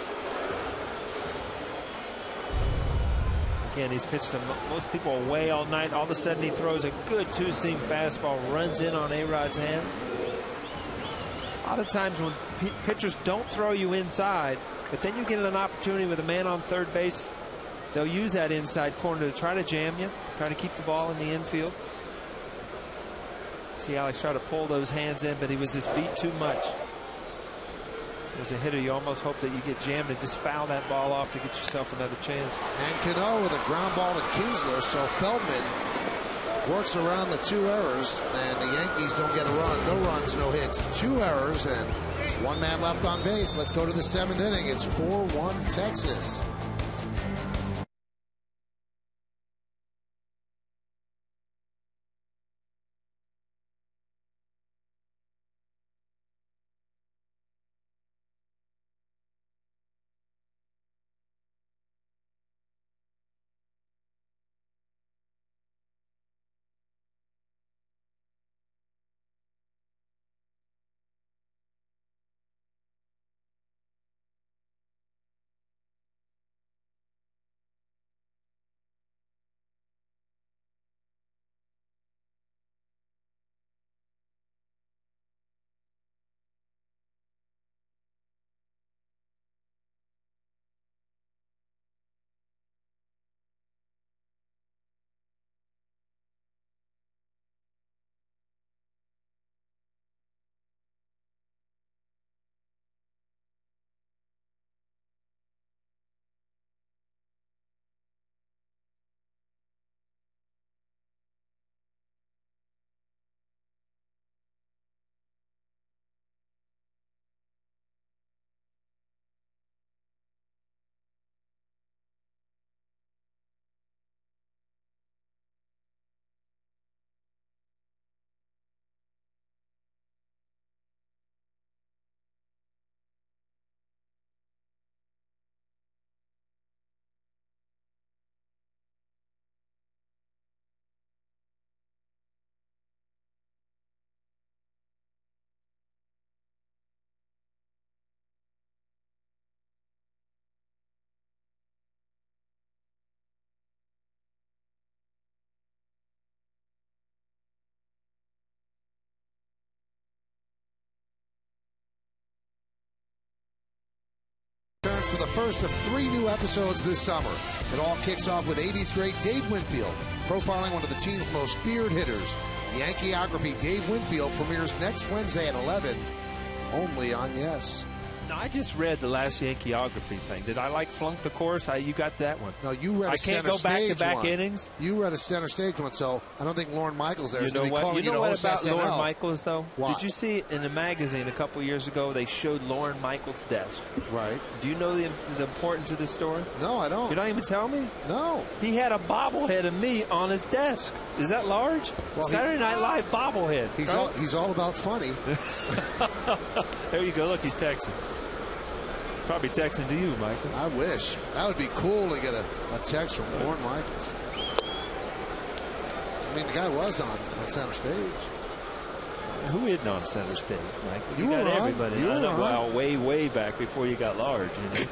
Again, he's pitched to most people away all night. All of a sudden, he throws a good 2-seam fastball, runs in on A-Rod's hand. A lot of times when pitchers don't throw you inside, but then you get an opportunity with a man on third base, they'll use that inside corner to try to jam you, try to keep the ball in the infield. See Alex try to pull those hands in, but he was just beat too much. As a hitter, you almost hope that you get jammed and just foul that ball off to get yourself another chance. And Cano with a ground ball to Kinsler, so Feldman works around the 2 errors, and the Yankees don't get a run. No runs, no hits. 2 errors, and 1 man left on base. Let's go to the 7th inning. It's 4-1 Texas. returns for the first of 3 new episodes this summer. It all kicks off with 80s great Dave Winfield, profiling one of the team's most feared hitters. The Yankeeography Dave Winfield premieres next Wednesday at 11, only on Yes. No, I just read the last Yankeeography thing. Did I flunk the course? You got that one. No, you read a center stage one. I can't go back-to-back innings? You read a center stage one, so I don't think Lorne Michaels there is going to be calling you know what about SNL. Lorne Michaels, though? What? Did you see in the magazine a couple years ago, they showed Lorne Michaels' desk? Right. Do you know the importance of this story? No, I don't. You don't even tell me? No. He had a bobblehead of me on his desk. Is that large? Well, Saturday Night Live bobblehead. He's all about funny. There you go. Look, he's texting. Probably texting to you, Michael. I wish. That would be cool to get a text from Lorne Michaels. I mean, the guy was on center stage. Who isn't on center stage, Michael? You got were everybody. You I know. were Well, way back before you got large. You know?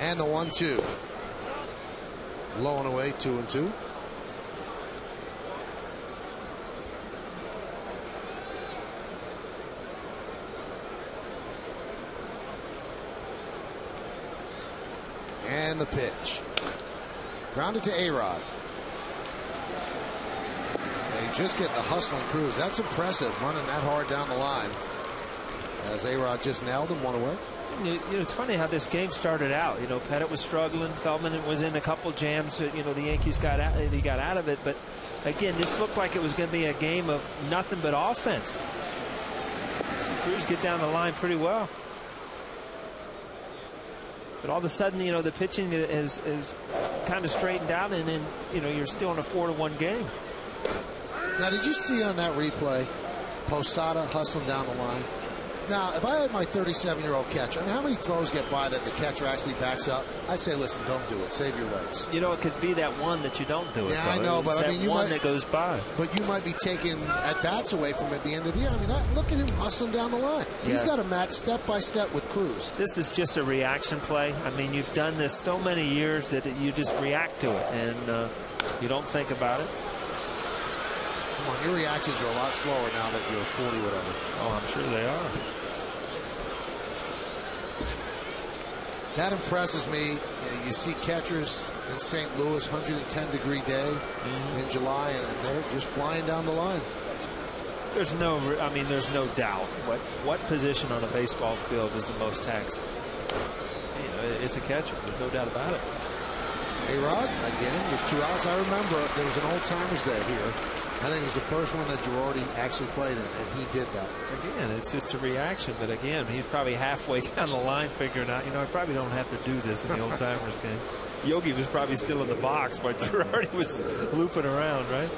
And the 1-2. Low and away, 2-2. And the pitch. Grounded to A-Rod. They just get the hustle and cruise. That's impressive, running that hard down the line. As A-Rod just nailed him, 1 away. It's funny how this game started out. Pettit was struggling. Feldman was in a couple jams. The Yankees got out of it. But again, this looked like it was going to be a game of nothing but offense. So Cruz get down the line pretty well. But all of a sudden, the pitching is kind of straightened out, and then, you're still in a 4-1 game. Now, did you see on that replay Posada hustling down the line? Now, if I had my 37-year-old catcher, how many throws get by that the catcher actually backs up? I'd say, listen, don't do it. Save your legs. It could be that one that you don't do it. Yeah, I know, but I mean, you might, that goes by. But you might be taking at-bats away from at the end of the year. I mean, look at him hustling down the line. Yeah. He's got a match step by step with Cruz. This is just a reaction play. I mean, you've done this so many years that you just react to it, and you don't think about it. Come on, your reactions are a lot slower now that you're 40, whatever. Oh, I'm sure they are. That impresses me. You see catchers in St. Louis, 110-degree day in July, and they're just flying down the line. There's no doubt. What position on a baseball field is the most taxing? It's a catcher. There's no doubt about it. A-Rod, again, with 2 outs. I remember there was an old-timers day here. I think it was the first one that Girardi actually played in, and he did that. Again, it's just a reaction, but again, he's probably halfway down the line figuring out, I probably don't have to do this in the old-timers game. Yogi was probably still in the box while Girardi was looping around, right?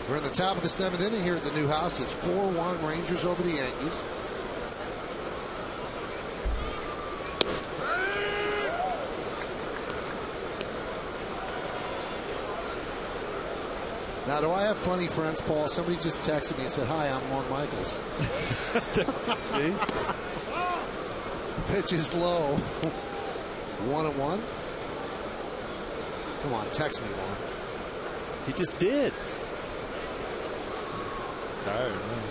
We're in the top of the 7th inning here at the new house. It's 4-1 Rangers over the Yankees. Now, do I have funny friends, Paul? Somebody just texted me and said, hi, I'm Lorne Michaels. Pitch is low. 1-1. Come on, text me, Lorne. He just did. Tired, man.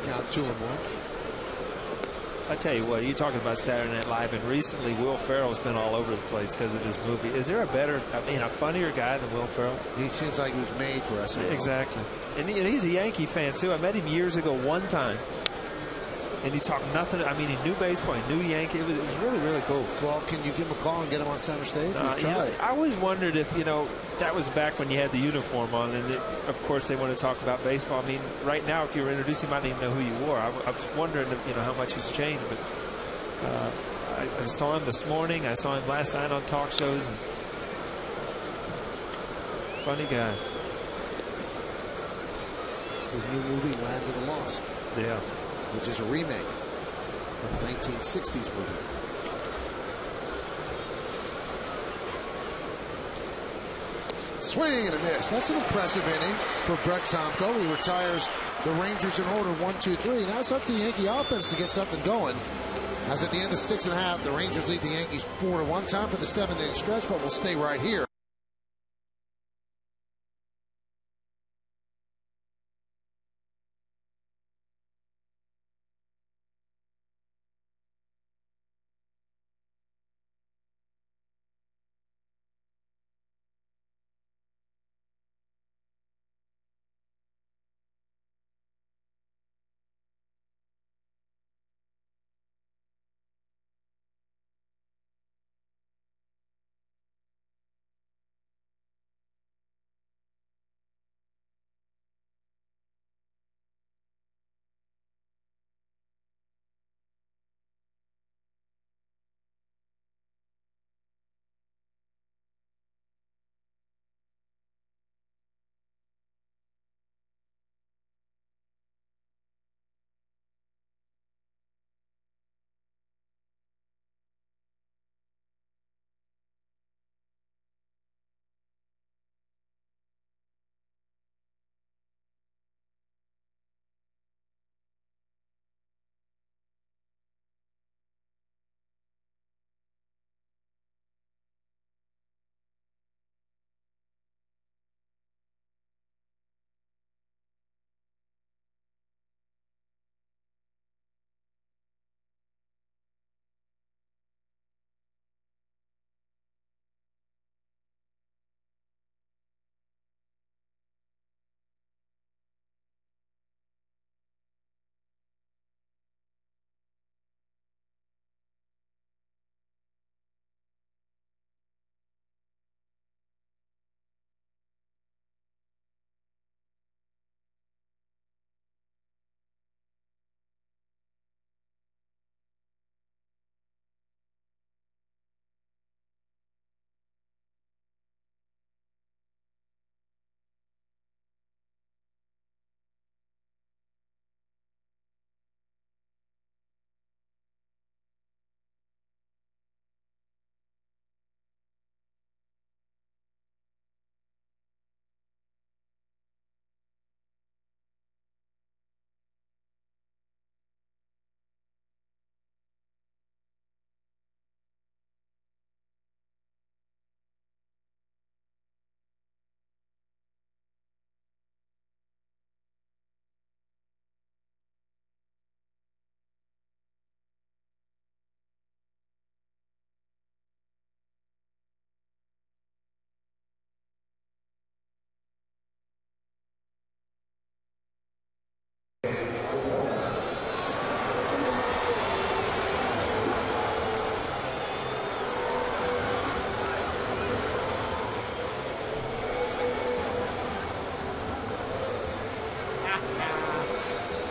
Count 2-1. I tell you what, you talking about Saturday Night Live, and recently Will Ferrell's been all over the place because of his movie. Is there a funnier guy than Will Ferrell? He seems like he was made for us. Exactly. And he's a Yankee fan, too. I met him years ago one time. And he talked nothing. I mean, he knew baseball. He knew Yankee. It was really, really cool. Well, can you give him a call and get him on center stage? We've tried. I always wondered if, that was back when you had the uniform on. And, of course, they want to talk about baseball. I mean, right now, if you were introducing him, I didn't even know who you were. I was wondering, how much he's changed. But I saw him this morning. I saw him last night on talk shows. And funny guy. His new movie, Land of the Lost. Yeah. Which is a remake of the 1960s movie. Swing and a miss. That's an impressive inning for Brett Tomko. He retires the Rangers in order 1-2-3. Now it's up to the Yankee offense to get something going. As at the end of 6.5, the Rangers lead the Yankees 4-1. Time for the 7th-inning stretch, but we'll stay right here.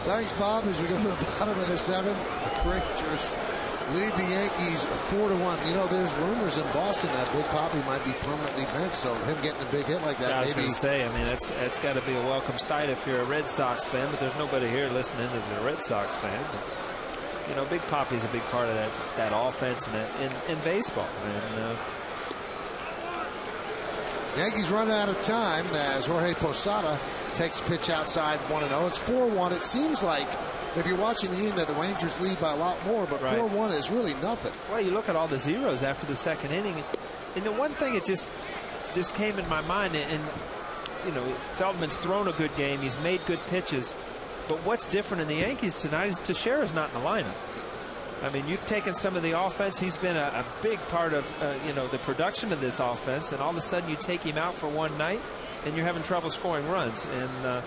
Thanks, Bob. As we go to the bottom of the 7th, Rangers lead the Yankees 4-1. You know, there's rumors in Boston that Big Poppy might be permanently benched, so him getting a big hit like that, yeah, I was maybe. going to say, I mean, that's got to be a welcome sight if you're a Red Sox fan, but there's nobody here listening that's a Red Sox fan. But, you know, Big Poppy's a big part of that offense and in baseball. And Yankees run out of time as Jorge Posada takes a pitch outside 1-0. It's 4-1. It seems like if you're watching the inning that the Rangers lead by a lot more, but 4-1 is really nothing. Well, you look at all the zeros after the 2nd inning, and the one thing it just came in my mind, and you know, Feldman's thrown a good game, he's made good pitches, but what's different in the Yankees tonight is Teixeira's not in the lineup. I mean, you've taken some of the offense. He's been a big part of you know, the production of this offense, and all of a sudden you take him out for one night and you're having trouble scoring runs. And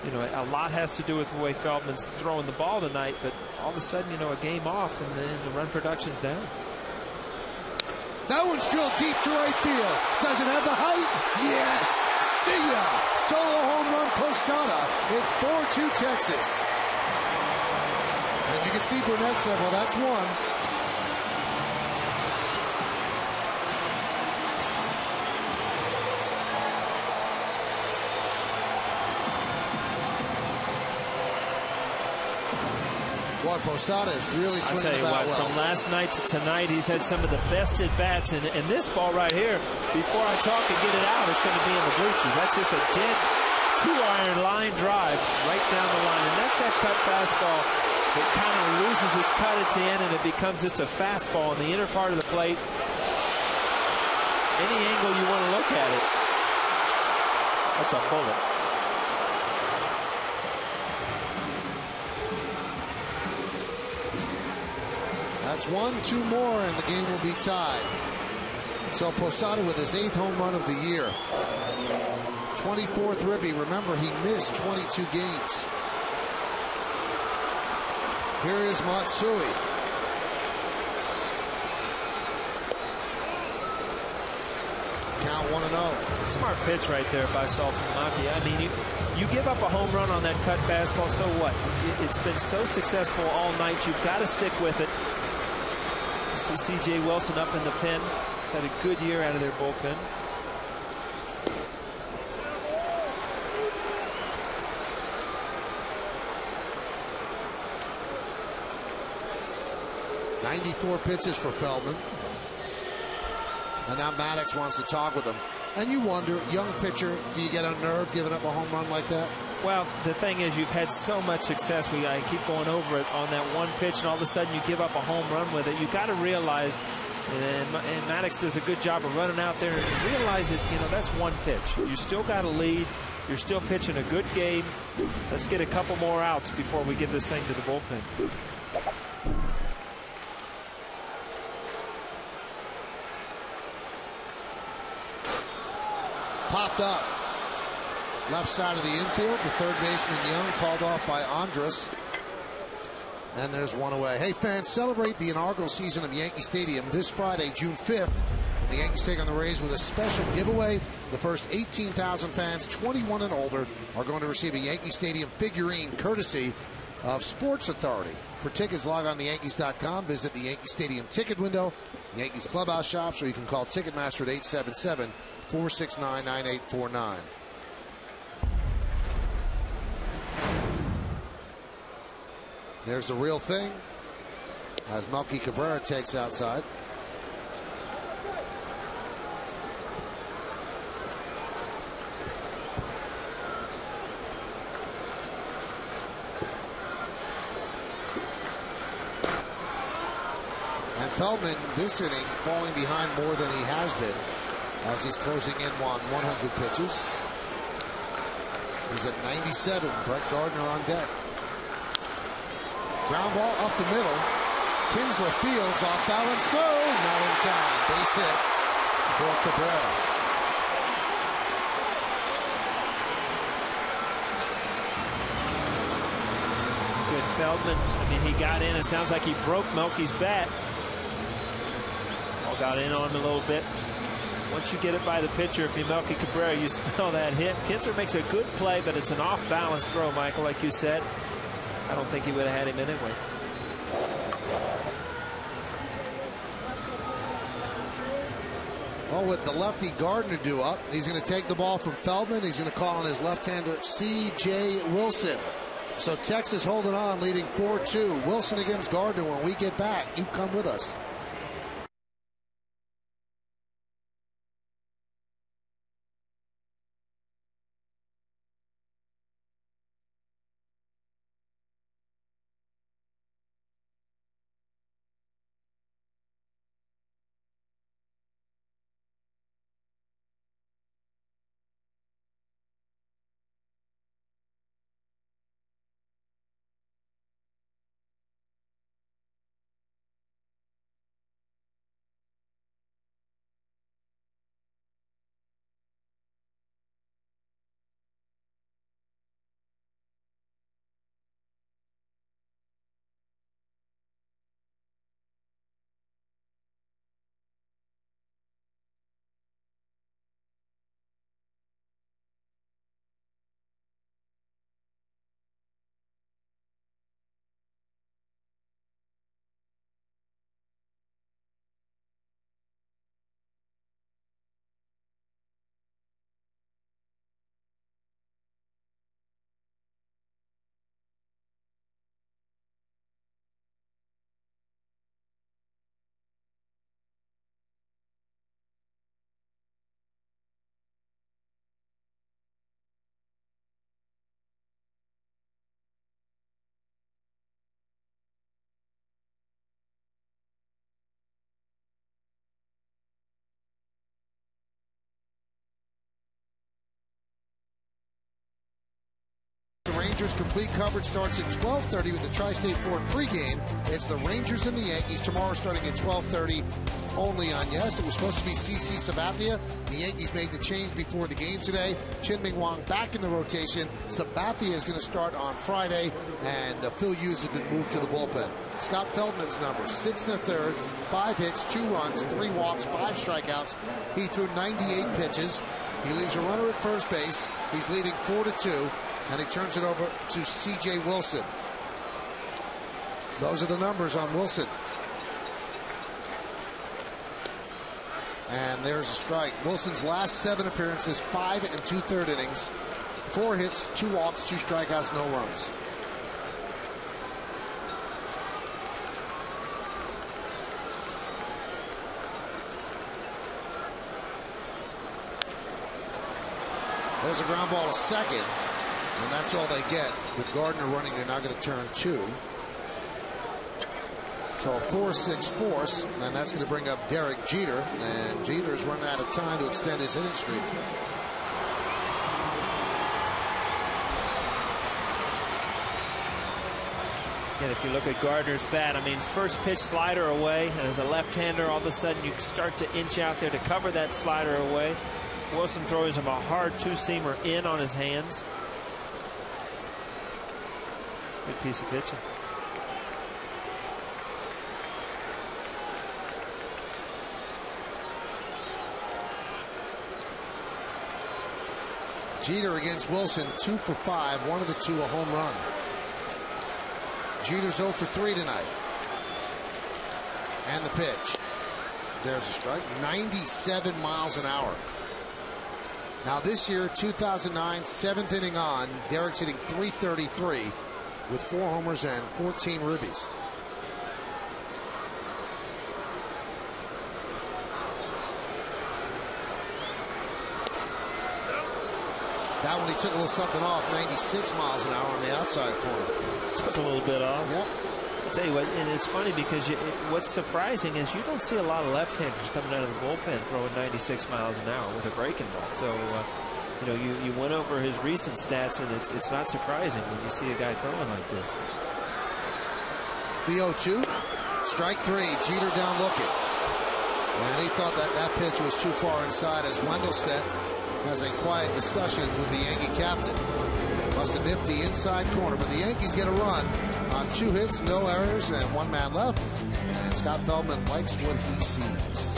you know, a lot has to do with the way Feldman's throwing the ball tonight, but all of a sudden, you know, a game off and the run production's down. That one's drilled deep to right field. Does it have the height? Yes. See ya. Solo home run Posada. It's 4-2 Texas. And you can see Burnett said, well, that's one. Boy, Posada is really swinging the bat well. From last night to tonight, he's had some of the best at-bats. And this ball right here, before I talk and get it out, it's going to be in the bleachers. That's just a dead 2-iron line drive right down the line. And that's that cut fastball It kind of loses its cut at the end, and it becomes just a fastball in the inner part of the plate. Any angle you want to look at it, that's a bullet. That's 1-2 more, and the game will be tied. So Posada with his 8th home run of the year. 24th ribby. Remember, he missed 22 games. Here is Matsui. Count 1-0. Smart pitch right there by Saltimbanqui. I mean, you give up a home run on that cut fastball, so what? It's been so successful all night. You've got to stick with it. You see C.J. Wilson up in the pen. Had a good year out of their bullpen. .94 pitches for Feldman. And now Maddox wants to talk with him. And you wonder, young pitcher, do you get unnerved giving up a home run like that? Well, the thing is, you've had so much success. I keep going over it on that one pitch, and all of a sudden you give up a home run with it. You got to realize, and Maddox does a good job of running out there and realize that, you know, that's one pitch. You still got a lead. You're still pitching a good game. Let's get a couple more outs before we give this thing to the bullpen. Popped up. Left side of the infield. The third baseman Young called off by Andrus. And there's one away. Hey, fans, celebrate the inaugural season of Yankee Stadium this Friday, June 5th. The Yankees take on the Rays with a special giveaway. The first 18,000 fans, 21 and older, are going to receive a Yankee Stadium figurine courtesy of Sports Authority. For tickets, log on to Yankees.com. Visit the Yankee Stadium ticket window, Yankees clubhouse shops, or you can call Ticketmaster at 877-469-9849. There's the real thing as Melky Cabrera takes outside. And Feldman this inning falling behind more than he has been as he's closing in on 100 pitches. He's at 97. Brett Gardner on deck. Ground ball up the middle. Kinsler fields off balance throw. Not in time. Base hit for Cabrera. Good Feldman. I mean, he got in. It sounds like he broke Melky's bat. All got in on him a little bit. Once you get it by the pitcher, if you're Melky Cabrera, you smell that hit. Kinsler makes a good play, but it's an off-balance throw, Michael, like you said. I don't think he would have had him anyway. Well, with the lefty Gardner due up, he's going to take the ball from Feldman. He's going to call on his left-hander C.J. Wilson. So Texas holding on, leading 4-2. Wilson against Gardner. When we get back, you come with us. Rangers complete coverage starts at 12:30 with the Tri-State Ford pregame. It's the Rangers and the Yankees tomorrow starting at 12:30 only on Yes. It was supposed to be CC Sabathia. The Yankees made the change before the game today. Chin-Ming Wang back in the rotation. Sabathia is going to start on Friday, and Phil Hughes has been moved to the bullpen. Scott Feldman's numbers: 6 1/3, 5 hits, 2 runs, 3 walks, 5 strikeouts. He threw 98 pitches. He leaves a runner at first base. He's leading 4-2, and he turns it over to C.J. Wilson. Those are the numbers on Wilson. And there's a strike. Wilson's last 7 appearances, 5 2/3 innings, 4 hits, 2 walks, 2 strikeouts, no runs. There's a ground ball to second, and that's all they get. With Gardner running, they're now going to turn 2. So a 4-6 force, and that's going to bring up Derek Jeter, and Jeter's running out of time to extend his hitting streak. And if you look at Gardner's bat, I mean, first pitch slider away, and as a left-hander, all of a sudden you start to inch out there to cover that slider away. Wilson throws him a hard two-seamer in on his hands. Good piece of pitching. Jeter against Wilson, 2 for 5, 1 of the 2 a home run. Jeter's 0 for 3 tonight. And the pitch. There's a strike. 97 miles an hour. Now this year, 2009, 7th inning on, Derek's hitting .333 with 4 homers and 14 ribbies. That one he took a little something off, 96 miles an hour on the outside corner. Took a little bit off. Yep. I'll tell you what, and it's funny because what's surprising is you don't see a lot of left-handers coming out of the bullpen throwing 96 miles an hour with a breaking ball. So, you know, you went over his recent stats, and it's not surprising when you see a guy throwing like this. The 0-2, strike 3, Jeter down looking. And he thought that pitch was too far inside as Wendelstedt has a quiet discussion with the Yankee captain. Must have nipped the inside corner, but the Yankees get a run on 2 hits, no errors, and 1 man left. And Scott Feldman likes what he sees.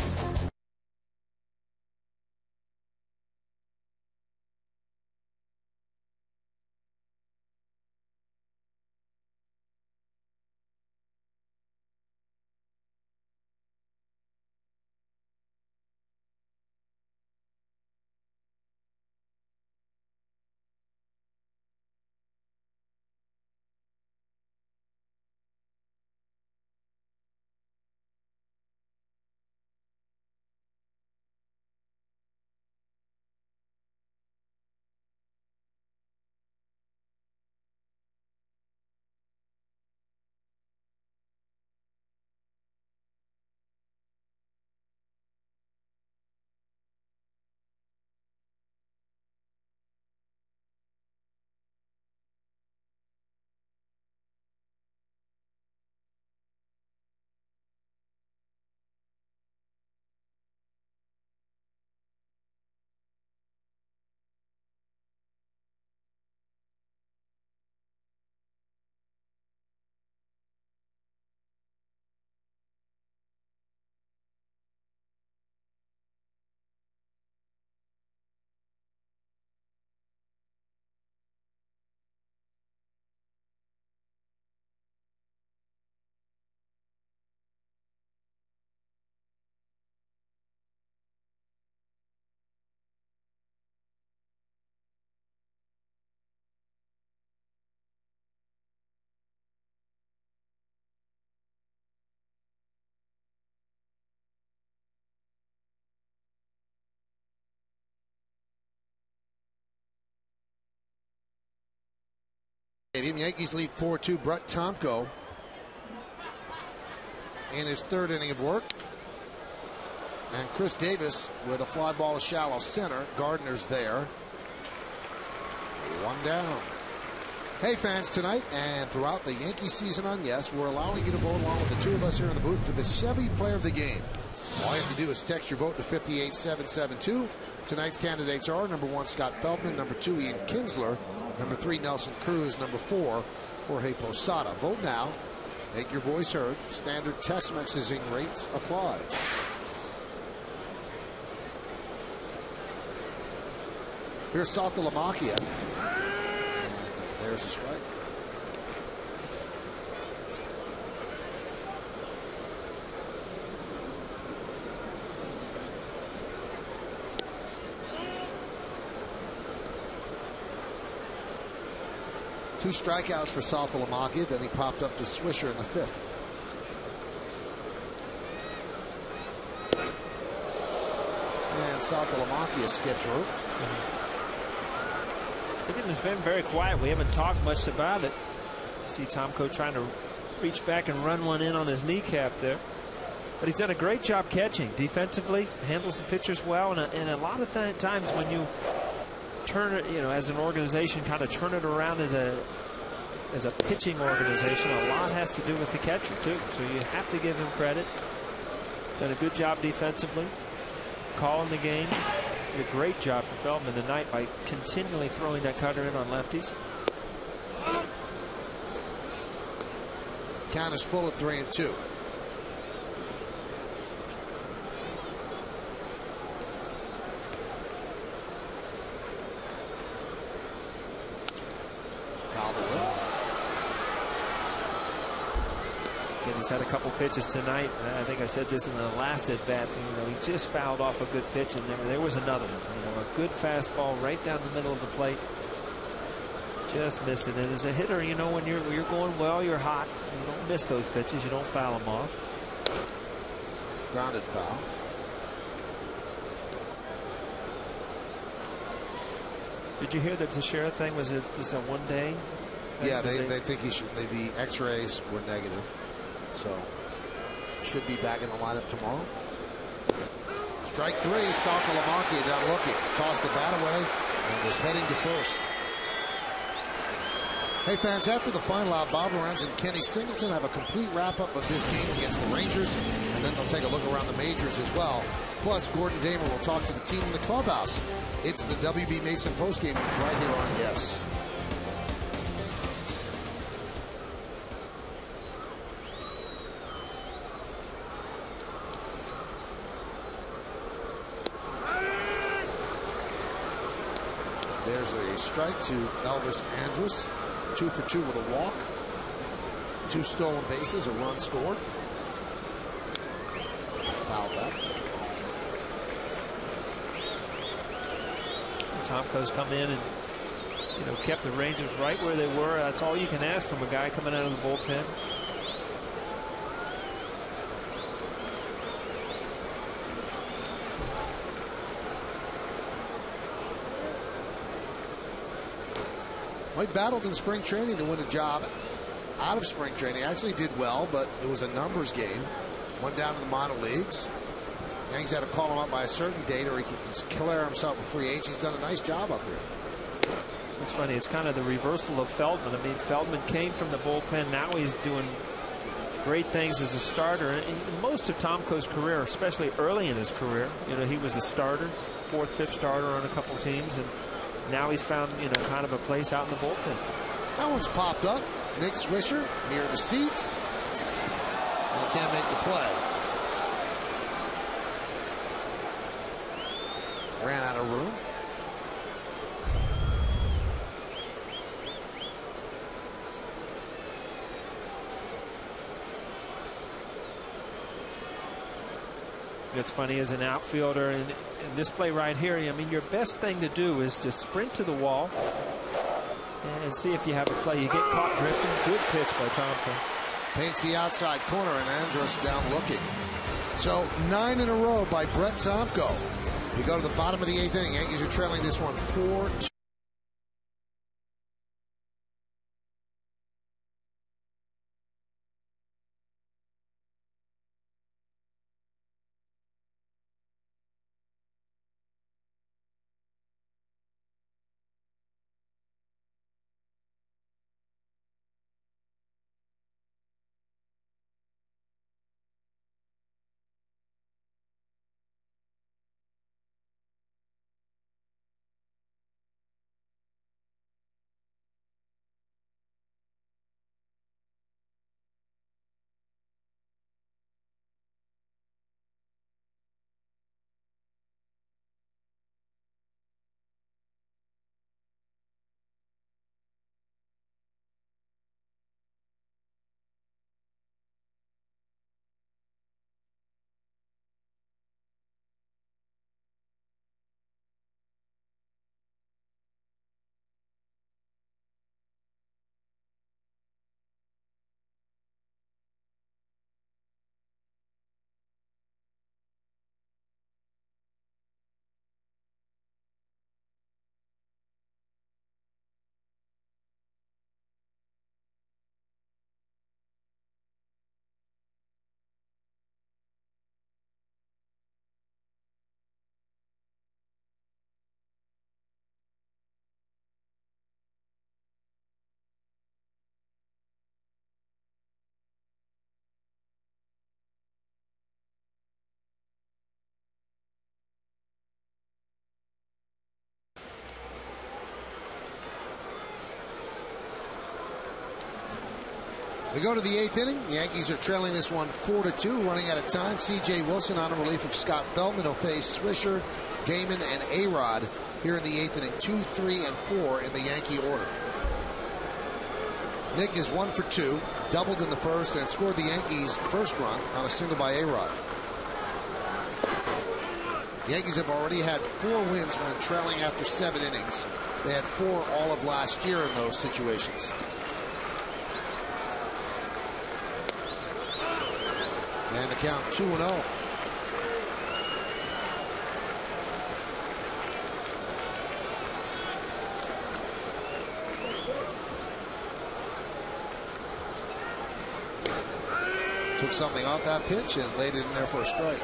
Yankees lead 4-2. Brett Tomko in his 3rd inning of work. And Chris Davis with a fly ball to shallow center. Gardner's there. 1 down. Hey fans, tonight and throughout the Yankee season on Yes, we're allowing you to vote along with the two of us here in the booth for the Chevy Player of the Game. All you have to do is text your vote to 58772. Tonight's candidates are number 1, Scott Feldman, number 2, Ian Kinsler, number 3, Nelson Cruz, number 4, Jorge Posada. Vote now. Make your voice heard. Standard text messaging rates apply. Here's Saltalamacchia. There's a strike. Two strikeouts for Saltalamacchia. Then he popped up to Swisher in the 5th. And Saltalamacchia skips rope. It's been very quiet. We haven't talked much about it. See Tomko trying to reach back and run one in on his kneecap there. But he's done a great job catching. Defensively, handles the pitchers well. And a lot of times when you turn it, as an organization, kind of turn it around as a pitching organization, a lot has to do with the catcher, too. So you have to give him credit. Done a good job defensively. Calling the game. Did a great job for Feldman tonight by continually throwing that cutter in on lefties. Count is full at 3-2. He's had a couple pitches tonight. I think I said this in the last at bat. He just fouled off a good pitch, and there was another one. A good fastball right down the middle of the plate, just missing it. As a hitter, when you're going well, you're hot. You don't miss those pitches. You don't foul them off. Grounded foul. Did you hear that Teixeira thing was just a one-day? Yeah, they think he should. The X-rays were negative. So should be back in the lineup tomorrow. Strike 3. Saltalamacchia down looking. Tossed the bat away and was heading to first. Hey fans, after the final out, Bob Lorenz and Kenny Singleton have a complete wrap-up of this game against the Rangers, and then they'll take a look around the majors as well. Plus, Gordon Damer will talk to the team in the clubhouse. It's the WB Mason postgame. It's right here on Yes. There's a strike to Elvis Andrus. 2 for 2 with a walk. 2 stolen bases, a run scored. Foul back. Tomko's come in and kept the Rangers right where they were. That's all you can ask from a guy coming out of the bullpen. He battled in spring training to win a job out of spring training. Actually did well, but it was a numbers game. Went down to the minor leagues. Yankees had to call him up by a certain date or he could just declare himself a free agent. He's done a nice job up here. It's funny. It's kind of the reversal of Feldman. I mean, Feldman came from the bullpen. Now he's doing great things as a starter. In most of Tomko's career, especially early in his career, he was a starter, 4th, 5th starter on a couple teams, and now he's found, kind of a place out in the bullpen. That one's popped up. Nick Swisher near the seats. And he can't make the play. Ran out of room. It's funny, as an outfielder in this play right here, I mean, your best thing to do is to sprint to the wall and see if you have a play. You get caught drifting. Good pitch by Tomko. Paints the outside corner and Andrus down looking. So 9 in a row by Brett Tomko. We go to the bottom of the 8th inning. Yankees are trailing this one 4-2. We go to the 8th inning. The Yankees are trailing this one 4-2, running out of time. C.J. Wilson on a relief of Scott Feldman. He'll face Swisher, Damon, and A-Rod here in the 8th inning. 2, 3, and 4 in the Yankee order. Nick is 1 for 2, doubled in the first, and scored the Yankees' first run on a single by A-Rod. The Yankees have already had 4 wins when trailing after 7 innings. They had 4 all of last year in those situations. And the count 2-0. Took something off that pitch and laid it in there for a strike.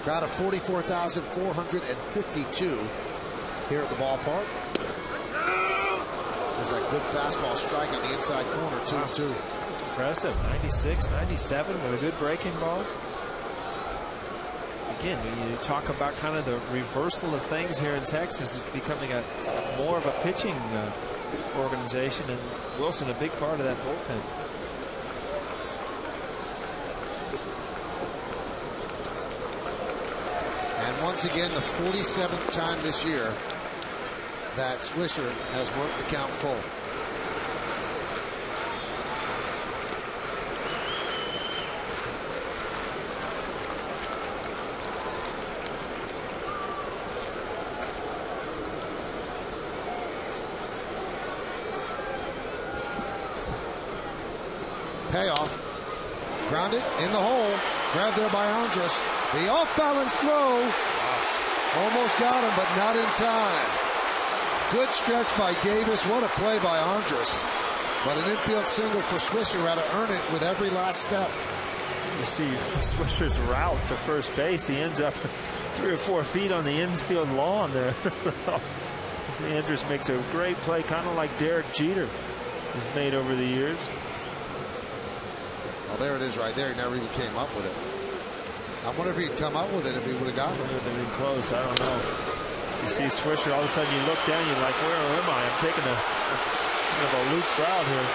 Crowd of 44,452 here at the ballpark. There's that good fastball strike on the inside corner, 2-2. That's impressive. 96, 97 with a good breaking ball. Again, you talk about kind of the reversal of things here in Texas. It's becoming more of a pitching organization, and Wilson a big part of that bullpen. And once again, the 47th time this year that Swisher has worked the count full. Payoff. Grounded in the hole. Grabbed there by Andres. The off-balance throw. Almost got him, but not in time. Good stretch by Davis. What a play by Andres. But an infield single for Swisher. Had to earn it with every last step. You see Swisher's route to first base. He ends up 3 or 4 feet on the infield lawn there. Andres makes a great play, kind of like Derek Jeter has made over the years. Well, there it is right there. He never even came up with it. I wonder if he'd come up with it if he would have gotten it. It would have been close. I don't know. You see Swisher, all of a sudden you look down, you're like, where am I? I'm taking a kind of a loop route here.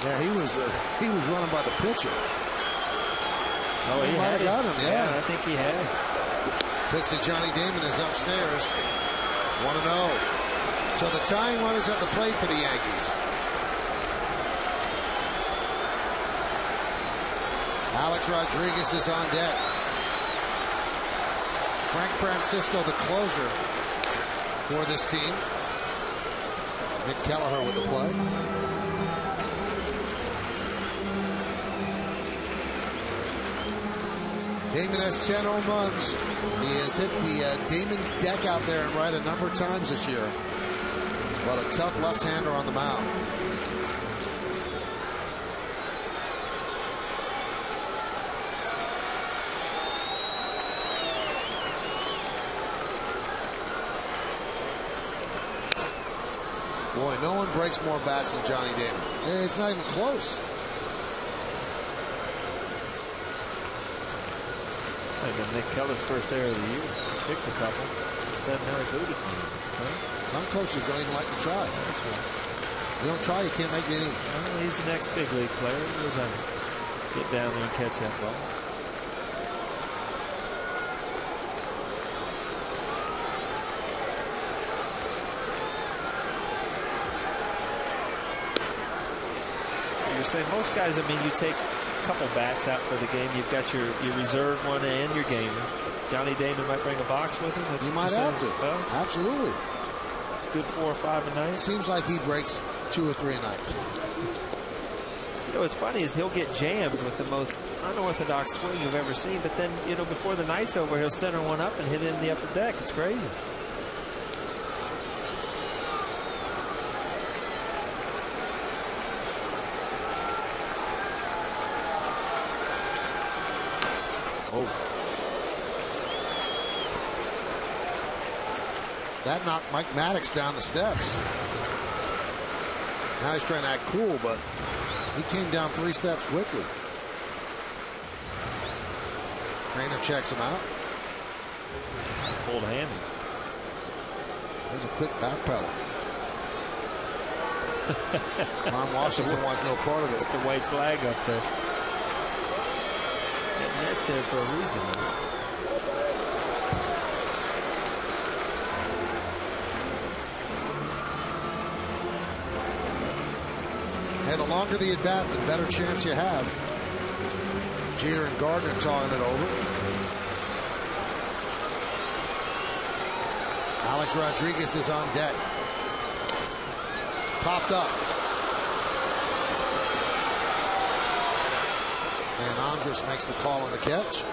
Yeah, he was running by the pitcher. Oh, he might have got him. Yeah, I think he had. Pitch to Johnny Damon is upstairs. 1-0. So the tying run is at the plate for the Yankees. Alex Rodriguez is on deck. Frank Francisco, the closer for this team. Nick Kelleher with the play. Damon has 10 home runs. He has hit the Damon's deck out there and right a number of times this year. But a tough left-hander on the mound. Boy, no one breaks more bats than Johnny Damon. It's not even close. Nick Keller's first error of the year. Picked a couple. Said never booted. Some coaches don't even like to try. That's right. You don't try, you can't make it in. Well, he's the next big league player. He knows how to get down there and catch that ball. You say most guys, I mean, you take a couple bats out for the game. You've got your reserve one and your gamer. Johnny Damon might bring a box with him. He might have to. Well, absolutely. Good 4 or 5 a night. Seems like he breaks 2 or 3 a night. You know, what's funny is he'll get jammed with the most unorthodox swing you've ever seen, but then, you know, before the night's over, he'll center one up and hit it in the upper deck. It's crazy. Oh. That knocked Mike Maddox down the steps. Now he's trying to act cool, but he came down 3 steps quickly. Trainer checks him out. pulled hammy. There's a quick back pedal. Ron Washington wants no part of it. The white flag up there. And that's there for a reason. And the longer the at-bat, the better chance you have. Jeter and Gardner talking it over. Alex Rodriguez is on deck. Popped up. And Andres makes the call on the catch.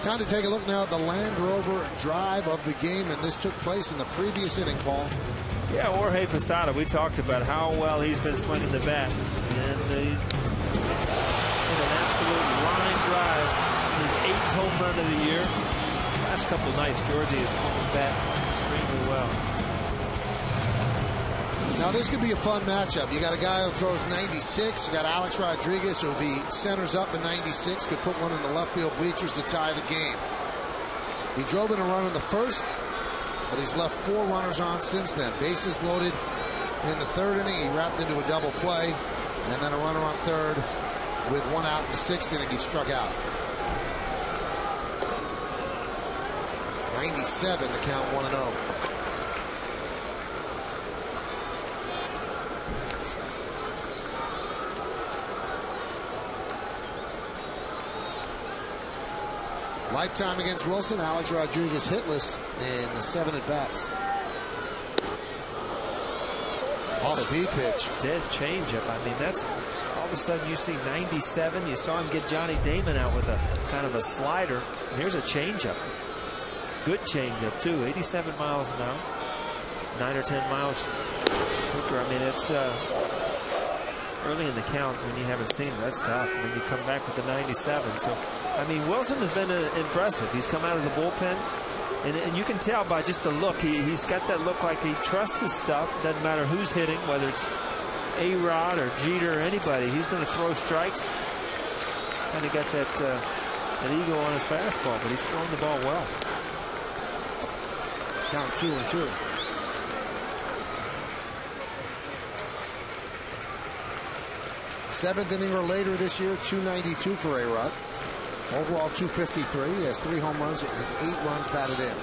Time to take a look now at the Land Rover drive of the game, and this took place in the previous inning, Paul. Yeah, Jorge Posada, we talked about how well he's been swinging the bat. And an absolute line drive. His 8th home run of the year. Last couple of nights, Georgie has swung the bat extremely well. Now, this could be a fun matchup. You got a guy who throws 96. You got Alex Rodriguez, who if he centers up in 96, could put one in the left field bleachers to tie the game. He drove in a run in the first, but he's left 4 runners on since then. Bases loaded in the 3rd inning. He wrapped into a double play, and then a runner on 3rd with 1 out in the 6th inning. He struck out. 97 to count 1-0. Lifetime against Wilson. Alex Rodriguez hitless in the 7 at-bats. Off-speed pitch. Dead changeup. I mean, that's all of a sudden you see 97. You saw him get Johnny Damon out with a kind of a slider. And here's a changeup. Good changeup, too. 87 miles an hour. 9 or 10 miles quicker. I mean, it's early in the count when you haven't seen it. That's tough. And then you come back with the 97. So, I mean, Wilson has been impressive. He's come out of the bullpen, and you can tell by just the look. He's got that look like he trusts his stuff. Doesn't matter who's hitting, whether it's A-Rod or Jeter or anybody. He's going to throw strikes. Kind of got that ego on his fastball, but he's throwing the ball well. Count 2-2. Seventh inning or later this year, 292 for A-Rod. Overall 253. He has 3 home runs and 8 runs batted in.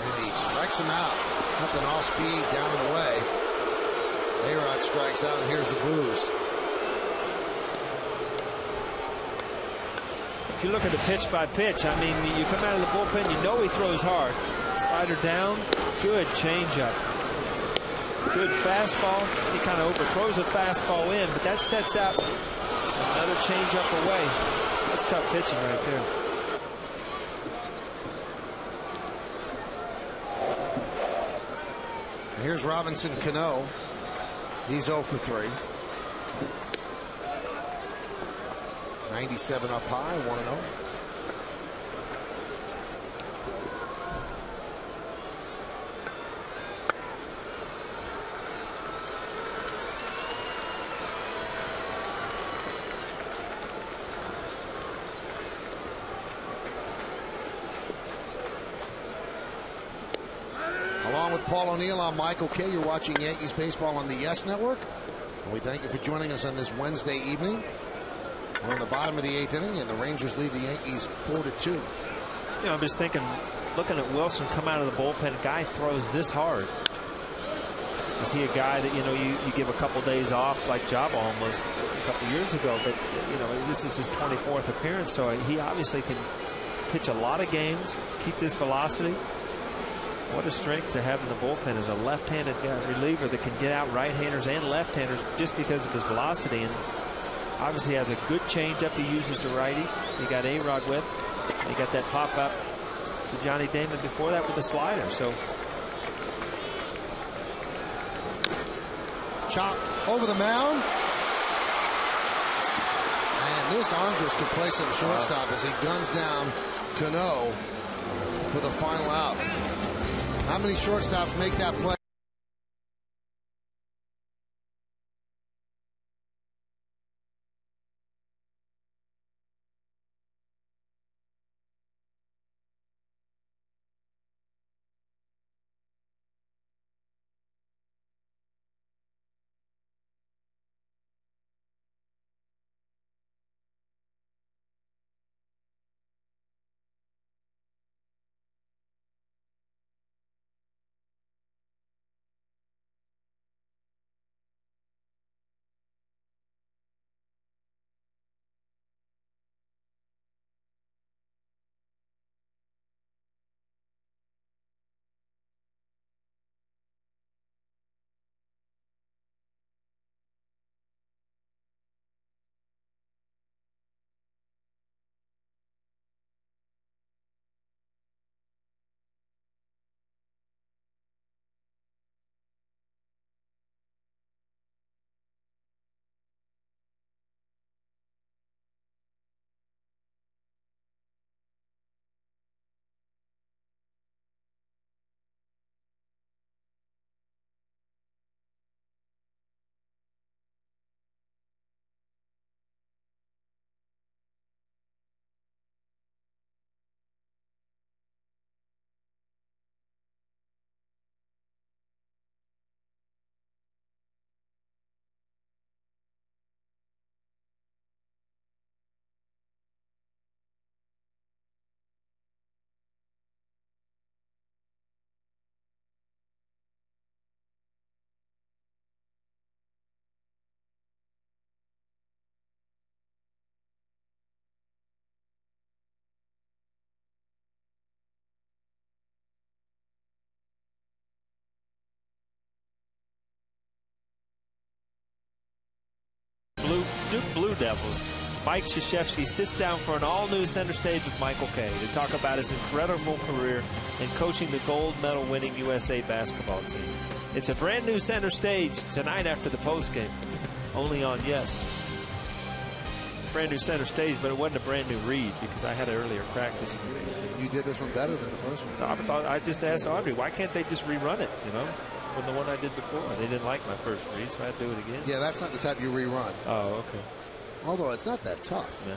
And he strikes him out. Something off speed, down and away. A-Rod strikes out, and here's the booze. If you look at the pitch by pitch, I mean, you come out of the bullpen, you know he throws hard. Slider down, good changeup. Good fastball. He kind of overthrows a fastball in, but that sets out another changeup away. That's tough pitching right there. Here's Robinson Cano. He's 0 for 3. 97 up high, 1-0. Along with Paul O'Neill, I'm Michael Kay. You're watching Yankees baseball on the Yes Network. And we thank you for joining us on this Wednesday evening. We're in the bottom of the 8th inning, and the Rangers lead the Yankees 4-2. You know, I'm just thinking, looking at Wilson come out of the bullpen, guy throws this hard. Is he a guy that, you know, you give a couple days off like Jabba almost a couple years ago, but, you know, this is his 24th appearance, so he obviously can pitch a lot of games, keep this velocity. What a strength to have in the bullpen as a left-handed reliever that can get out right-handers and left-handers just because of his velocity. And obviously has a good changeup he uses to righties. He got A-Rod with. He got that pop-up to Johnny Damon before that with the slider. So chop over the mound. And this Andres could play some shortstop as he guns down Cano for the final out. How many shortstops make that play? Blue Devils. Mike Krzyzewski sits down for an all-new center stage with Michael Kay to talk about his incredible career in coaching the gold medal-winning USA basketball team. It's a brand new center stage tonight after the postgame, only on Yes. Brand new center stage, but it wasn't a brand new read because I had an earlier practice. You did this one better than the first one. I just asked Audrey, why can't they just rerun it, you know, from the one I did before? They didn't like my first read, so I had to do it again. Yeah, that's not the type you rerun. Oh, okay. Although it's not that tough. Man,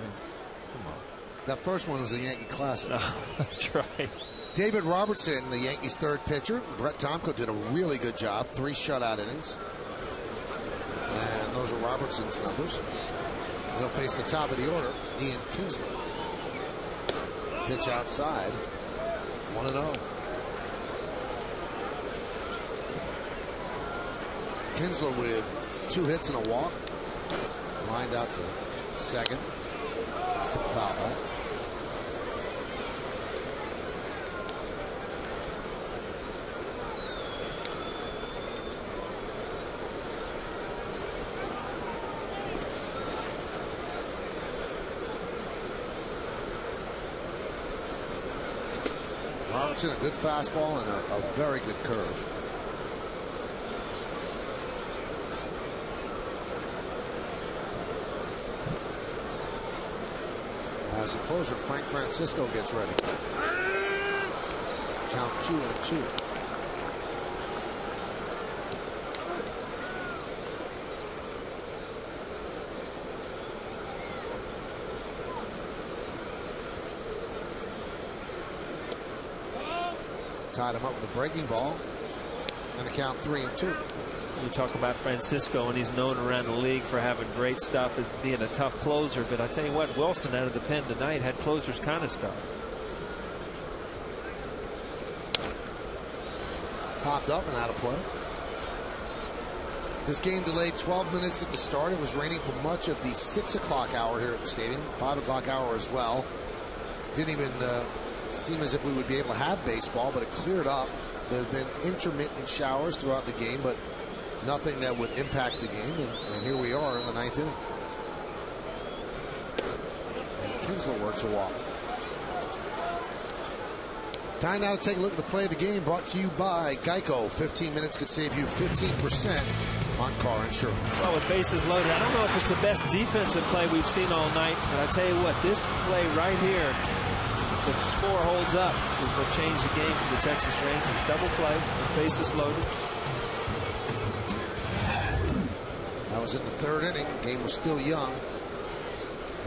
come on. That first one was a Yankee classic. Oh, that's right. David Robertson, the Yankees' third pitcher. Brett Tomko did a really good job. 3 shutout innings. And those are Robertson's numbers. He'll face the top of the order, Ian Kinsler. Pitch outside. 1-0. Kinsler with 2 hits and a walk. Lined out to second. Foul ball. Robertson, a good fastball and a very good curve. As the closer, Frank Francisco gets ready. Count 2-2. Tied him up with a breaking ball. And a count 3-2. You talk about Francisco, and he's known around the league for having great stuff as being a tough closer. But I tell you what, Wilson out of the pen tonight had closers kind of stuff. Popped up and out of play. This game delayed 12 minutes at the start. It was raining for much of the 6 o'clock hour here at the stadium. 5 o'clock hour as well. Didn't even seem as if we would be able to have baseball, but it cleared up. There's been intermittent showers throughout the game, but nothing that would impact the game. And here we are in the 9th inning. And Kinsler works a walk. Time now to take a look at the play of the game, brought to you by Geico. 15 minutes could save you 15% on car insurance. Well, with bases loaded, I don't know if it's the best defensive play we've seen all night, but I tell you what, this play right here, the score holds up, is what changed the game for the Texas Rangers. Double play, bases loaded. That was in the 3rd inning. The game was still young.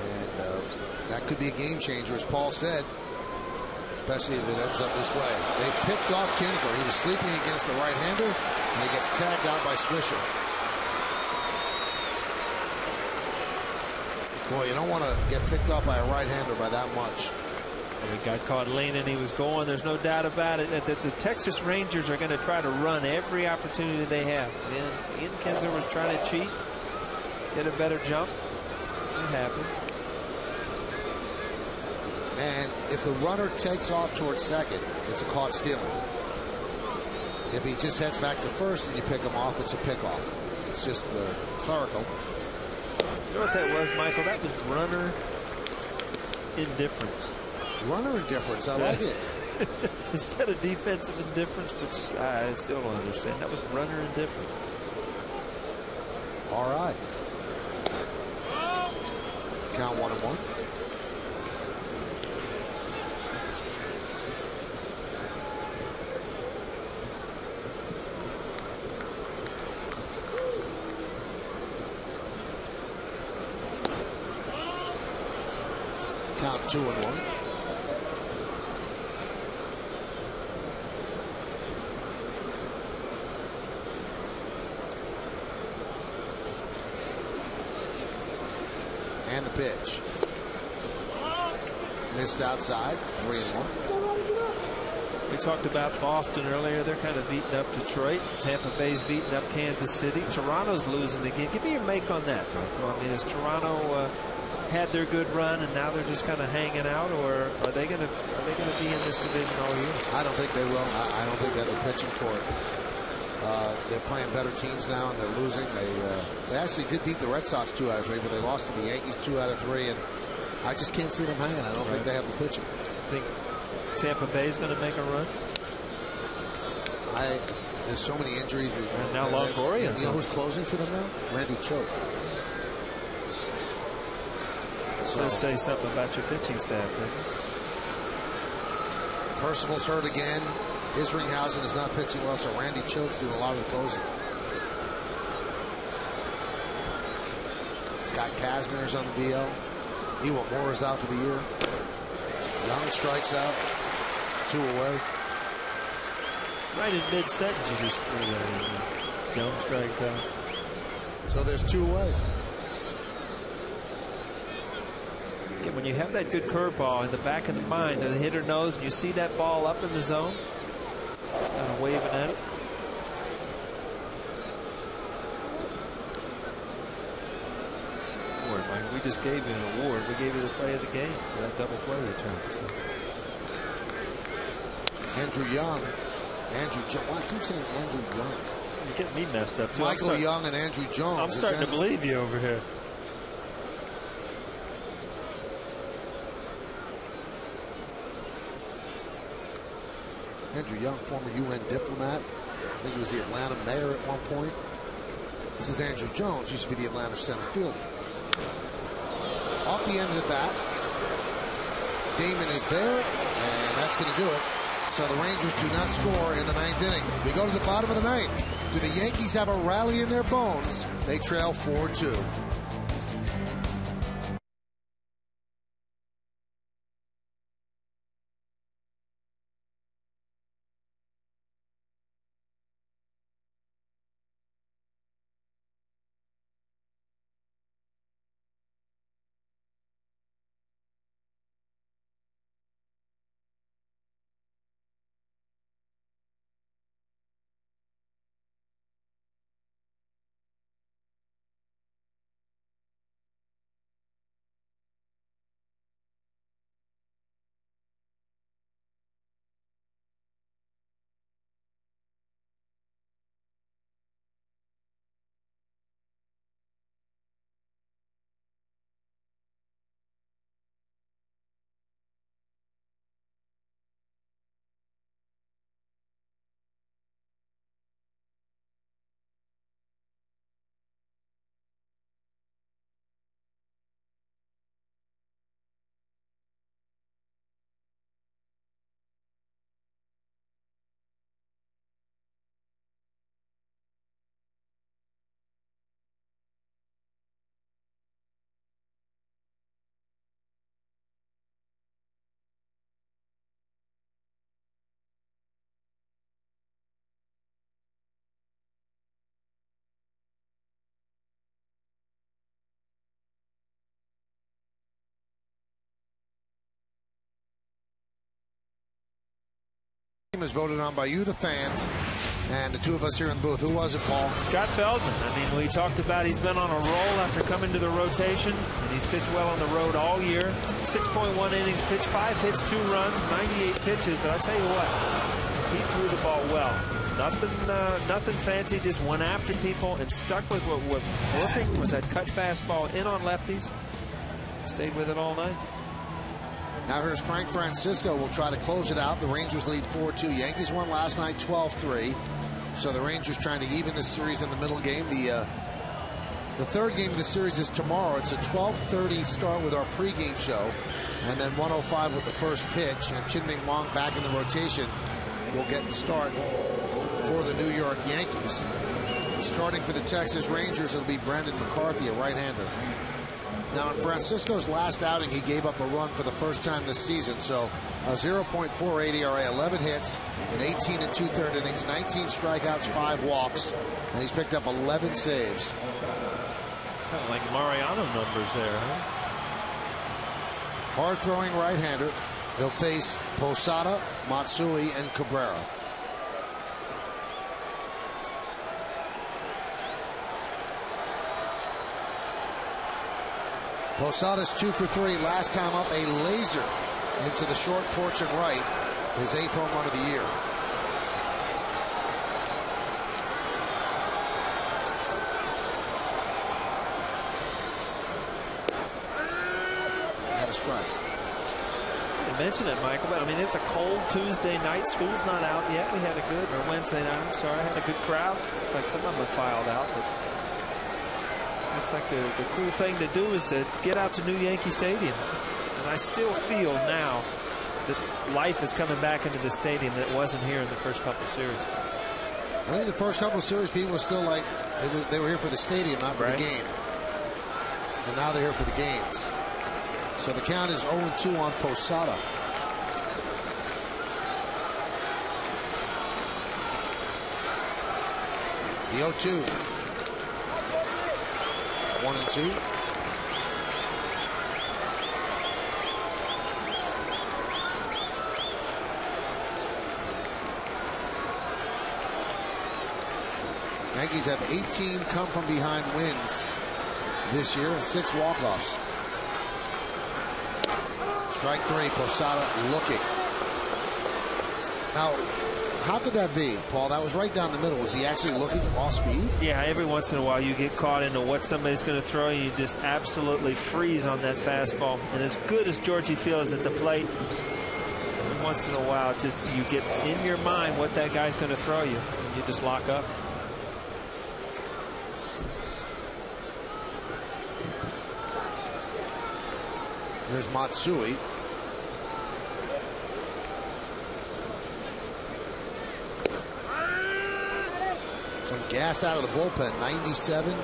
And that could be a game changer, as Paul said, especially if it ends up this way. They picked off Kinsler. He was sleeping against the right-hander, and he gets tagged out by Swisher. Boy, you don't want to get picked off by a right-hander by that much. He got caught leaning. He was going. There's no doubt about it. The Texas Rangers are going to try to run every opportunity they have. And Ian Kinsler was trying to cheat, get a better jump. It happened. And if the runner takes off towards second, it's a caught stealing. If he just heads back to first and you pick him off, it's a pickoff. It's just clerical. You know what that was, Michael? That was runner indifference. Runner indifference, I like it. Instead of defensive indifference, which I still don't understand. That was runner indifference. All right. Count 1-1. Count 2-1. And the pitch. Missed outside. 3-1. We talked about Boston earlier. They're kind of beating up Detroit. Tampa Bay's beating up Kansas City. Toronto's losing again. Give me your make on that, Michael. I mean, has Toronto had their good run and now they're just kind of hanging out, or are they going to be in this division all year? I don't think they will. I don't think that they're pitching for it. They're playing better teams now, and they're losing. They actually did beat the Red Sox 2 out of 3, but they lost to the Yankees 2 out of 3, and I just can't see them hanging. I don't think they have the pitching. Think Tampa Bay is going to make a run? There's so many injuries. And now Longoria. You know who's closing for them now? Randy Choate. So does say something about your pitching staff, doesn't it? Percival's hurt again. Isringhausen is not pitching well, so Randy Choate's doing a lot of the closing. Scott Kazmir's on the DL. Ewell Moore is out for the year. Young strikes out. 2 away. Right in mid-sentence, you just threw that in. Young strikes out. So there's 2 away. Again, when you have that good curveball in the back of the mind, the hitter knows, and you see that ball up in the zone, kind of waving at it. Mike, we just gave you an award. We gave you the play of the game for that double play return. So. Andrew Young. Why I keep saying Andrew Young? You're getting me messed up too. Michael Young and Andrew Jones. I'm starting to believe you over here. Andrew Young, former UN diplomat. I think he was the Atlanta mayor at one point. This is Andrew Jones, used to be the Atlanta center fielder. Off the end of the bat. Damon is there, and that's going to do it. So the Rangers do not score in the 9th inning. We go to the bottom of the 9th. Do the Yankees have a rally in their bones? They trail 4-2. Was voted on by you, the fans, and the 2 of us here in the booth. Who was it, Paul? Scott Feldman. I mean, we talked about he's been on a roll after coming to the rotation, and he's pitched well on the road all year. 6.1 innings pitched, 5 hits, 2 runs, 98 pitches. But I'll tell you what, he threw the ball well. Nothing fancy, just went after people and stuck with what was working, was that cut fastball in on lefties. Stayed with it all night. Now here's Frank Francisco. Will try to close it out. The Rangers lead 4-2. Yankees won last night 12-3. So the Rangers trying to even the series in the middle game. The 3rd game of the series is tomorrow. It's a 12:30 start with our pregame show. And then 1:05 with the first pitch. And Chin-Ming Wong back in the rotation will get the start for the New York Yankees. Starting for the Texas Rangers, it'll be Brendan McCarthy, a right-hander. Now, in Francisco's last outing, he gave up a run for the first time this season. So, a 0.48 ERA, 11 hits in 18 and 2/3 innings, 19 strikeouts, 5 walks, and he's picked up 11 saves. Kind of like Mariano numbers there, huh? Hard-throwing right-hander. He'll face Posada, Matsui, and Cabrera. Posada's 2 for 3. Last time up, a laser into the short porch and right. His 8th home run of the year. mention it, Michael, but I mean, it's a cold Tuesday night. School's not out yet. We had a good, or Wednesday night, I'm sorry, had a good crowd. It's like some of them have filed out, but looks like the cool thing to do is to get out to New Yankee Stadium. And I still feel now that life is coming back into the stadium that wasn't here in the first couple of series. I think the first couple of series, people were still like, they were here for the stadium, not for the game. And now they're here for the games. So the count is 0-2 on Posada. The 0-2. 1-2. Yankees have 18 come from behind wins this year and 6 walk-offs. Strike 3, Posada looking. Now, how could that be, Paul? That was right down the middle. Was he actually looking off speed? Yeah, every once in a while you get caught into what somebody's going to throw you. You just absolutely freeze on that fastball. And as good as Georgie feels at the plate, once in a while, just you get in your mind what that guy's going to throw you, and you just lock up. There's Matsui. Some gas out of the bullpen. 97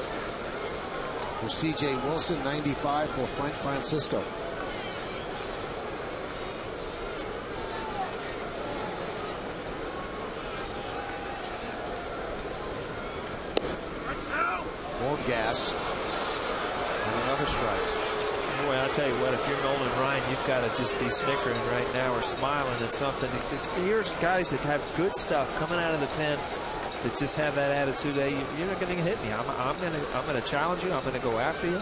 for C.J. Wilson, 95 for Frank Francisco. More gas. And another strike. Boy, I'll tell you what, if you're Nolan Ryan, you've got to just be snickering right now or smiling at something. Here's guys that have good stuff coming out of the pen that just have that attitude. Hey, you're not going to hit me. I'm going to challenge you. I'm going to go after you.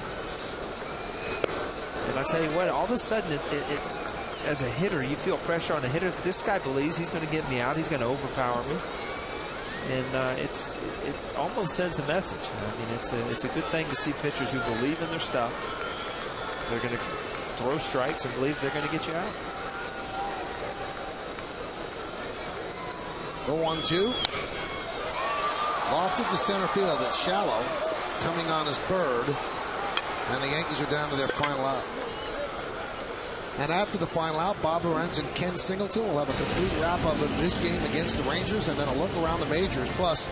And I tell you what, all of a sudden, as a hitter, you feel pressure on the hitter. This guy believes he's going to get me out. He's going to overpower me. And it almost sends a message. I mean, it's a good thing to see pitchers who believe in their stuff. They're going to throw strikes and believe they're going to get you out. The 1-2. Lofted to center field. It's shallow. Coming on as Bird. And the Yankees are down to their final out. And after the final out, Bob Lorenz and Ken Singleton will have a complete wrap-up of this game against the Rangers and then a look around the majors. Plus,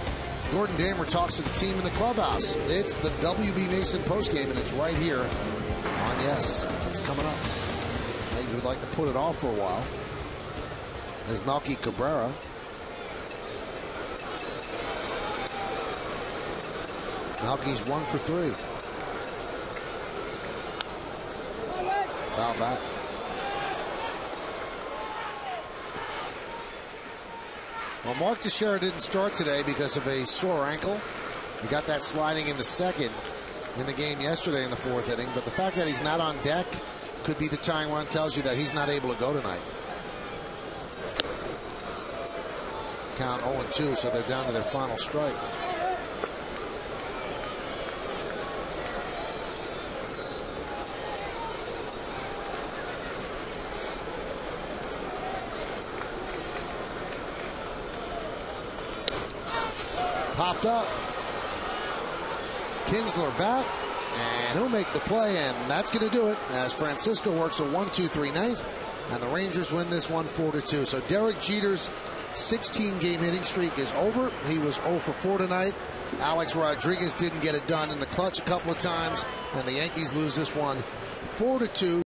Gordon Damer talks to the team in the clubhouse. It's the WB Mason postgame, and it's right here on Yes. It's coming up. Maybe would like to put it off for a while. There's Melky Cabrera. Melky's 1 for 3. Foul back. Well, Mark Teixeira didn't start today because of a sore ankle. He got that sliding in the second in the game yesterday in the 4th inning. But the fact that he's not on deck could be the tying run, tells you that he's not able to go tonight. Count 0-2, so they're down to their final strike. Popped up. Kinsler back, and he'll make the play, and that's going to do it as Francisco works a 1-2-3 ninth, and the Rangers win this one 4-2. So Derek Jeter's 16-game hitting streak is over. He was 0 for 4 tonight. Alex Rodriguez didn't get it done in the clutch a couple of times, and the Yankees lose this one 4-2.